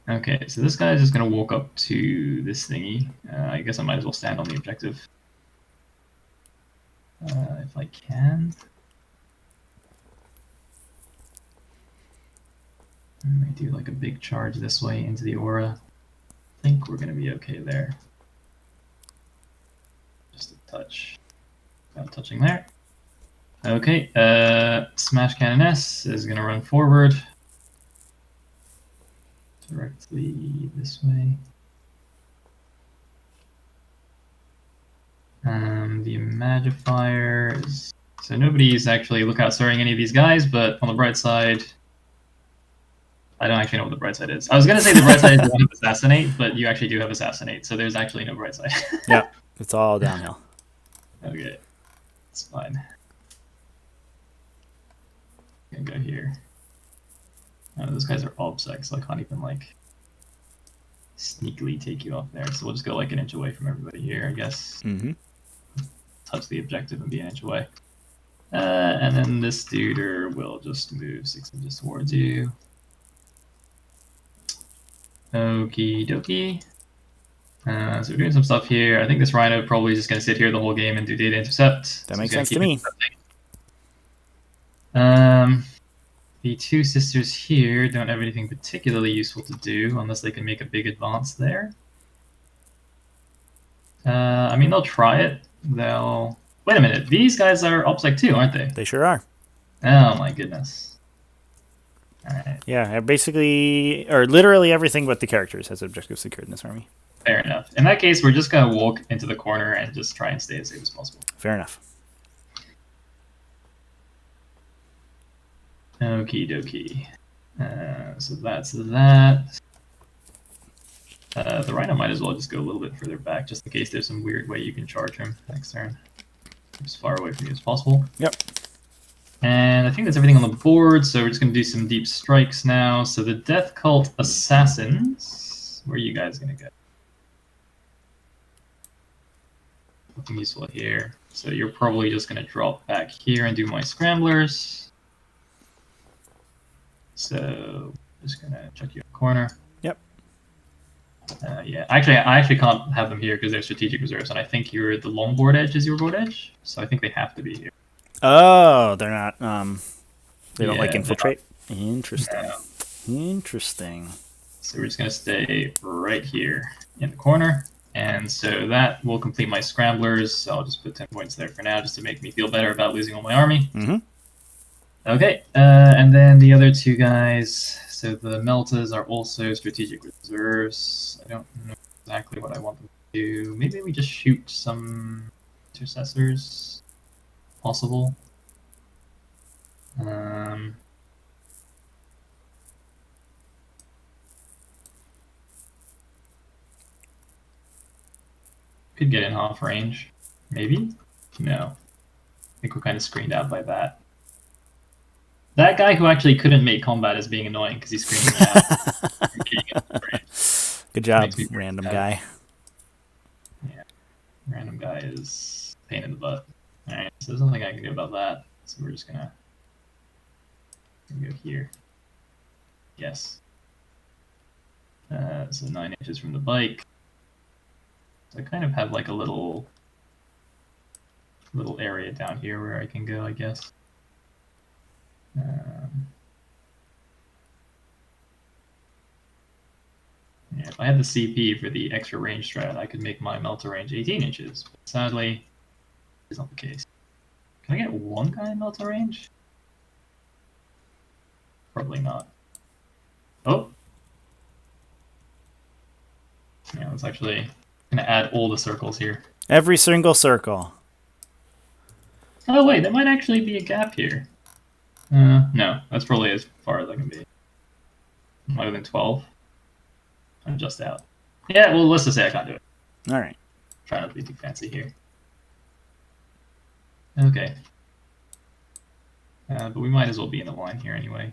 Okay, so this guy is just going to walk up to this thingy. I guess I might as well stand on the objective. If I can. I might do like a big charge this way into the aura. I think we're going to be okay there. Just a touch. Not touching there. Okay, Smash Cannon S is going to run forward. Directly this way. The Imagifier is... So nobody's actually lookout starting any of these guys, but on the bright side... I don't actually know what the bright side is. I was going to say the bright side is you have Assassinate, but you actually do have Assassinate, so there's actually no bright side. Yeah, it's all downhill. Okay, it's fine. I'm gonna go here. Oh, those guys are obsec, so I can't even like sneakily take you off there. So we'll just go like an inch away from everybody here, I guess. Touch the objective and be an inch away. And then this dude will just move 6 inches towards you. Okie dokie. So we're doing some stuff here. I think this Rhino probably just going to sit here the whole game and do data intercept. That makes sense to me. The 2 sisters here don't have anything particularly useful to do unless they can make a big advance there. I mean, they'll try it. They'll... Wait a minute. These guys are OPSEC too, aren't they? They sure are. Oh my goodness. Alright. Yeah, basically, or literally everything but the characters has objectives secured in this army. Fair enough. In that case, we're just going to walk into the corner and just try and stay as safe as possible. Fair enough. Okie dokie. So that's that. The Rhino might as well just go a little bit further back, just in case there's some weird way you can charge him next turn. As far away from you as possible. Yep. And I think that's everything on the board, so we're just going to do some deep strikes now. So the Death Cult Assassins, where are you guys going to go? Nothing useful here. So you're probably just going to drop back here and do my Scramblers. So just going to check you in the corner. Yep. Yeah, actually, I actually can't have them here because they're strategic reserves, and I think the long board edge is your board edge, so I think they have to be here. Oh, they're not. They don't like infiltrate. Not... Interesting. No. Interesting. So we're just going to stay right here in the corner. And so that will complete my scramblers. So I'll just put 10 points there for now, just to make me feel better about losing all my army. Mm-hmm. Okay, and then the other two guys. So the meltas are also strategic reserves. I don't know exactly what I want them to do. Maybe we just shoot some intercessors. Possible. Could get in half range. Maybe? No. I think we're kind of screened out by that. That guy who actually couldn't make combat is being annoying because he's screaming out. Good job, random guy. Yeah, random guy is a pain in the butt. Alright, so there's nothing I can do about that. So we're just gonna go here. Yes. So 9 inches from the bike. So I kind of have like a little area down here where I can go, I guess. Yeah, if I had the CP for the extra range strat, I could make my melter range 18 inches. But sadly, it's not the case. Can I get one guy in melter range? Probably not. Oh! Yeah, let's actually gonna add all the circles here. Every single circle. Oh wait, there might actually be a gap here. No, that's probably as far as I can be. Other than 12. I'm just out. Yeah, well, let's just say I can't do it. All right. Try not to be too fancy here. Okay. But we might as well be in the line here anyway.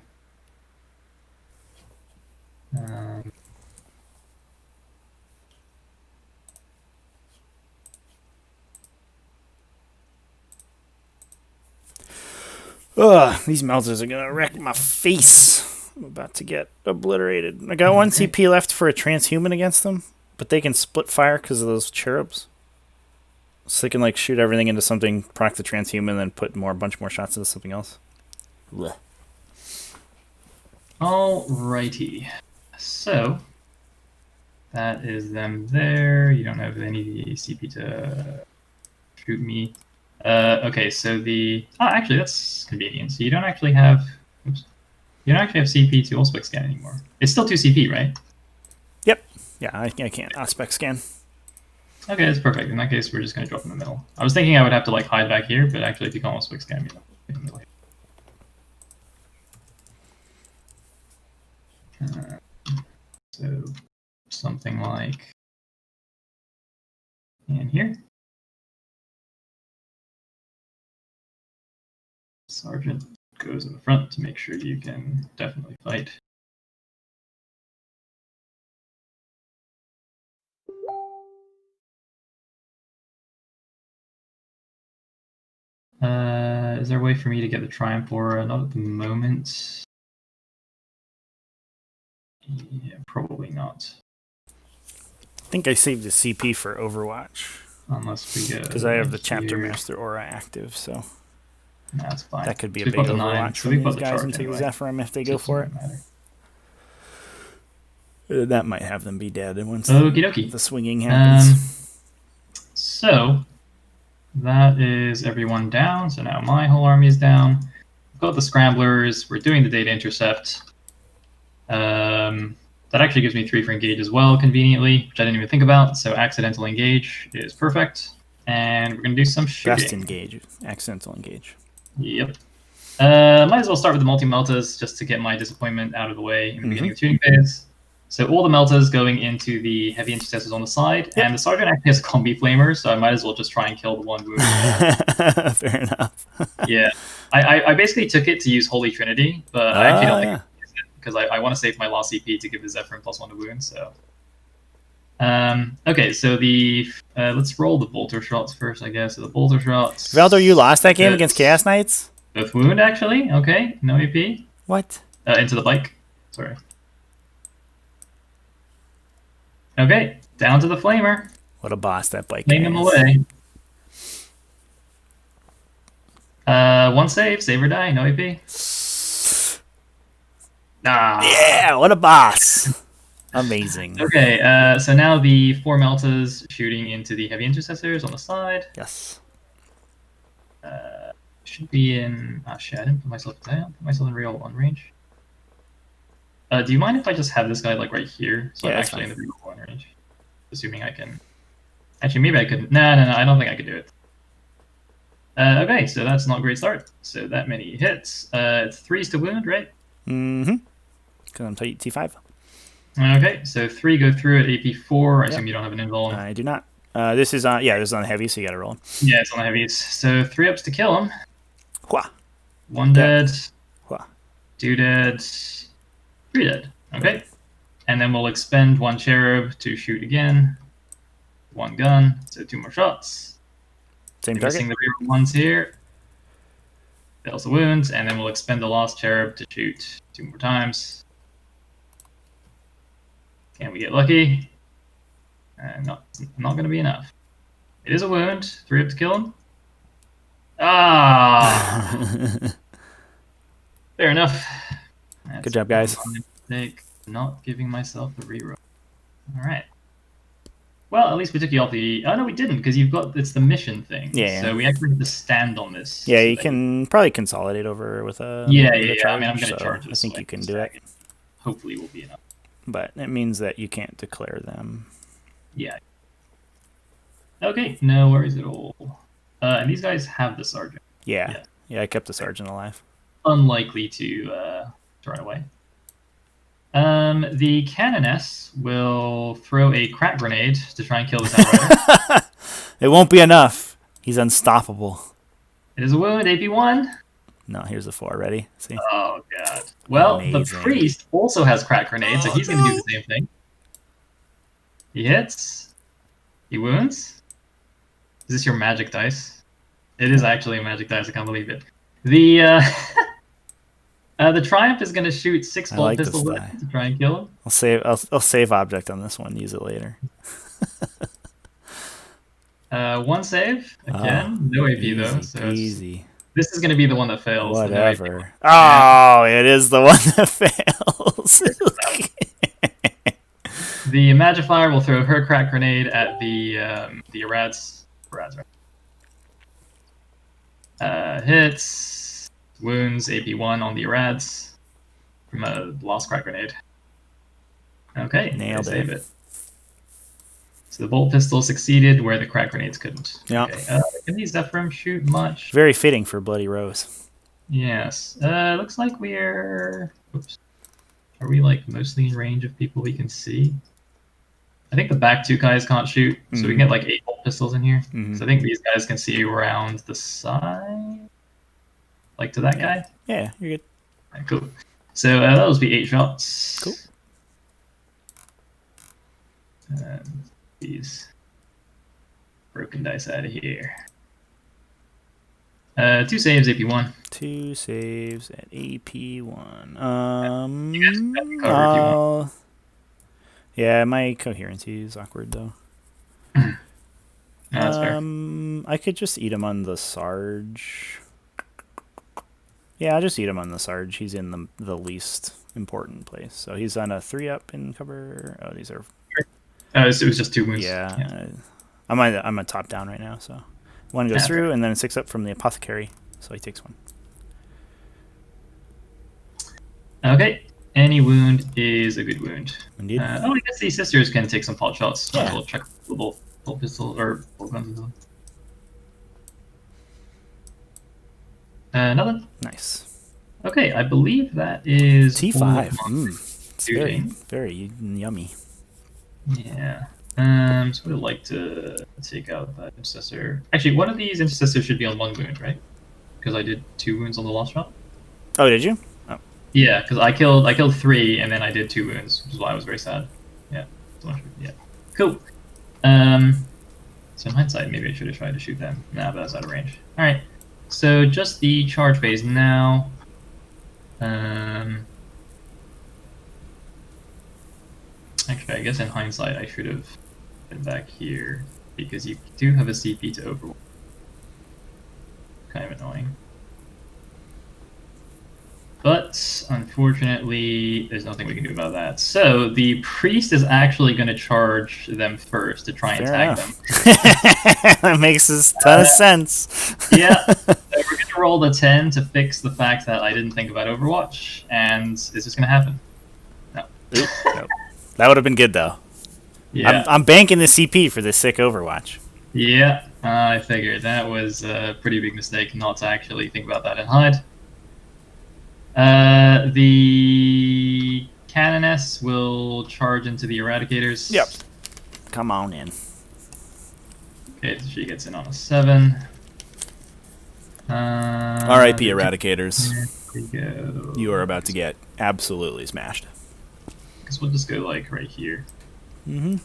Ugh, these melters are gonna wreck my face. I'm about to get obliterated. I got one CP left for a transhuman against them, but they can split fire because of those cherubs. So they can like shoot everything into something, proc the transhuman, then put a bunch more shots into something else. Blech. Alrighty. So that is them there. You don't have any CP to shoot me. Okay, so actually that's convenient. So you don't actually have you don't actually have CP to Auspex scan anymore. It's still 2 CP, right? Yep. Yeah, I can't Auspex scan. Okay, that's perfect. In that case, we're just gonna drop in the middle. I was thinking I would have to like hide back here, but actually if you can Auspex scan, you know, in the middle here. So something like in here. Sergeant goes in the front to make sure you can definitely fight. Is there a way for me to get the Triumph Aura? Not at the moment. Yeah, probably not. I think I saved the CP for Overwatch. Unless we get... Because I have the Chapter Master Aura active, so... That's fine. That could be a big Overwatch for these guys into the Zephyrim if they go for it. That might have them be dead once the swinging happens. So, that is everyone down. So now my whole army is down. We've got the Scramblers. We're doing the data intercept. That actually gives me 3 for engage as well, conveniently, which I didn't even think about. So accidental engage is perfect. And we're going to do some shooting. Best engage. Accidental engage. Yep. Might as well start with the multi-meltas just to get my disappointment out of the way in the beginning of the shooting phase. So all the meltas going into the heavy intercessors on the side, and the sergeant actually has a combi flamer, so I might as well just try and kill the one wound. Fair enough. Yeah. I basically took it to use Holy Trinity, but I actually don't think I use it because I want to save my last CP to give the Zephyrin +1 to wound, so... okay, so let's roll the bolter shots first, I guess. So the bolter shots. Valdor, you lost that game against Chaos Knights? With wound, actually. Okay, no AP. What? Into the bike. Sorry. Okay, down to the flamer. What a boss that bike Flame him away. 1 save or die, no AP. Yeah, what a boss. Amazing. Okay, so now the 4 melters shooting into the heavy intercessors on the side. Yes. Should be in. Oh shit! I didn't put myself down. Put myself in real one range. Do you mind if I just have this guy like right here? So Yeah, I'm that's actually fine. in the real one range. Assuming I can. Actually, maybe I could. No, no, no. I don't think I could do it. Okay, so that's not a great start. So that many hits. It's 3s to wound, right? Mm-hmm. Because I'm T5. Okay, so 3 go through at AP4. I Yep. assume you don't have an invuln. I do not. This is on. Yeah, this is on the heavy, so you got to roll. Yeah, it's on the heavies. So 3 ups to kill him. Hua. 1 dead. Hua. 2 dead. 3 dead. Okay. And then we'll expend 1 cherub to shoot again. 1 gun, so 2 more shots. Same You're target. missing the reroll ones here. Fails the wounds, and then we'll expend the last cherub to shoot 2 more times. Can we get lucky? Not going to be enough. It is a wound. 3 up to kill him. Ah! Fair enough. Good job, guys. Mistake. Not giving myself the reroll. All right. Well, at least we took you off the. Oh no, we didn't, because you've got it's the mission thing. Yeah. So we actually have to stand on this. Yeah, so you can probably consolidate over with a. Yeah, with a yeah. charge, I mean, I'm going to so charge I this. think so you can can do it. stack Hopefully, will be enough. But it means that you can't declare them. Yeah. Okay, no worries at all. And these guys have the sergeant. Yeah. Yeah, I kept the sergeant alive. Unlikely to run away. The canoness will throw a crack grenade to try and kill this outrider. It won't be enough. He's unstoppable. It is a wound, AP1. No, here's the 4. Ready? See? Oh, God. Well, Amazing. the priest also has crack grenade, so he's going to do the same thing. He hits. He wounds. Is this your magic dice? It is actually a magic dice. I can't believe it. The Triumph is going to shoot 6 bolt pistols to try and kill him. I'll save object on this one. Use it later. 1 save again. No AP though. So easy. This is going to be the one that fails. Whatever. Oh, it is the one that fails. The Magifier will throw her crack grenade at the Arads. Hits. Wounds AP1 on the Arads from a lost crack grenade. Okay, nailed it. So the bolt pistol succeeded where the crack grenades couldn't. Yeah. Okay. Can these Zephyrim shoot much? Very fitting for Bloody Rose. Yes. Looks like we're. Oops. Are we like mostly in range of people we can see? I think the back 2 guys can't shoot, so we can get like 8 bolt pistols in here. So I think these guys can see around the side, like to that guy. Yeah, you're good. Right, cool. So that'll be 8 shots. Cool. These broken dice out of here. 2 saves, AP1. 2 saves at AP1. You guys can cover if you want. Yeah, my coherency is awkward though. No, that's fair. I could just eat him on the Sarge. Yeah, I'll just eat him on the Sarge. He's in the least important place. So he's on a 3 up in cover. Oh, these are. It was just 2 wounds. Yeah. I'm a top down right now. So 1 goes through, and then 6 up from the apothecary. So he takes 1. Okay. Any wound is a good wound. Indeed. I guess these sisters can take some pot shots. Yeah. We'll check the bolt pistol or bolt guns. Nothing. Nice. Okay, I believe that is T5. It's shooting. very yummy. Yeah. So we'd like to take out that intercessor. Actually, one of these intercessors should be on 1 wound, right? Because I did 2 wounds on the last shot. Oh, did you? Oh. Yeah, because I killed 3 and then I did 2 wounds, which is why I was very sad. Yeah. Yeah. Cool. So in hindsight, maybe I should have tried to shoot them. Nah, but that's out of range. All right. So just the charge phase now. Actually, I guess in hindsight, I should have been back here because you do have a CP to overwhelm. Kind of annoying. But unfortunately, there's nothing we can do about that. So the priest is actually going to charge them first to try and Fair tag enough. them. That makes a ton of sense. Yeah, so we're going to roll the 10 to fix the fact that I didn't think about Overwatch, and it's just going to happen. No. Oop, nope. That would have been good though. Yeah. I'm banking the CP for this sick Overwatch. Yeah, I figured that was a pretty big mistake not to actually think about that and hide. The Canoness will charge into the Eradicators. Yep. Come on in. Okay, so she gets in on a 7. R.I.P. Eradicators. There we go. You are about to get absolutely smashed. Guess we'll just go like right here. Mm-hmm.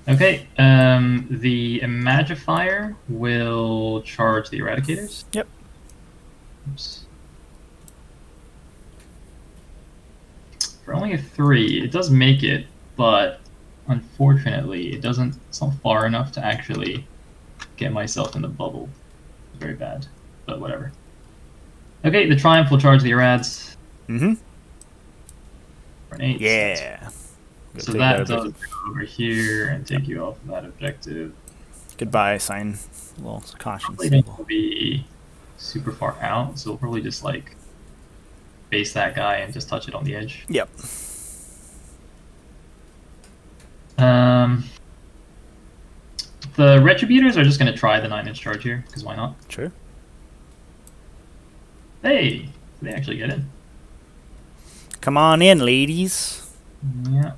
Okay, the Imagifier will charge the Eradicators. Yep. Oops. For only a 3, it does make it, but unfortunately, it's not far enough to actually get myself in the bubble. Very bad, but whatever. Okay, the Triumph will charge the Erads. Mm-hmm. For an 8. Yeah. So that does go over here and take you off of that objective. Goodbye, sign. A little caution Probably symbol. don't be super far out, so we'll probably just like base that guy and just touch it on the edge. Yep. The Retributors are just going to try the 9-inch charge here, because why not? Sure. Hey! They actually get in. Come on in, ladies. Yeah.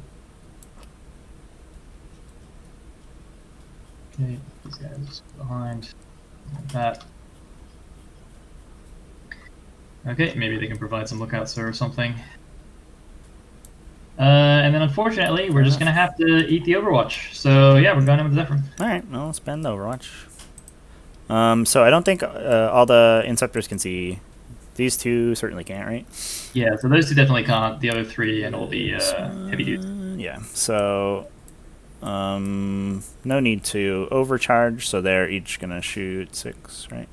Okay, these guys behind. Like that. Okay, maybe they can provide some lookouts or something. And then unfortunately, we're just going to have to eat the Overwatch. So yeah, we're going in with Zephyr. Alright, well, let's spend the Overwatch. So I don't think all the Inceptors can see. These two certainly can't, right? Yeah, so those two definitely can't. The other 3 and all the heavy dudes. Yeah, so no need to overcharge, so they're each going to shoot 6, right?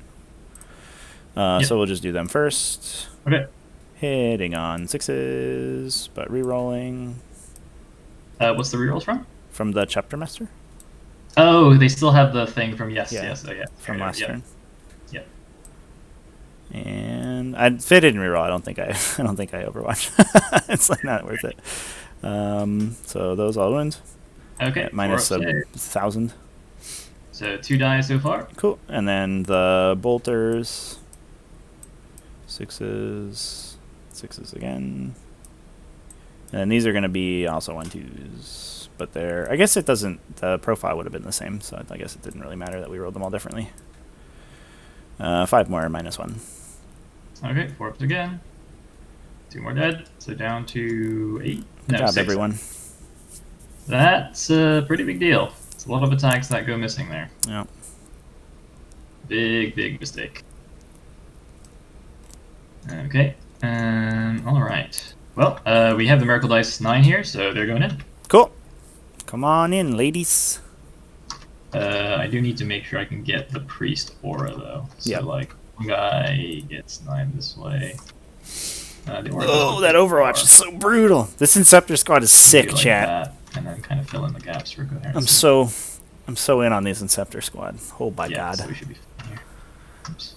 Yep. So we'll just do them first. Okay. Hitting on 6s, but re-rolling. What's the rerolls from? From the Chapter Master? Oh, they still have the thing from yes. From last turn. Yep. And they didn't reroll. I don't think I Overwatch. It's like not worth it. So those all wounds. Okay. At minus 1,000. So 2 die so far. Cool. And then the bolters. 6s again. And these are going to be also 1/2s, but they're. I guess it doesn't. The profile would have been the same, so I guess it didn't really matter that we rolled them all differently. 5 more -1. Okay, 4 ups again. 2 more dead, so down to 8. Good job, 6. everyone. That's a pretty big deal. It's a lot of attacks that go missing there. Yeah. Big mistake. Okay. All right. Well, we have the Miracle Dice 9 here, so they're going in. Cool. Come on in, ladies. I do need to make sure I can get the Priest aura, though. So, like, one guy gets 9 this way. Oh, that Overwatch is so brutal. This Inceptor squad is sick, like chat. that, and then kind of fill in the gaps for coherence. I'm so in on this Inceptor squad. Oh my god. So we should be fine here. Oops.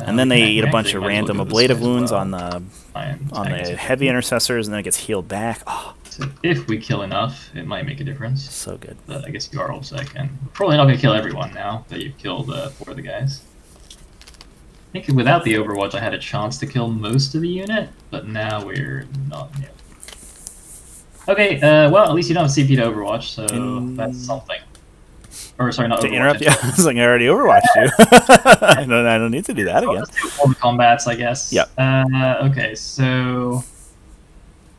And then they eat a bunch of might as well random go this ablative way as wounds well. on the heavy intercessors, and then it gets healed back. Oh, So if we kill enough, it might make a difference. so good. But I guess you are all second. We're probably not going to kill everyone now that you've killed 4 of the guys. I think without the Overwatch, I had a chance to kill most of the unit, but now we're not yet. Okay, well, at least you don't have CP to Overwatch, so that's something. Or sorry, not To Overwatch. interrupt you, I was like, I already Overwatched you. I don't need to do that again. Let's do all the combats, I guess. Yep. Okay, so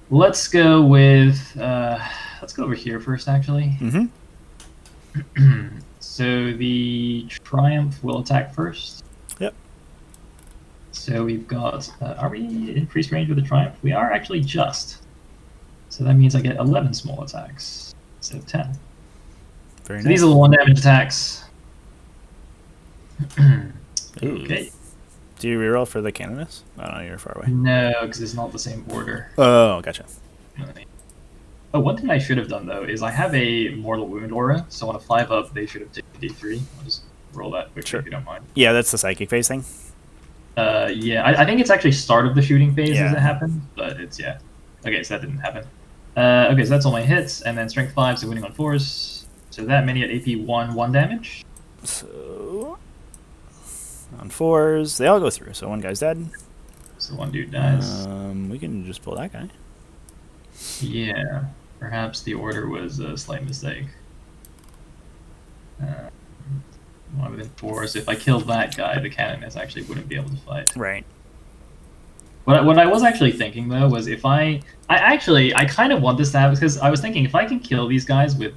let's go with let's go over here first, actually. Mm-hmm. So the Triumph will attack first. Yep. So we've got. Are we in priest range with the Triumph? We are actually just. So that means I get 11 small attacks instead of 10. Very So nice. these are the 1 damage attacks. Ooh. Okay. Do you reroll for the Canoness? Oh, no, you're far away. No, because it's not the same order. Oh, gotcha. Oh, one thing I should have done, though, is I have a Mortal Wound aura, so on a 5-up, they should have taken D3. I'll just roll that quickly Sure. if you don't mind. Yeah, that's the psychic phase thing. Yeah, I think it's actually start of the shooting phase Yeah. as it happened, but it's, yeah. Okay, so that didn't happen. Okay, so that's all my hits, and then Strength 5, so winning on 4s. So that many at AP 1 damage. So on 4s, they all go through. So one guy's dead. So one dude dies. We can just pull that guy. Yeah, perhaps the order was a slight mistake. One within 4, so if I killed that guy, the Canoness actually wouldn't be able to fight. Right. What I was actually thinking, though, was if I kind of want this to happen, because I was thinking if I can kill these guys with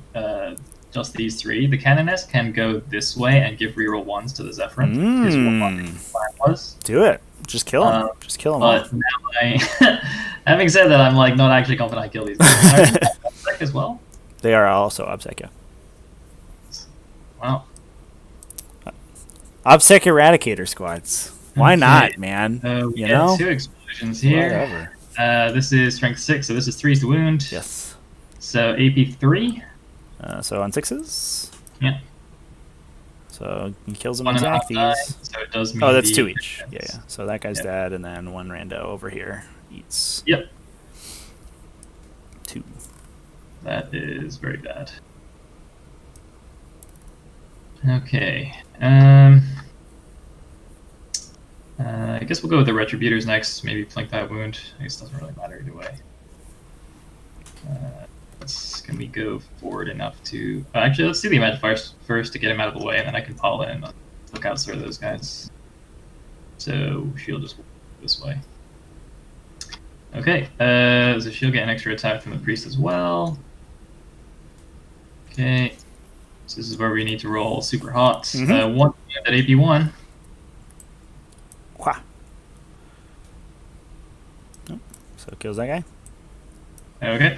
just these 3, the Canoness can go this way and give reroll 1s to the Zephyrin. Is what my plan was. Do it. Just kill him. Just kill him all. But now having said that, I'm like not actually confident I kill these guys. Are as well? They are also Obsec, yeah. Wow. Obsec Eradicator squads. Why not, man? We you get know? 2 explosions here. Whatever. This is strength 6, so this is 3's to wound. Yes. So AP 3. So on 6s. Yeah. So he kills them 1 with and a half die, Zacthes. so it does mean Oh, that's the 2 each. Yeah, defense. yeah. So that guy's dead, and then one rando over here eats. Yep. 2. That is very bad. Okay. I guess we'll go with the Retributors next. Maybe flank that wound. I guess it doesn't really matter either way. Can we go forward enough to... actually, let's do the Imagine first to get him out of the way, and then I can pile in and look out for those guys. So she'll just walk this way. Okay, so she'll get an extra attack from the priest as well. Okay, so this is where we need to roll super hot. 1 at AP 1. Wha. Oh, so kills that guy. Okay.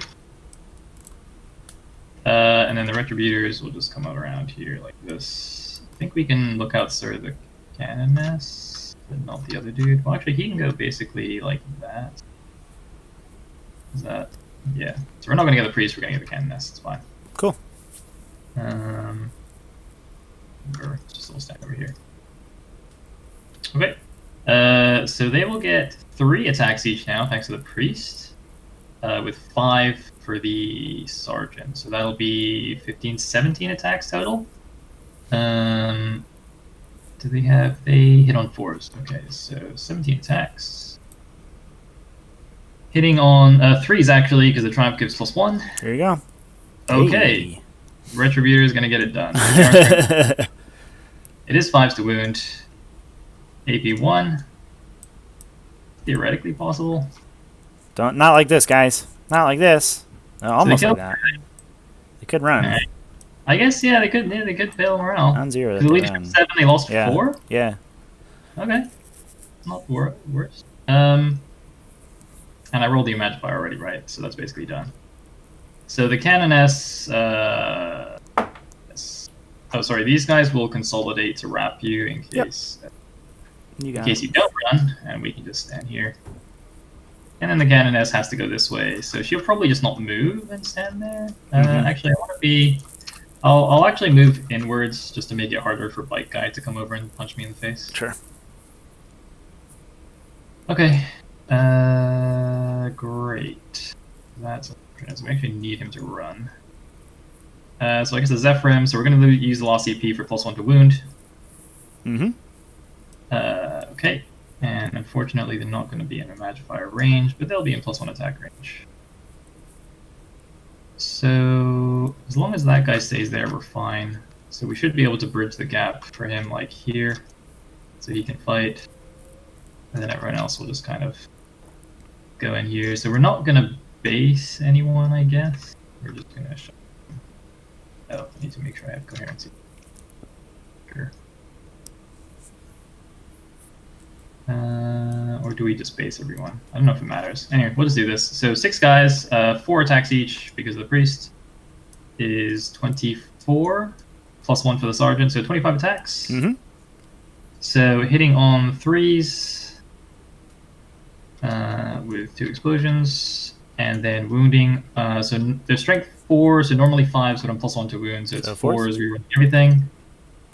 And then the Retributors will just come out around here like this. I think we can look out sort of the Canoness, but not the other dude. Well, actually, he can go basically like that. Is that... Yeah. So we're not going to get the priest, we're going to get the Canoness. It's fine. Cool. Or just a little stand over here. Okay. So they will get 3 attacks each now, thanks to the priest, with 5 for the sergeant. So that'll be 15, 17 attacks total. Do they have... They hit on 4s. Okay, so 17 attacks. Hitting on 3s, actually, because the Triumph gives +1. There you go. Okay. Hey. Retributor is going to get it done. It is 5s to wound. AP 1. Theoretically possible. Not like this, guys. Not like this. Almost so like that. They could run. Right. I guess, yeah, they could fail morale. On 0. Because at least 7, they lost 4? Yeah. Okay. Not worse. And I rolled the Imagify already, right? So that's basically done. So the Canoness... yes. Oh, sorry. These guys will consolidate to wrap you in case... You don't run, and we can just stand here. And then the Canoness has to go this way, so she'll probably just not move and stand there. Actually, I want to be... I'll actually move inwards just to make it harder for Bike Guy to come over and punch me in the face. Sure. Okay. Great. That's unfortunate. So we actually need him to run. So I guess the Zephyrim, so we're going to use the lost EP for +1 to wound. Okay. And unfortunately, they're not going to be in a Magifier range, but they'll be in +1 attack range. So as long as that guy stays there, we're fine. So we should be able to bridge the gap for him, like here, so he can fight. And then everyone else will just kind of go in here. So we're not going to base anyone, I guess. We're just going to... Oh, I need to make sure I have coherency. Sure. Or do we just base everyone? I don't know if it matters. Anyway, we'll just do this. So 6 guys, 4 attacks each because of the priest is 24 +1 for the sergeant, so 25 attacks. So hitting on 3s with 2 explosions, and then wounding. So their strength 4, so normally 5s, but I'm +1 to wound, so it's So 4s, rerolling everything.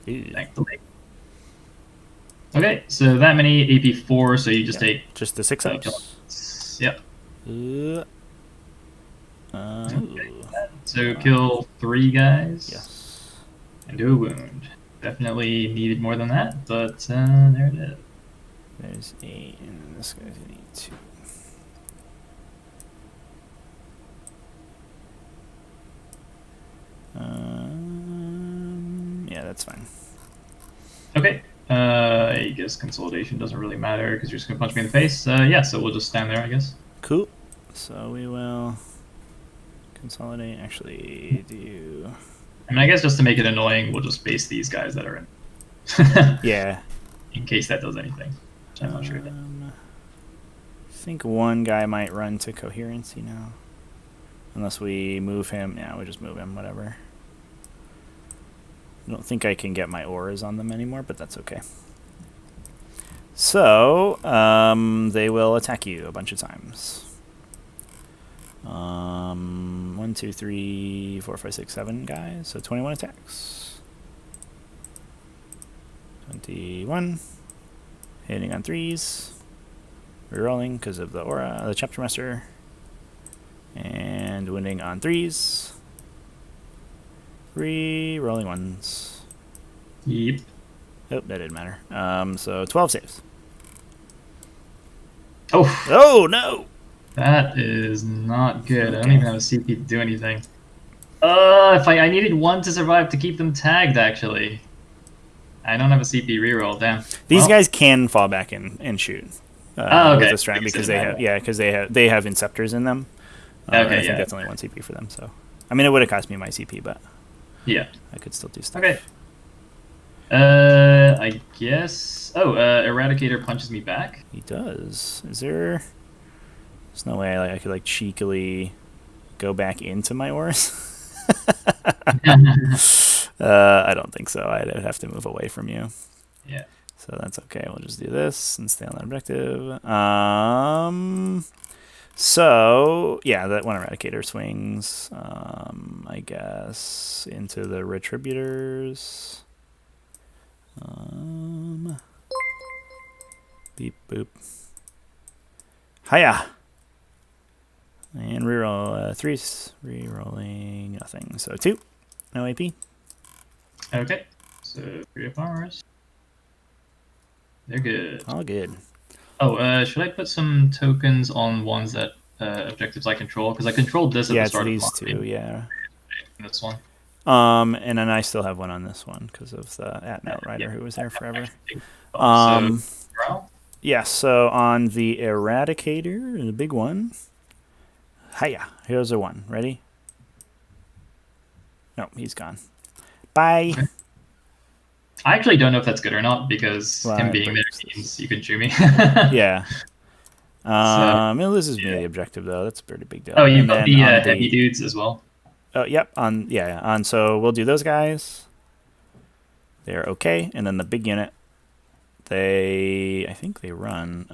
Ew. Thankfully. Okay, so that many AP4, so you just take just the 6 ups. Yep. Okay. So kill 3 guys. Yes. And do a wound. Definitely needed more than that, but there it is. There's 8, and this guy's gonna need 2. Yeah, that's fine. Okay. I guess consolidation doesn't really matter because you're just gonna punch me in the face. Yeah, so we'll just stand there, I guess. Cool. So we will consolidate. Actually, do. I mean, I guess just to make it annoying, we'll just base these guys that are in. Yeah. In case that does anything. Which I'm not sure. I think one guy might run to coherency now. Unless we move him. Yeah, we just move him, whatever. I don't think I can get my auras on them anymore, but that's okay. So, they will attack you a bunch of times. 1, 2, 3, 4, 5, 6, 7 guys. So 21 attacks. 21. Hitting on 3s. Rerolling because of the aura, the chapter master. And wounding on 3s. Re-rolling 1s. Yep. Oh, that didn't matter. So 12 saves. Oh! Oh, no! That is not good. Okay. I don't even have a CP to do anything. If I needed 1 to survive to keep them tagged, actually. I don't have a CP reroll, damn. These guys can fall back and shoot. Okay. With the strat because they have they have inceptors in them. Okay, I think that's only 1 CP for them. So, I mean, it would have cost me my CP, but yeah, I could still do stuff. Okay. I guess. Oh, Eradicator punches me back. He does. Is there? There's no way I could cheekily go back into my auras. I don't think so. I'd have to move away from you. Yeah. So that's okay. We'll just do this and stay on that objective. So yeah, that one Eradicator swings. I guess into the Retributors. Beep boop. Hiya. And reroll 3s. Rerolling nothing. So 2. No AP. Okay. So 3 of ours. They're good. All good. Oh, should I put some tokens on ones that objectives I control? Because I controlled this at the start of the these 2, yeah. This one. And then I still have one on this one because of the Atmel Rider who was there forever. Yeah, so on the Eradicator, the big one. Hiya. Here's a 1. Ready? No, he's gone. Bye. Okay. I actually don't know if that's good or not because him being there means you can chew me. Yeah. It loses me the objective though. That's a pretty big deal. Oh, you've got the heavy dudes as well. Oh, yep. So we'll do those guys. They're okay, and then the big unit. I think they run.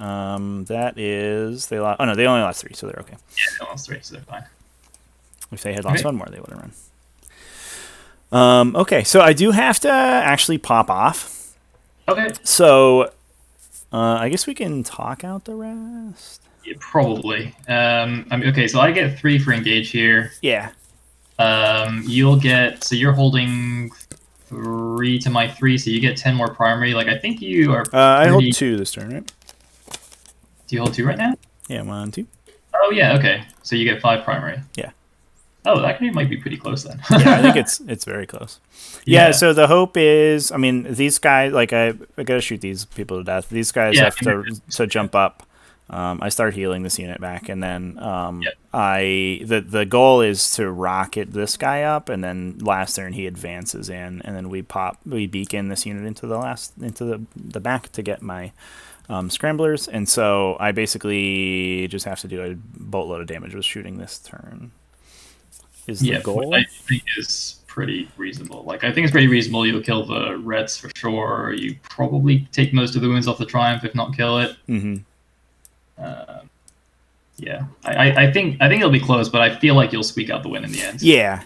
That is they lost. Oh no, they only lost 3, so they're okay. Yeah, they lost 3, so they're fine. If they had lost 1 more, they would have run. Okay, so I do have to actually pop off. Okay. So, I guess we can talk out the rest. Yeah, probably. Okay, so I get 3 for engage here. Yeah. You'll get. So you're holding 3 to my 3, so you get 10 more primary. I think you are. I hold 2 this turn, right? Do you hold 2 right now? Yeah, 1, 2. Oh yeah, okay. So you get 5 primary. Yeah. Oh, that might be pretty close then. Yeah, I think it's very close. Yeah, so the hope is, I mean, these guys, I gotta shoot these people to death. These guys have to jump up. I start healing this unit back, and then the goal is to rocket this guy up, and then last turn he advances in, and then we beacon this unit into the back to get my scramblers, and so I basically just have to do a boatload of damage with shooting this turn. Is the goal? What I think is pretty reasonable. Like, I think it's pretty reasonable. You'll kill the Reds for sure. You probably take most of the wounds off the Triumph, if not kill it. Mm-hmm. Yeah, I think it'll be close, but I feel like you'll squeak out the win in the end. Yeah.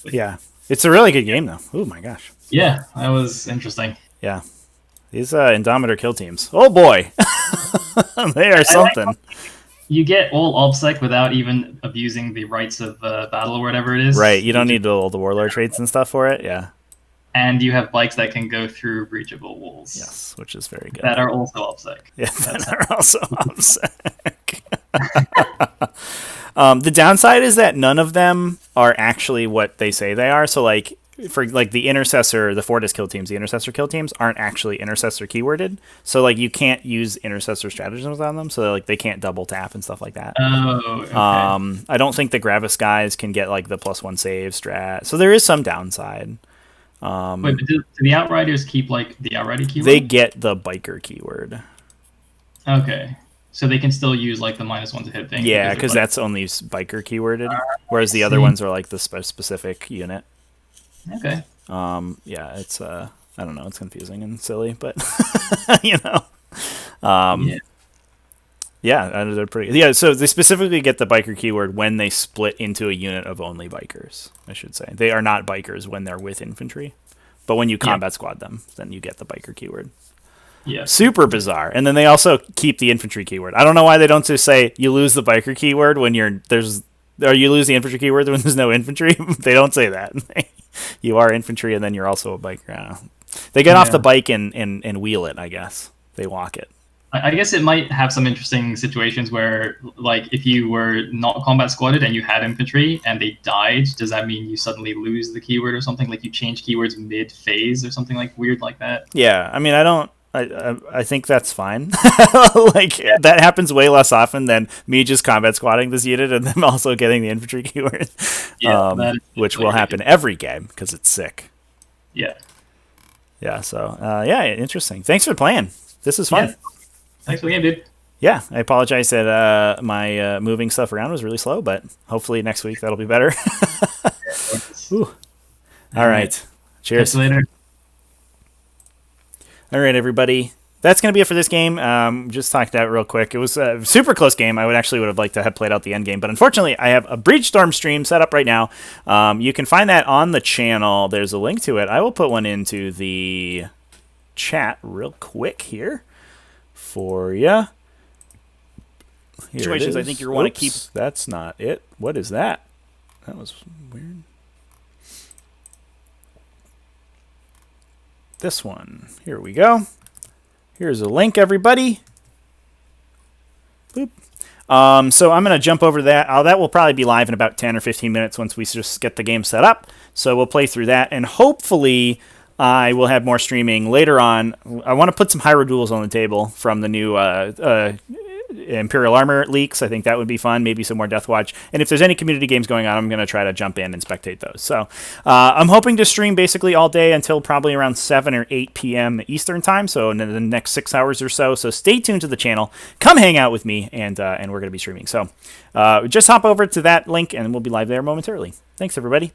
Yeah. It's a really good game, though. Oh, my gosh. Yeah, that was interesting. Yeah. These Indomitor kill teams. Oh, boy. They are something. You get all OBSEC without even abusing the rights of battle or whatever it is. Right. You don't need all the Warlord traits and stuff for it. Yeah. And you have bikes that can go through breachable walls. Yes, which is very good. That are also OBSEC. Yeah, that are also OBSEC. The downside is that none of them are actually what they say they are. So, like, for like the Intercessor, the Fortis kill teams, the Intercessor kill teams aren't actually Intercessor keyworded. So, like, you can't use Intercessor stratagems on them. So, like, they can't double tap and stuff like that. Oh, okay. I don't think the Gravis guys can get, like, the +1 save strat. So, there is some downside. Wait, but do the Outriders keep, like, the Outrider keyword? They get the Biker keyword. Okay. So they can still use, like, the -1 to hit thing. Yeah, because that's only Biker keyworded, whereas the other ones are, like, the specific unit. Okay. Yeah, it's I don't know, it's confusing and silly, but you know. Yeah, they're pretty. Yeah, so they specifically get the biker keyword when they split into a unit of only bikers, I should say. They are not bikers when they're with infantry, but when you combat squad them, then you get the biker keyword. Yeah. Super bizarre. And then they also keep the infantry keyword. I don't know why they don't just say you lose the biker keyword when you lose the infantry keyword when there's no infantry. They don't say that. You are infantry and then you're also a biker. They get off the bike and wheel it, I guess. They walk it. I guess it might have some interesting situations where, like, if you were not combat squadded and you had infantry and they died, does that mean you suddenly lose the keyword or something? Like, you change keywords mid-phase or something like weird like that? Yeah, I mean, I think that's fine. That happens way less often than me just combat squatting this unit and them also getting the infantry keyword, which will happen every game because it's sick. Yeah. Yeah, so, interesting. Thanks for playing. This is fun. Yeah. Thanks for the game, dude. Yeah, I apologize that my moving stuff around was really slow, but hopefully next week that'll be better. All right. Cheers. Catch you later. All right, everybody. That's going to be it for this game. Just talked out real quick. It was a super close game. I would have liked to have played out the end game, but unfortunately, I have a Breachstorm stream set up right now. You can find that on the channel. There's a link to it. I will put one into the chat real quick here for you. Situations I think you want to keep. That's not it. What is that? That was weird. This one. Here we go. Here's a link, everybody. Boop. So I'm going to jump over that. That will probably be live in about 10 or 15 minutes once we just get the game set up. So we'll play through that, and hopefully I will have more streaming later on. I want to put some Hyrule duels on the table from the new Imperial Armor leaks. I think that would be fun. Maybe some more Deathwatch. And if there's any community games going on, I'm going to try to jump in and spectate those. So I'm hoping to stream basically all day until probably around 7 or 8 p.m. Eastern time. So in the next 6 hours or so. So stay tuned to the channel. Come hang out with me, and we're going to be streaming. So just hop over to that link, and we'll be live there momentarily. Thanks, everybody.